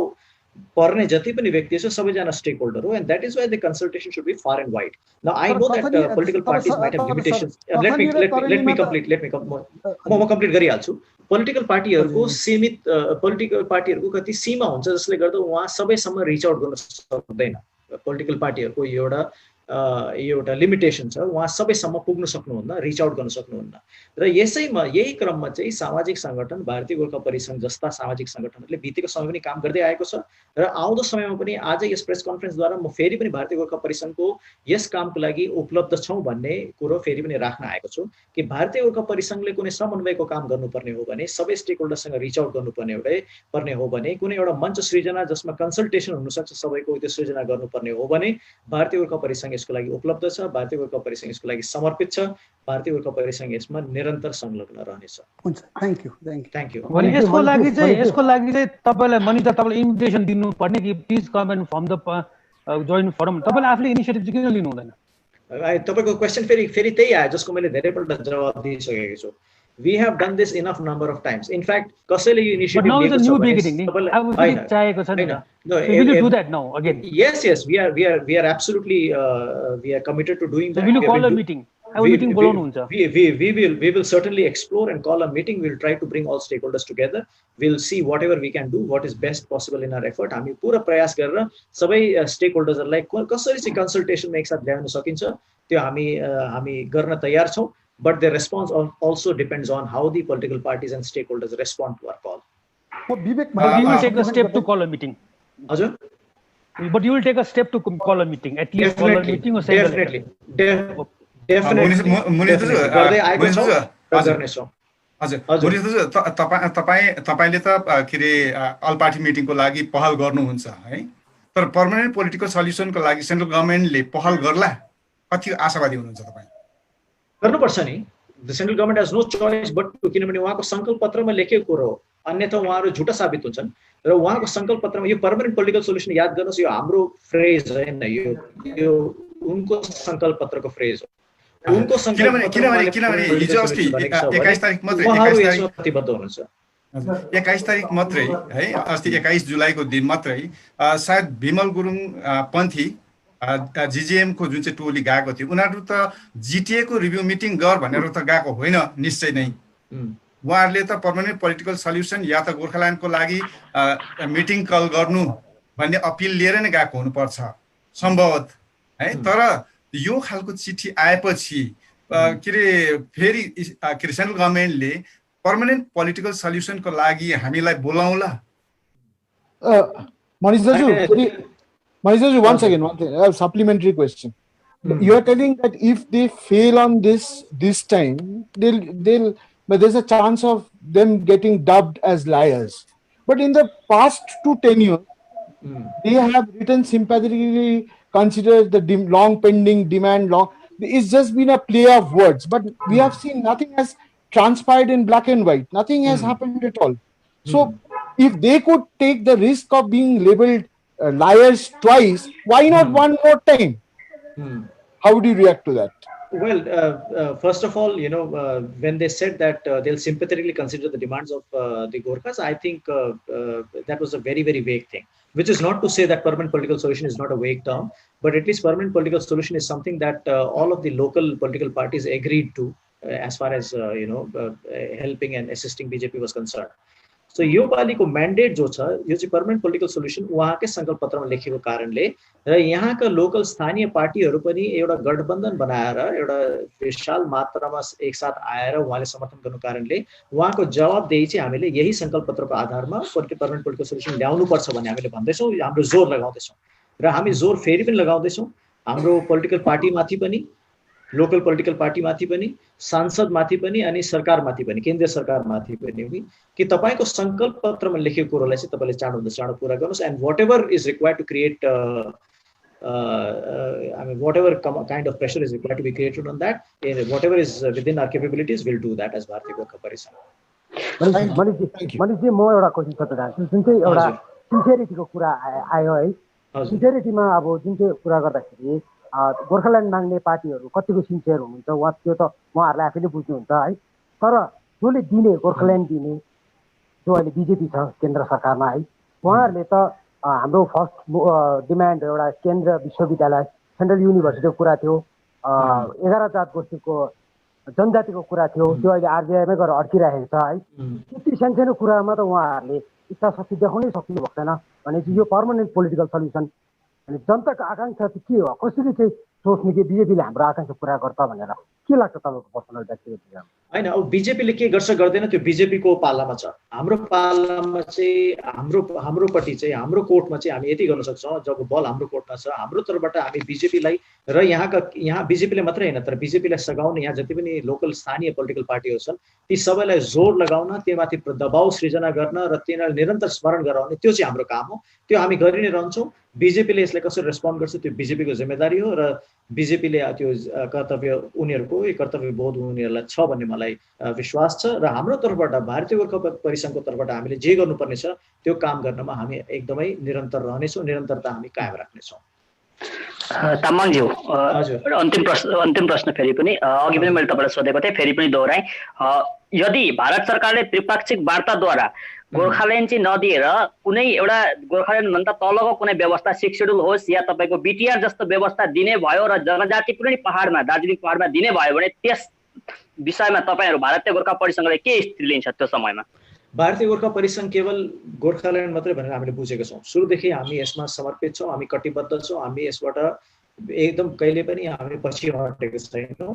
पर्ने जति पनि व्यक्ति छ सबैजना स्टेक होल्डर हो and that is why the consultation should be far and wide. Now I know that political parties might have limitations. Let me complete म कम्प्लिट गरिहाल्छु। पोलिटिकल पार्टीहरूको सीमित पोलिटिकल पार्टीहरूको कति सीमा हुन्छ जसले गर्दा उहाँ सबैसम्म रिच आउट गर्न सक्दैन। पोलिटिकल पार्टीहरूको एउटा लिमिटेसन छ, उहाँ सबैसम्म पुग्न सक्नुहुन्न, रिच आउट गर्न सक्नुहुन्न। र यसैमा यही क्रममा चाहिँ सामाजिक सङ्गठन भारतीय गोर्खा परिसङ्घ जस्ता सामाजिक सङ्गठनहरूले बितेको समय पनि काम गर्दै आएको छ र आउँदो समयमा पनि आज यस प्रेस कन्फरेन्सद्वारा म फेरि पनि भारतीय गोर्खा परिसङ्घको यस कामको लागि उपलब्ध छौँ भन्ने कुरो फेरि पनि राख्न आएको छु कि भारतीय गोर्खा परिसङ्घले कुनै समन्वयको काम गर्नुपर्ने हो भने सबै स्टेक होल्डरसँग रिच आउट गर्नुपर्ने हो भने कुनै एउटा मञ्च सृजना जसमा कन्सल्टेसन हुनसक्छ सबैको त्यो सृजना गर्नुपर्ने हो भने भारतीय गोर्खा परिसङ्घ यसको लागि उपलब्ध छ। भारतीय गोर्खा परिसङ्घ यसको लागि समर्पित छ। भारतीय गोर्खा परिसङ्घ यसमा निरन्तर संलग्न रहनेछ। हुन्छ, थ्याङ्क यू। भने यसको लागि चाहिँ तपाईलाई मनिता तपाईलाई इन्भिटेसन दिनु पर्ने कि please come and form the join forum तपाईले आफूले इनिसिएटिभ चाहिँ किन लिनु हुँदैन? तपाईको क्वेशन फेरि त्यही आयो जसको मैले धेरैपल्ट जवाब दिइसकेको छु। We have done this enough number of times. In fact, कसैले यो इनिसिएटिभ लिएको छ भने तपाईलाई चाहिएको छ नि। Will you do that now again? Yes, we are absolutely we are committed to doing that. Will you call a meeting? We will certainly explore and call a meeting. We'll try to bring all stakeholders together. We'll see whatever we can do, what is best possible in our effort. हामी पूरा प्रयास गरेर सबै स्टेकहोल्डर्सहरूलाई कसरी चाहिँ कन्सल्टेसनमा एकसाथ ल्याउन सकिन्छ त्यो हामी गर्न तयार छौँ। But the response also depends on how the political parties and stakeholders respond to our call. But you will take a step to call a meeting. Ajay? But you will take a step to call a meeting. At least call a meeting or send a letter. Definitely. तपाईले त के रे all party मिटिङको लागि पहल गर्नुहुन्छ है, तर permanent political सल्युसनको लागि सेन्ट्रल गभर्नमेन्टले पहल गर्ला कति आशावादी हुनुहुन्छ तपाईँ? गर्नुपर्छ नि। The central government has no choice but to, किनभने उहाँको सङ्कल्प पत्रमा लेखेको कुरो हो, अन्यथा उहाँहरू झुटा साबित हुन्छन्। र उहाँको सङ्कल्प पत्रमा यो पर्मानेन्ट पोलिटिकल सोल्युसन याद गर्नुहोस्, यो हाम्रो फ्रेज होइन, यो उनको सङ्कल्प पत्रको फ्रेज हो। उनको किनभने हिजो अस्ति 21 तारिक मात्रै 21 तारिक मात्रै है, अस्ति 21 जुलाईको दिन मात्रै सायद विमल गुरुङ पन्थी जिजिएम को जुन चाहिँ टोली गएको थियो उनीहरू त जिटिए को रिभ्यू मिटिङ गर भनेर त गएको होइन निश्चय नै। उहाँहरूले त पर्मानेन्ट पोलिटिकल सल्युसन या त गोर्खाल्यान्डको लागि मिटिङ कल गर्नु भन्ने अपिल लिएर नै गएको हुनुपर्छ सम्भवत है। तर यो खालको चिठी आएपछि के रे फेरि के रे सेन्ट्रल गभर्नमेन्टले पर्मानेन्ट पोलिटिकल सल्युसनको लागि हामीलाई बोलाउला? मनिष दाजु, once again, one thing, I have a supplementary question. You are telling that if they fail on this time, but there's a chance of them getting dubbed as liars. But in the past 10 years, they have written sympathetically, considered the long pending demand long. It's just been a play of words. But we have seen nothing has transpired in black and white. Nothing has happened at all. So if they could take the risk of being labeled liars twice, why not one more time? How would you react to that? Well, first of all, when they said that they'll sympathetically consider the demands of the Gorkhas, I think that was a very, very vague thing, which is not to say that permanent political solution is not a vague term, but at least permanent political solution is something that all of the local political parties agreed to as far as, helping and assisting BJP was concerned. So यो पालिको mandate जो छ यो चाहिँ permanent political solution उहाँकै संकल्प पत्रमा लेखेको कारणले र यहाँका लोकल स्थानीय पार्टीहरू पनि एउटा गठबन्धन बनाएर एउटा विशाल मात्रामा एकसाथ आएर उहाँले समर्थन गर्नु कारणले उहाँको जवाबदेही चाहिँ हामीले यही संकल्प पत्रको आधारमा पर्मानेन्ट पोलिटिकल सोल्युसन ल्याउनुपर्छ भन्ने हामीले भन्दैछौँ, हाम्रो जोर लगाउँदैछौँ र हामी जोर फेरि पनि लगाउँदैछौँ हाम्रो पोलिटिकल पार्टीमाथि पनि, लोकल पोलिटिकल पार्टीमाथि पनि, सांसदमाथि पनि अनि सरकारमाथि पनि, केन्द्रीय सरकारमाथि पनि कि तपाईको संकल्प पत्रमा लेखेको कुरोलाई चाहिँ तपाईले चाँडोभन्दा चाँडो पुरा गर्नुस् and whatever is required to create whatever kind of pressure is required to be created on that, whatever is within our capabilities will do that as Bharatiya Gorkha परिसंघ। मनिषजी म एउटा क्वेसन सोध्न चाहन्छु, जुन चाहिँ एउटा सिन्सियरिटीको कुरा आयो है, सिन्सियरिटीमा अब जुन चाहिँ कुरा गर्दाखेरि गोर्खाल्यान्ड माग्ने पार्टीहरू कतिको सिन्सियर हुनुहुन्छ उहाँ त्यो त उहाँहरूले आफैले बुझ्नुहुन्छ है, तर जसले दिने गोर्खाल्यान्ड दिने जो अहिले बिजेपी छ केन्द्र सरकारमा है, उहाँहरूले त हाम्रो फर्स्ट डिमान्ड एउटा केन्द्र विश्वविद्यालय सेन्ट्रल युनिभर्सिटीको कुरा थियो, 11 जात गोष्ठीको जनजातिको कुरा थियो, त्यो अहिले आरबिआईमै गएर अड्किरहेको छ है। त्यति सानसानो कुरामा त उहाँहरूले इच्छा शक्ति देखाउनै सक्नु भएको छैन भनेपछि यो पर्मानेन्ट पोलिटिकल सल्युसन अनि जनताको आकांक्षा चाहिँ के हो, कसरी चाहिँ सोच्ने कि बिजेपीले हाम्रो आकांक्षा पुरा गर्छ भनेर के लाग्छ तपाईँको पर्सनल व्यक्तिगत विचारमा? हैन, अब बिजेपीले के गर्छ गर्दैन त्यो बिजेपीको पालामा छ। हाम्रो पालामा चाहिँ हाम्रोपट्टि चाहिँ हाम्रो कोर्टमा चाहिँ हामी यति गर्न सक्छौँ, जब बल हाम्रो कोर्टमा छ हाम्रो तर्फबाट हामी बिजेपीलाई र यहाँ बिजेपीले मात्रै हैन तर बिजेपीलाई सघाउने यहाँ जति पनि लोकल स्थानीय पोलिटिकल पार्टीहरू छन् ती सबैलाई जोर लगाउन, त्योमाथि दबाउ सृजना गर्न र तिनीहरूलाई निरन्तर स्मरण गराउने त्यो चाहिँ हाम्रो काम हो, त्यो हामी गरि नै रहन्छौँ। बिजेपीले यसलाई कसरी रेस्पोन्ड गर्छ त्यो बिजेपीको जिम्मेदारी हो र बिजेपीले त्यो कर्तव्य उनीहरूको कर्तव्य बोध उनीहरूलाई छ भन्ने मलाई विश्वास छ र हाम्रो तर्फबाट भारतीय गोर्खा परिसंघको तर्फबाट हामीले जे गर्नुपर्ने छ त्यो काम गर्नमा हामी एकदमै निरन्तर रहनेछौँ, निरन्तरता हामी कायम राख्नेछौँ। तामाङज्यू, अन्तिम प्रश्न फेरि पनि अघि पनि मैले तपाईँलाई सोधेको थिएँ, फेरि पनि दोहोऱ्याएँ, यदि भारत सरकारले त्रिपाक्षिक वार्ताद्वारा गोर्खाल्यान्ड चाहिँ नदिएर कुनै एउटा गोर्खाल्यान्ड भन्दा तलको कुनै व्यवस्था 6 शेड्युल होस् या तपाईँको बिटिआर जस्तो व्यवस्था दिने भयो र जनजाति कुनै पहाडमा दार्जिलिङ पहाडमा दिने भयो भने त्यस विषयमा तपाईँहरू भारतीय गोर्खा परिसंघले के स्थिति लिन्छ त्यो समयमा? भारतीय गोर्खा परिसंघ केवल गोर्खाल्यान्ड मात्रै भनेर हामीले बुझेको छौँ, सुरुदेखि हामी यसमा समर्पित छौँ, हामी कटिबद्ध छौँ, हामी यसबाट एकदम कहिले पनि हामी पछि हटेको छैनौँ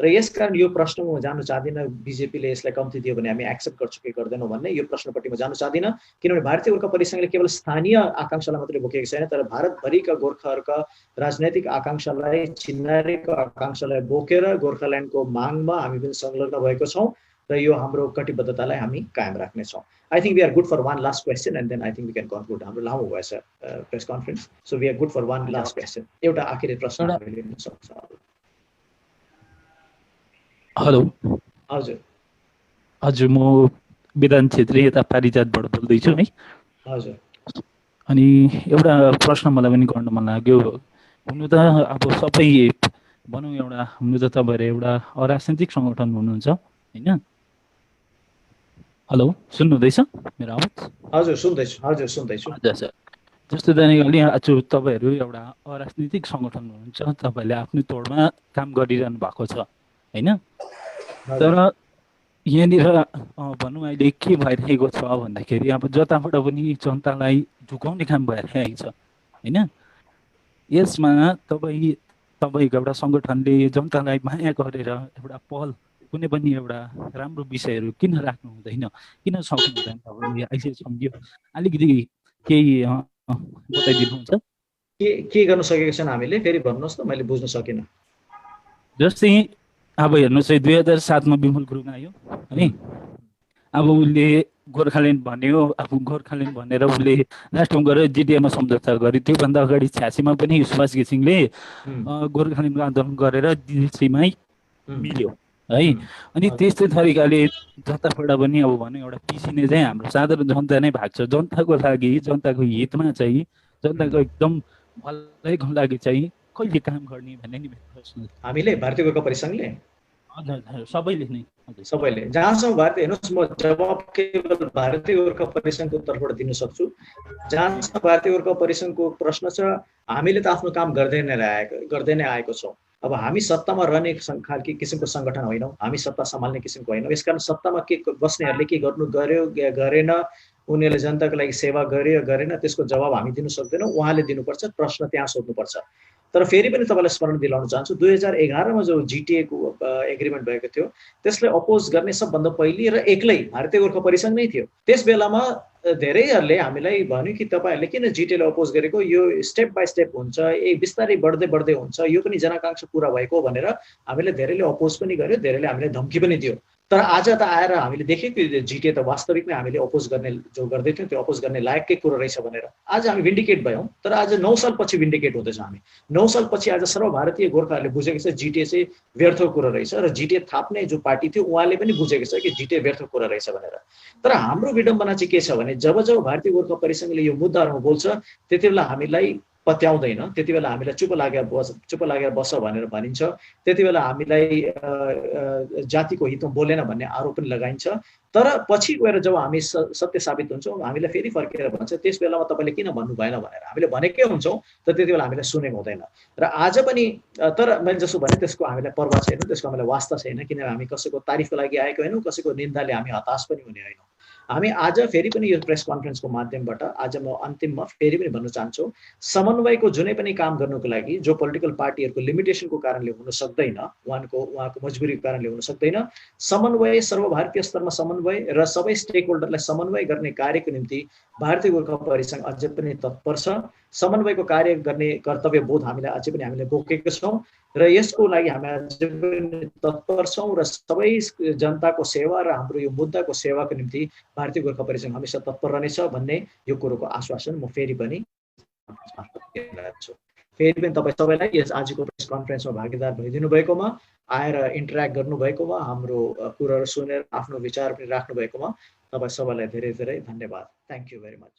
र यसकारण यो प्रश्नमा म जानु चाहदिनँ बिजेपीले यसलाई कम्ती दियो भने हामी एक्सेप्ट गर्छौँ कि गर्दैनौँ भन्ने यो प्रश्नपट्टि म जानु चाहदिनँ, किनभने भारतीय गोर्खा परिसंघले केवल स्थानीय आकांक्षालाई मात्रै बोकेको छैन तर भारतभरिका गोर्खाहरूका राजनैतिक आकांक्षालाई, छिन्नारीको आकांक्षालाई बोकेर गोर्खाल्यान्डको मागमा हामी पनि संलग्न भएको छौँ र यो हाम्रो कटिबद्धतालाई हामी कायम राख्नेछौँ। I think we are good for one last question and then I think we can conclude. हाम्रो लामो भएछ press conference, so we are good for one last question. एउटा आखिरी प्रश्न हामीले लिन सक्छौँ। हेलो हजुर हजुर, म वेदान्त छेत्री यता पारिजातबाट बोल्दैछु है। हजुर, अनि एउटा प्रश्न मलाई पनि गर्न मन लाग्यो। हुनु त अब सबै भनौँ एउटा हुनु त तपाईँहरू एउटा अराजनैतिक सङ्गठन हुनुहुन्छ होइन? हेलो, सुन्नुहुँदैछ मेरो आवाज? हजुर सुन्दैछु, हजुर सुन्दैछु। हजुर, जस्तो तरिकाले आज तपाईँहरू एउटा अराजनैतिक सङ्गठन हुनुहुन्छ, तपाईँहरूले आफ्नो तोडमा काम गरिरहनु भएको छ होइन? तर यहाँनिर भनौँ अहिले के भइरहेको छ भन्दाखेरि अब जताबाट पनि जनतालाई झुकाउने काम भइरहेको छ होइन? यसमा तपाईँको एउटा सङ्गठनले जनतालाई माया गरेर एउटा पहल कुनै पनि एउटा राम्रो विषयहरू किन राख्नु हुँदैन, किन सक्नु हुँदैन तपाईँले अहिलेसम्म यो अलिकति केही बताइदिनुहुन्छ? के गर्न सकेको छैन हामीले, फेरि भन्नुहोस् त, मैले बुझ्न सकिनँ। जस्तै अब हेर्नुहोस् है 2007 मा विमल गुरुङ आयो है, अब उसले गोर्खाल्यान्ड भन्यो, अब गोर्खाल्यान्ड भनेर उसले लास्टमा गएर जिटिएमा सम्झौता गर्यो। त्योभन्दा अगाडि 86 मा पनि सुभाष घिसिङले गोर्खाल्यान्डको आन्दोलन गरेर दिल्लीमै मिल्यो है। अनि त्यस्तै तरिकाले जताबाट पनि अब भनौँ एउटा पिसिने चाहिँ हाम्रो साधारण जनता नै भएको छ। जनताको लागि, जनताको हितमा चाहिँ, जनताको एकदम भलाइको लागि चाहिँ कहिले काम गर्ने भन्ने नि मेरो प्रश्न। हामीले भारतीय गोर्खा परिसङ्घले हजुर सबैले नै सबैले जहाँसम्म भारतीय हेर्नुहोस्, म जवाब केवल भारतीय गोर्खा परिसङ्घको तर्फबाट दिन सक्छु। जहाँसम्म भारतीय गोर्खा परिसङ्घको प्रश्न छ, हामीले त आफ्नो काम गर्दै नै आएको छौँ। अब हामी सत्तामा रहने खालको किसिमको सङ्गठन होइनौँ, हामी सत्ता सम्हाल्ने किसिमको होइनौँ। यसकारण सत्तामा के बस्नेहरूले के गर्नु गर्यो गरेन, उनीहरूले जनताको लागि सेवा गर्यो गरेन, त्यसको जवाब हामी दिन सक्दैनौँ, उहाँले दिनुपर्छ, प्रश्न त्यहाँ सोध्नुपर्छ। तर फेरि पनि तपाईँलाई स्मरण दिलाउन चाहन्छु, 2011 मा जो जिटिए को एग्रिमेन्ट भएको थियो त्यसलाई अपोज गर्ने सबभन्दा पहिले र एक्लै भारतीय गोर्खा परिसङ्घ नै थियो। त्यस बेलामा धेरैहरूले हामीलाई भन्यो कि तपाईँहरूले किन जिटिएलाई अपोज गरेको, यो स्टेप बाई स्टेप हुन्छ, बिस्तारै बढ्दै बढ्दै हुन्छ, यो पनि जनआकाङ्क्षा पुरा भएको भनेर हामीले धेरैले अपोज पनि गर्यो, धेरैले हामीलाई धम्की पनि दियो। तर आज त आएर हामीले देख्यौँ कि जिटिए त वास्तविकमै हामीले अपोज गर्ने जो गर्दै थियौँ त्यो अपोज गर्ने लायककै कुरो रहेछ भनेर आज हामी विन्डिकेट भयौँ। तर आज 9 साल पछि विन्डिकेट हुँदैछ हामी। 9 साल पछि आज सर्वभारतीय गोर्खाहरूले बुझेको छ जिटिए चाहिँ व्यर्थको कुरो रहेछ र जिटिए थाप्ने जो पार्टी थियो उहाँले पनि बुझेको छ कि जिटिए व्यर्थको कुरा रहेछ भनेर। तर हाम्रो विडम्बना चाहिँ के छ भने जब भारतीय गोर्खा परिसङ्घले यो मुद्दाहरूमा बोल्छ त्यति बेला हामीलाई पत्याउँदैन, त्यति बेला हामीलाई चुप लागेर बस भनेर भनिन्छ, त्यति बेला हामीलाई जातिको हितमा बोलेन भन्ने आरोप पनि लगाइन्छ। तर पछि गएर जब हामी सत्य साबित हुन्छौँ हामीलाई फेरि फर्केर भन्छ त्यस बेलामा तपाईँले किन भन्नु भएन भनेर। हामीले भनेकै हुन्छौँ तर त्यति बेला हामीलाई सुनेको हुँदैन। र आज पनि तर मैले जसो भने त्यसको हामीलाई पर्वाह छैन, त्यसको हामीलाई वास्ता छैन, किनभने हामी कसैको तारिफको लागि आएको होइनौँ, कसैको निन्दाले हामी हताश पनि हुने होइनौँ। हामी आज फेरि पनि यो प्रेस कन्फरेन्सको माध्यमबाट आज म अन्तिममा फेरि पनि भन्न चाहन्छु, समन्वयको जुनै पनि काम गर्नुको लागि जो पोलिटिकल पार्टीहरूको लिमिटेसनको कारणले हुन सक्दैन, उहाँको मजबुरीको कारणले हुन सक्दैन, समन्वय सर्वभारतीय स्तरमा समन्वय र सबै स्टेक होल्डरलाई समन्वय गर्ने कार्यको निम्ति भारतीय गोर्खा परिसङ्घ अझै पनि तत्पर छ। समन्वयको कार्य गर्ने कर्तव्य बोध हामीले अझै पनि हामीले बोकेको छौँ र यसको लागि हामी अझै पनि तत्पर छौँ र सबै जनताको सेवा र हाम्रो यो मुद्दाको सेवाको निम्ति भारतीय गोर्खा परिसङ्घ हमेसा तत्पर रहनेछ भन्ने यो कुरोको आश्वासन म फेरि पनि फेरि पनि तपाईँ सबैलाई यस आजको प्रेस कन्फरेन्समा भागीदार भइदिनु भएकोमा, आएर इन्टरेक्ट गर्नुभएकोमा, हाम्रो कुराहरू सुनेर आफ्नो विचार पनि राख्नु भएकोमा तपाईँ सबैलाई धेरै धेरै धन्यवाद। Thank you very much.